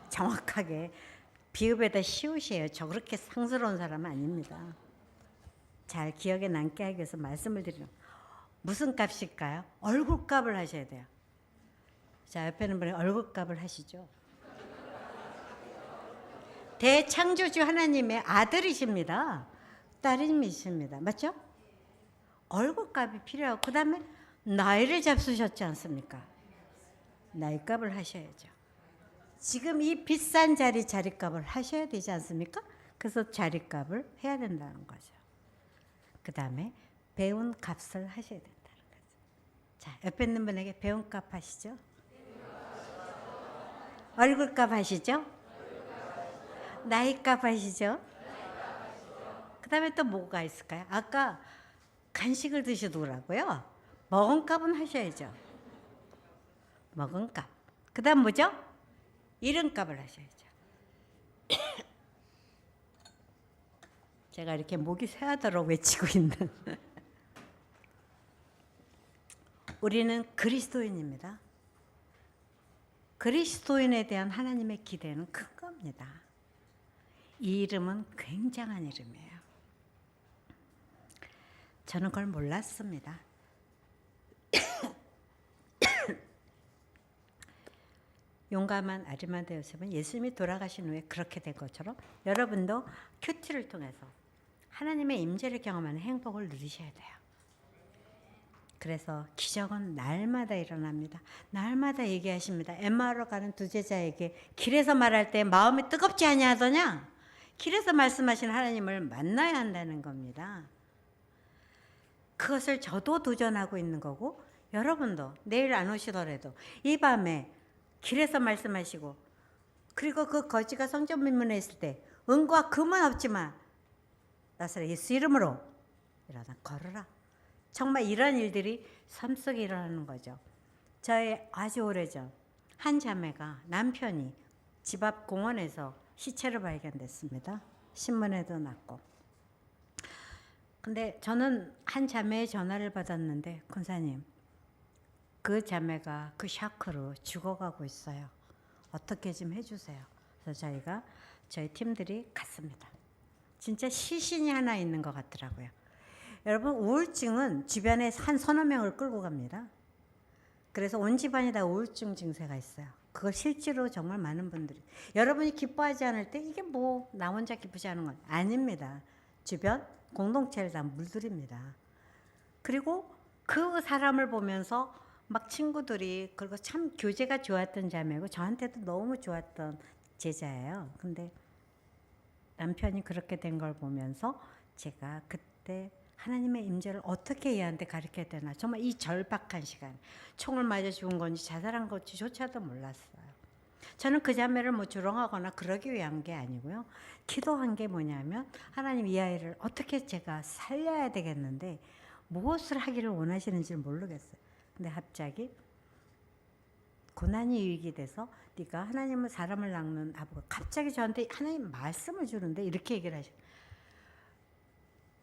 정확하게 비읍에다 시옷이에요. 저 그렇게 상스러운 사람은 아닙니다. 잘 기억에 남게 하기 위해서 말씀을 드리는 무슨 값일까요? 얼굴값을 하셔야 돼요. 자, 옆에 있는 분이 얼굴값을 하시죠. 대창조주 하나님의 아들이십니다. 딸이십니다. 맞죠? 얼굴값이 필요하고 그 다음에 나이를 잡수셨지 않습니까? 나이값을 하셔야죠. 지금 이 비싼 자리값을 하셔야 되지 않습니까? 그래서 자리값을 해야 된다는 거죠. 그 다음에 배운 값을 하셔야 된다는 거죠. 자, 옆에 있는 분에게 배운 값 하시죠? 얼굴값 하시죠? 나이값 하시죠? 그 다음에 또 뭐가 있을까요? 아까 간식을 드시더라고요. 먹은 값은 하셔야죠. 먹은 값. 그 다음 뭐죠? 이름값을 하셔야죠. 제가 이렇게 목이 새하도록 외치고 있는 우리는 그리스도인입니다. 그리스도인에 대한 하나님의 기대는 큰 겁니다. 이 이름은 굉장한 이름이에요. 저는 그걸 몰랐습니다. 용감한 아리마다 요셉은 예수님이 돌아가신 후에 그렇게 된 것처럼 여러분도 큐티를 통해서 하나님의 임재를 경험하는 행복을 누리셔야 돼요. 그래서 기적은 날마다 일어납니다. 날마다 얘기하십니다. 엠마오로 가는 두 제자에게 길에서 말할 때 마음이 뜨겁지 아니하더냐? 길에서 말씀하신 하나님을 만나야 한다는 겁니다. 그것을 저도 도전하고 있는 거고 여러분도 내일 안 오시더라도 이 밤에 길에서 말씀하시고 그리고 그 거지가 성전 민문에 있을 때 은과 금은 없지만 나사렛 예수 이름으로 일어나 걸어라. 정말 이런 일들이 삶 속에 일어나는 거죠. 저의 아주 오래전 한 자매가 남편이 집 앞 공원에서 시체로 발견됐습니다. 신문에도 났고. 근데 저는 한 자매의 전화를 받았는데 권사님 그 자매가 그 샤크로 죽어가고 있어요. 어떻게 좀 해주세요. 그래서 저희 팀들이 갔습니다. 진짜 시신이 하나 있는 것 같더라고요. 여러분 우울증은 주변에 한 서너 명을 끌고 갑니다. 그래서 온 집안이 다 우울증 증세가 있어요. 그걸 실제로 정말 많은 분들이 여러분이 기뻐하지 않을 때 이게 뭐 나 혼자 기쁘지 않은 건 아닙니다. 주변 공동체를 다 물들입니다. 그리고 그 사람을 보면서 막 친구들이 그리고 참 교제가 좋았던 자매고 저한테도 너무 좋았던 제자예요. 근데 남편이 그렇게 된 걸 보면서 제가 그때 하나님의 임재를 어떻게 얘한테 가르쳐야 되나 정말 이 절박한 시간 총을 맞아 죽은 건지 자살한 건지조차도 몰랐어요. 저는 그 자매를 뭐 조롱하거나 그러기 위한 게 아니고요. 기도한 게 뭐냐면 하나님 이 아이를 어떻게 제가 살려야 되겠는데 무엇을 하기를 원하시는지를 모르겠어요. 근데 갑자기 고난이 유익이 돼서 네가 하나님은 사람을 낚는 아버가 갑자기 저한테 하나님 말씀을 주는데 이렇게 얘기를 하셔요.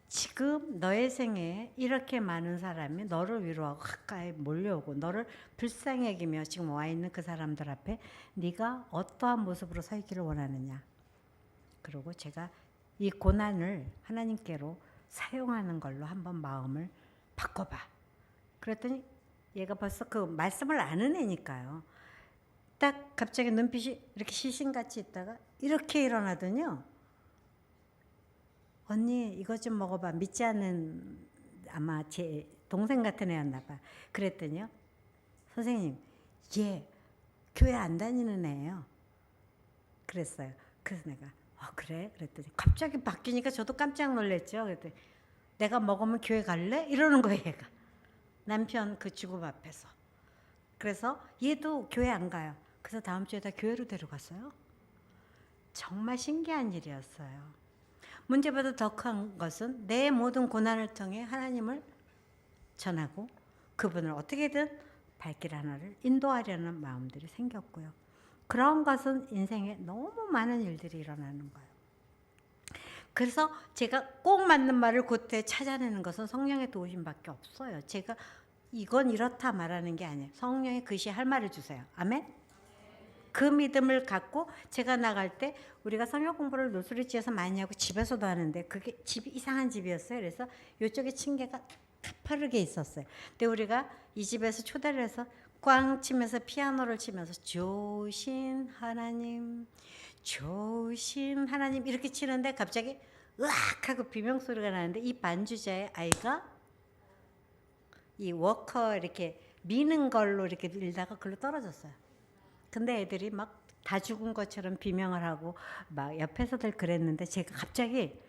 지금 너의 생에 이렇게 많은 사람이 너를 위로하고 가까이 몰려오고 너를 불쌍히 여기며 지금 와 있는 그 사람들 앞에 네가 어떠한 모습으로 서 있기를 원하느냐. 그리고 제가 이 고난을 하나님께로 사용하는 걸로 한번 마음을 바꿔봐. 그랬더니 얘가 벌써 그 말씀을 아는 애니까요. 딱 갑자기 눈빛이 이렇게 시신같이 있다가 이렇게 일어나더니요. 언니 이거 좀 먹어봐. 믿지 않는 아마 제 동생 같은 애였나 봐. 그랬더니요. 선생님 얘 교회 안 다니는 애예요. 그랬어요. 그래서 내가 그래? 그랬더니 갑자기 바뀌니까 저도 깜짝 놀랐죠. 그랬더니 내가 먹으면 교회 갈래? 이러는 거예요 얘가. 남편 그 죽음 앞에서. 그래서 얘도 교회 안 가요. 그래서 다음 주에 다 교회로 데려갔어요. 정말 신기한 일이었어요. 문제보다 더 큰 것은 내 모든 고난을 통해 하나님을 전하고 그분을 어떻게든 발길 하나를 인도하려는 마음들이 생겼고요. 그런 것은 인생에 너무 많은 일들이 일어나는 거예요. 그래서 제가 꼭 맞는 말을 그때 찾아내는 것은 성령의 도우심밖에 없어요. 제가 이건 이렇다 말하는 게 아니에요. 성령의 글씨 할 말을 주세요. 아멘? 그 믿음을 갖고 제가 나갈 때 우리가 성경 공부를 노스리지에서 많이 하고 집에서도 하는데 그게 집이 이상한 집이었어요. 그래서 이쪽에 층계가 가파르게 있었어요. 근데 우리가 이 집에서 초대를 해서 꽝 치면서 피아노를 치면서 좋으신 하나님, 좋으신 하나님 이렇게 치는데 갑자기 으악 하고 비명소리가 나는데 이 반주자의 아이가 이 워커 이렇게 미는 걸로 이렇게 밀다가 글로 떨어졌어요. 근데 애들이 막 다 죽은 것처럼 비명을 하고 막 옆에서들 그랬는데 제가 갑자기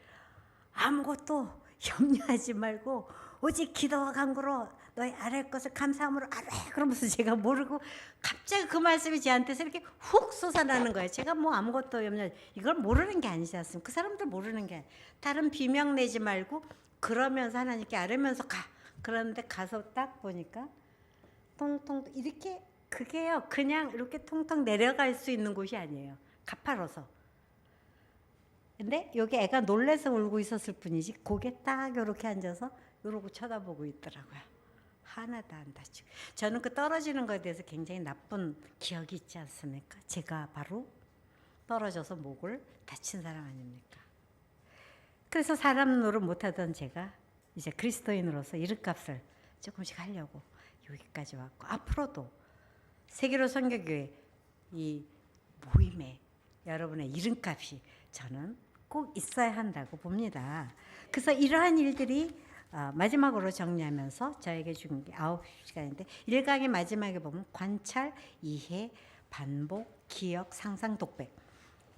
아무것도 염려하지 말고 오직 기도와 간구로 너희 아랠 것을 감사함으로 아뢰 그러면서 제가 모르고 갑자기 그 말씀이 저한테서 이렇게 훅 솟아나는 거예요. 제가 뭐 아무것도 염려 이걸 모르는 게 아니지 않습니까? 그 사람들 모르는 게 다른 비명 내지 말고 그러면서 하나님께 아뢰면서 가. 그런데 가서 딱 보니까 통통 이렇게 그게요 그냥 이렇게 통통 내려갈 수 있는 곳이 아니에요. 가파라서. 근데 여기 애가 놀래서 울고 있었을 뿐이지 고개 딱 이렇게 앉아서 이러고 쳐다보고 있더라고요. 하나도 안 다치고. 저는 그 떨어지는 거에 대해서 굉장히 나쁜 기억이 있지 않습니까? 제가 바로 떨어져서 목을 다친 사람 아닙니까? 그래서 사람 노릇 못하던 제가 이제 그리스도인으로서 이름값을 조금씩 하려고 여기까지 왔고 앞으로도 세계로 선교교회 이 모임에 여러분의 이름값이 저는 꼭 있어야 한다고 봅니다. 그래서 이러한 일들이 마지막으로 정리하면서 저에게 준 게 9시간인데 1강의 마지막에 보면 관찰, 이해, 반복, 기억, 상상, 독백.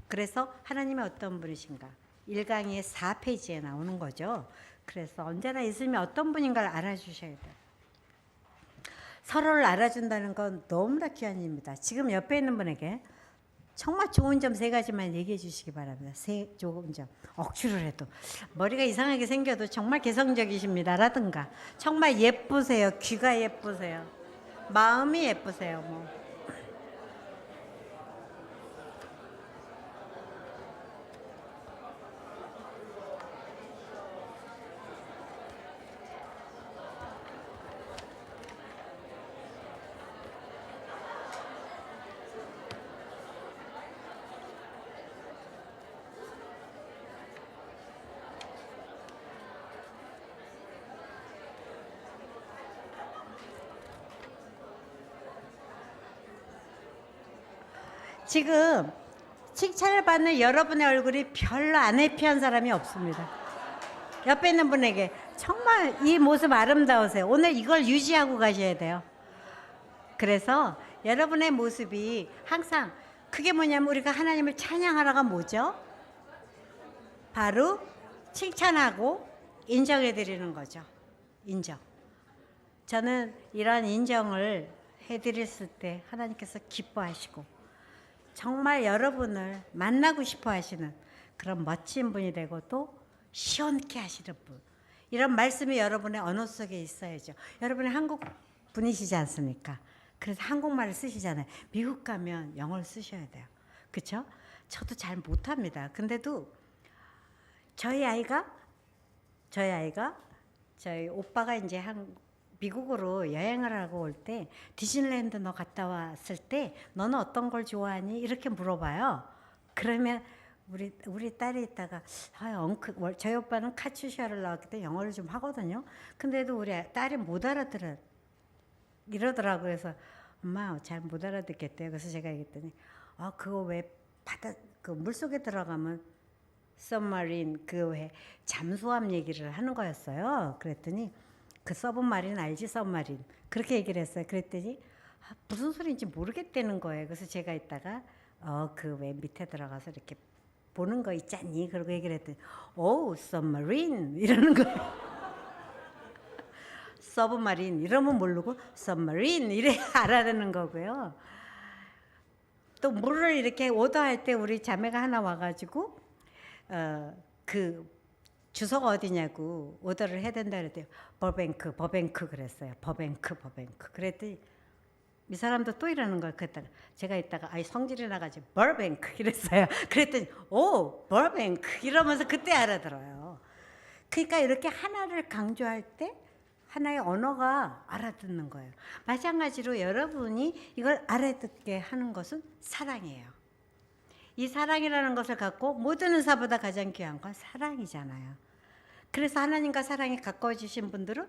그래서 하나님이 어떤 분이신가 1강의 4페이지에 나오는 거죠. 그래서 언제나 예수님이 어떤 분인가를 알아주셔야 돼요. 서로를 알아준다는 건 너무나 귀한 일입니다. 지금 옆에 있는 분에게 정말 좋은 점 3가지만 얘기해 주시기 바랍니다. 좋은 점. 억지로 해도. 머리가 이상하게 생겨도 정말 개성적이십니다. 라든가. 정말 예쁘세요. 귀가 예쁘세요. 마음이 예쁘세요. 뭐. 지금 칭찬을 받는 여러분의 얼굴이 별로 안 해피한 사람이 없습니다. 옆에 있는 분에게 정말 이 모습 아름다우세요. 오늘 이걸 유지하고 가셔야 돼요. 그래서 여러분의 모습이 항상 그게 뭐냐면 우리가 하나님을 찬양하라가 뭐죠? 바로 칭찬하고 인정해 드리는 거죠. 인정. 저는 이런 인정을 해드렸을 때 하나님께서 기뻐하시고 정말 여러분을 만나고 싶어 하시는 그런 멋진 분이 되고 또 시원케 하시는 분. 이런 말씀이 여러분의 언어 속에 있어야죠. 여러분이 한국 분이시지 않습니까? 그래서 한국말을 쓰시잖아요. 미국 가면 영어를 쓰셔야 돼요. 그렇죠? 저도 잘 못합니다. 근데도 저희 오빠가 이제 미국으로 여행을 하고 올 때 디즈니랜드 너 갔다 왔을 때 너는 어떤 걸 좋아하니? 이렇게 물어봐요. 그러면 우리 딸이 있다가 저희 오빠는 카츄샤를 나왔기 때문에 영어를 좀 하거든요. 근데도 우리 딸이 못 알아들어 이러더라고요. 그래서 엄마 잘 못 알아듣겠대요. 그래서 제가 얘기했더니 그거 왜 그 물속에 들어가면 서브마린 그 왜 잠수함 얘기를 하는 거였어요. 그랬더니 그 서브마린 알지? 서브마린 그렇게 얘기를 했어요. 그랬더니 무슨 소리인지 모르겠다는 거예요. 그래서 제가 이따가 그 왜 밑에 들어가서 이렇게 보는 거 있잖니? 그러고 얘기를 했더니 서브마린 이러는 거예요. 서브마린 이러면 모르고 서브마린 이래 알아듣는 거고요. 또 물을 이렇게 오더할 때 우리 자매가 하나 와가지고 그 주소가 어디냐고 오더를 해야 된다 그랬대요. 버뱅크 그랬어요. 버뱅크. 그랬더니 이 사람도 또 이러는 거야. 그랬다가 제가 이따가 성질이 나가지고 버뱅크 이랬어요. 그랬더니 버뱅크 이러면서 그때 알아들어요. 그러니까 이렇게 하나를 강조할 때 하나의 언어가 알아듣는 거예요. 마찬가지로 여러분이 이걸 알아듣게 하는 것은 사랑이에요. 이 사랑이라는 것을 갖고 모든 은사보다 가장 귀한 건 사랑이잖아요. 그래서 하나님과 사랑이 가까워지신 분들은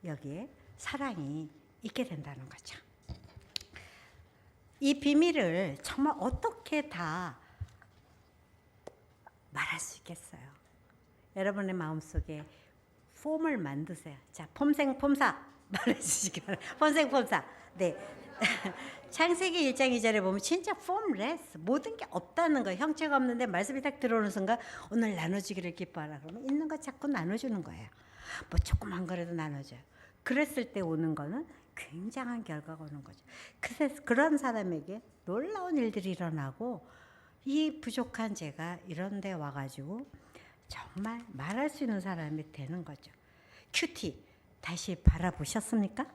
여기에 사랑이 있게 된다는 거죠. 이 비밀을 정말 어떻게 다 말할 수 있겠어요? 여러분의 마음속에 폼을 만드세요. 자, 폼생폼사 말해주시기 바랍니다. 폼생폼사. 네. 창세기 1장 2절에 보면 진짜 폼레스, 모든 게 없다는 거예요. 형체가 없는데 말씀이 딱 들어오는 순간 오늘 나눠주기를 기뻐하라 그러면 있는 거 자꾸 나눠주는 거예요. 뭐 조그만 거라도 나눠줘요. 그랬을 때 오는 거는 굉장한 결과가 오는 거죠. 그래서 그런 사람에게 놀라운 일들이 일어나고 이 부족한 제가 이런 데 와가지고 정말 말할 수 있는 사람이 되는 거죠. 큐티 다시 바라보셨습니까?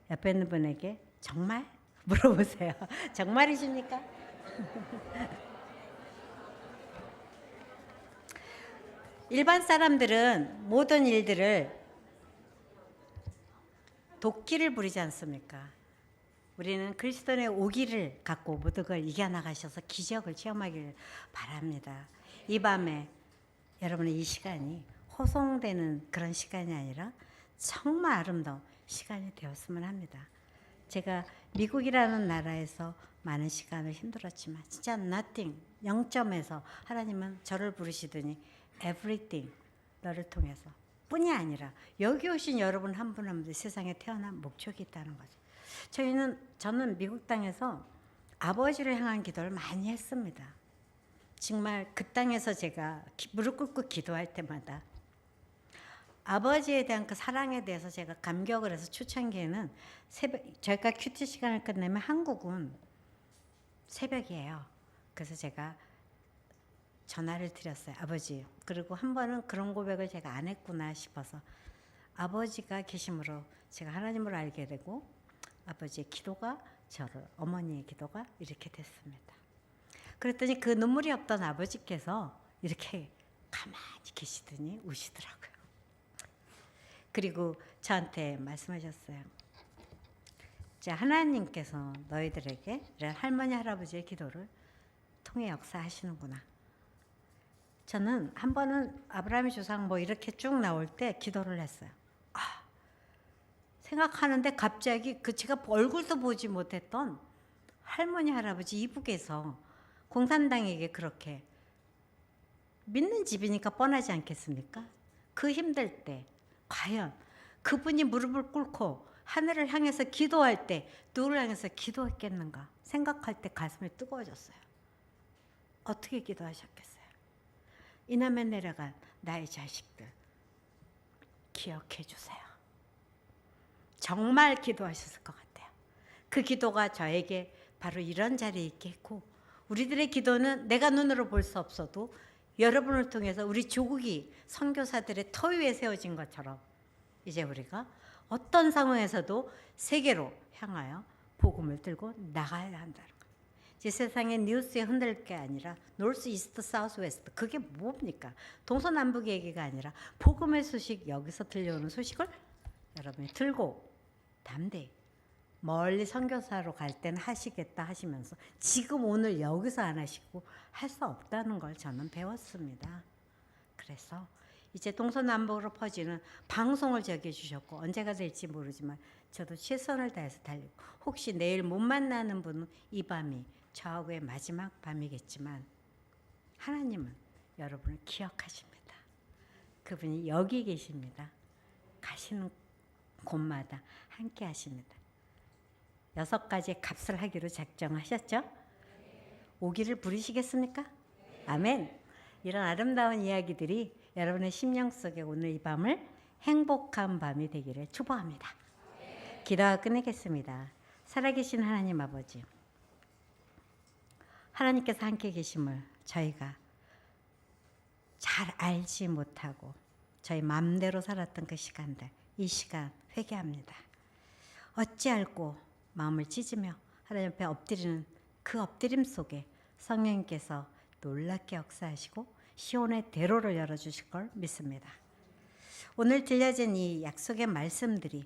옆에 있는 분에게 정말 물어보세요. 정말이십니까? 일반 사람들은 모든 일들을 도끼를 부리지 않습니까? 우리는 그리스도의 오기를 갖고 모든 걸 이겨나가셔서 기적을 체험하길 바랍니다. 이 밤에 여러분의 이 시간이 호송되는 그런 시간이 아니라 정말 아름다운 시간이 되었으면 합니다. 제가 미국이라는 나라에서 많은 시간을 힘들었지만 진짜 nothing, 0점에서 하나님은 저를 부르시더니 everything, 너를 통해서 뿐이 아니라 여기 오신 여러분 한 분 한 분들 세상에 태어난 목적이 있다는 거죠. 저는 미국 땅에서 아버지를 향한 기도를 많이 했습니다. 정말 그 땅에서 제가 무릎 꿇고 기도할 때마다 아버지에 대한 그 사랑에 대해서 제가 감격을 해서 초창기에는 저희가 큐티 시간을 끝내면 한국은 새벽이에요. 그래서 제가 전화를 드렸어요. 아버지. 그리고 한 번은 그런 고백을 제가 안 했구나 싶어서 아버지가 계심으로 제가 하나님을 알게 되고 아버지의 기도가 어머니의 기도가 이렇게 됐습니다. 그랬더니 그 눈물이 없던 아버지께서 이렇게 가만히 계시더니 우시더라고요. 그리고 저한테 말씀하셨어요. 자, 하나님께서 너희들에게 이런 할머니 할아버지의 기도를 통해 역사하시는구나. 저는 한 번은 아브라함의 조상 뭐 이렇게 쭉 나올 때 기도를 했어요. 생각하는데 갑자기 제가 얼굴도 보지 못했던 할머니 할아버지 이북에서 공산당에게 그렇게 믿는 집이니까 뻔하지 않겠습니까? 그 힘들 때 과연 그분이 무릎을 꿇고 하늘을 향해서 기도할 때 누구를 향해서 기도했겠는가 생각할 때 가슴이 뜨거워졌어요. 어떻게 기도하셨겠어요? 이 남에 내려간 나의 자식들 기억해 주세요. 정말 기도하셨을 것 같아요. 그 기도가 저에게 바로 이런 자리에 있게 했고 우리들의 기도는 내가 눈으로 볼 수 없어도 여러분을 통해서 우리 조국이 선교사들의 터 위에 세워진 것처럼 이제 우리가 어떤 상황에서도 세계로 향하여 복음을 들고 나가야 한다는 거예요. 이제 세상의 뉴스에 흔들릴 게 아니라 노스, 이스트, 사우스, 웨스트 그게 뭡니까? 동서남북 얘기가 아니라 복음의 소식 여기서 들려오는 소식을 여러분이 들고 담대히 멀리 선교사로 갈 때는 하시겠다 하시면서 지금 오늘 여기서 안 하시고 할 수 없다는 걸 저는 배웠습니다. 그래서 이제 동서남북으로 퍼지는 방송을 저기해 주셨고 언제가 될지 모르지만 저도 최선을 다해서 달리고 혹시 내일 못 만나는 분은 이 밤이 저하고의 마지막 밤이겠지만 하나님은 여러분을 기억하십니다. 그분이 여기 계십니다. 가시는 곳마다 함께 하십니다. 6가지의 값을 하기로 작정하셨죠? 오기를 부르시겠습니까? 아멘. 이런 아름다운 이야기들이 여러분의 심령 속에 오늘 이 밤을 행복한 밤이 되기를 축복합니다. 기도하고 끝내겠습니다. 살아계신 하나님 아버지, 하나님께서 함께 계심을 저희가 잘 알지 못하고 저희 마음대로 살았던 그 시간들, 이 시간 회개합니다. 어찌 알고 마음을 찢으며 하나님 앞에 엎드리는 그 엎드림 속에 성령님께서 놀랍게 역사하시고 시온의 대로를 열어주실 걸 믿습니다. 오늘 들려진 이 약속의 말씀들이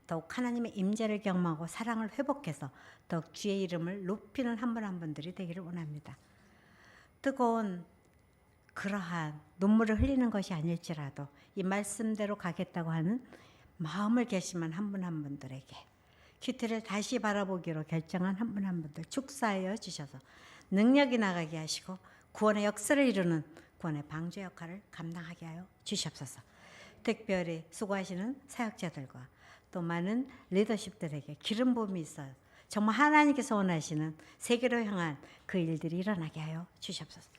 더욱 하나님의 임재를 경험하고 사랑을 회복해서 더욱 주의 이름을 높이는 한 분 한 분들이 되기를 원합니다. 뜨거운 그러한 눈물을 흘리는 것이 아닐지라도 이 말씀대로 가겠다고 하는 마음을 결심한 한 분 한 분들에게 큐티를 다시 바라보기로 결정한 한 분 한 분들 축사하여 주셔서 능력이 나가게 하시고 구원의 역사를 이루는 구원의 방주 역할을 감당하게 하여 주시옵소서. 특별히 수고하시는 사역자들과 또 많은 리더십들에게 기름 부음이 있어요. 정말 하나님께서 원하시는 세계로 향한 그 일들이 일어나게 하여 주시옵소서.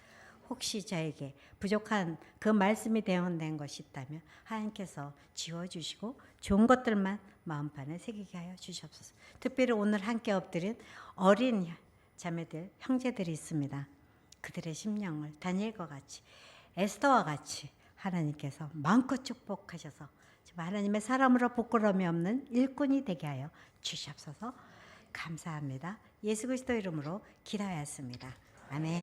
혹시 저에게 부족한 그 말씀이 대응된 것이 있다면 하나님께서 지워주시고 좋은 것들만 마음판에 새기게 하여 주시옵소서. 특별히 오늘 함께 엎드린 어린 자매들, 형제들이 있습니다. 그들의 심령을 다니엘과 같이 에스더와 같이 하나님께서 마음껏 축복하셔서 하나님의 사람으로 부끄러움이 없는 일꾼이 되게 하여 주시옵소서. 감사합니다. 예수 그리스도 이름으로 기도하였습니다. 아멘.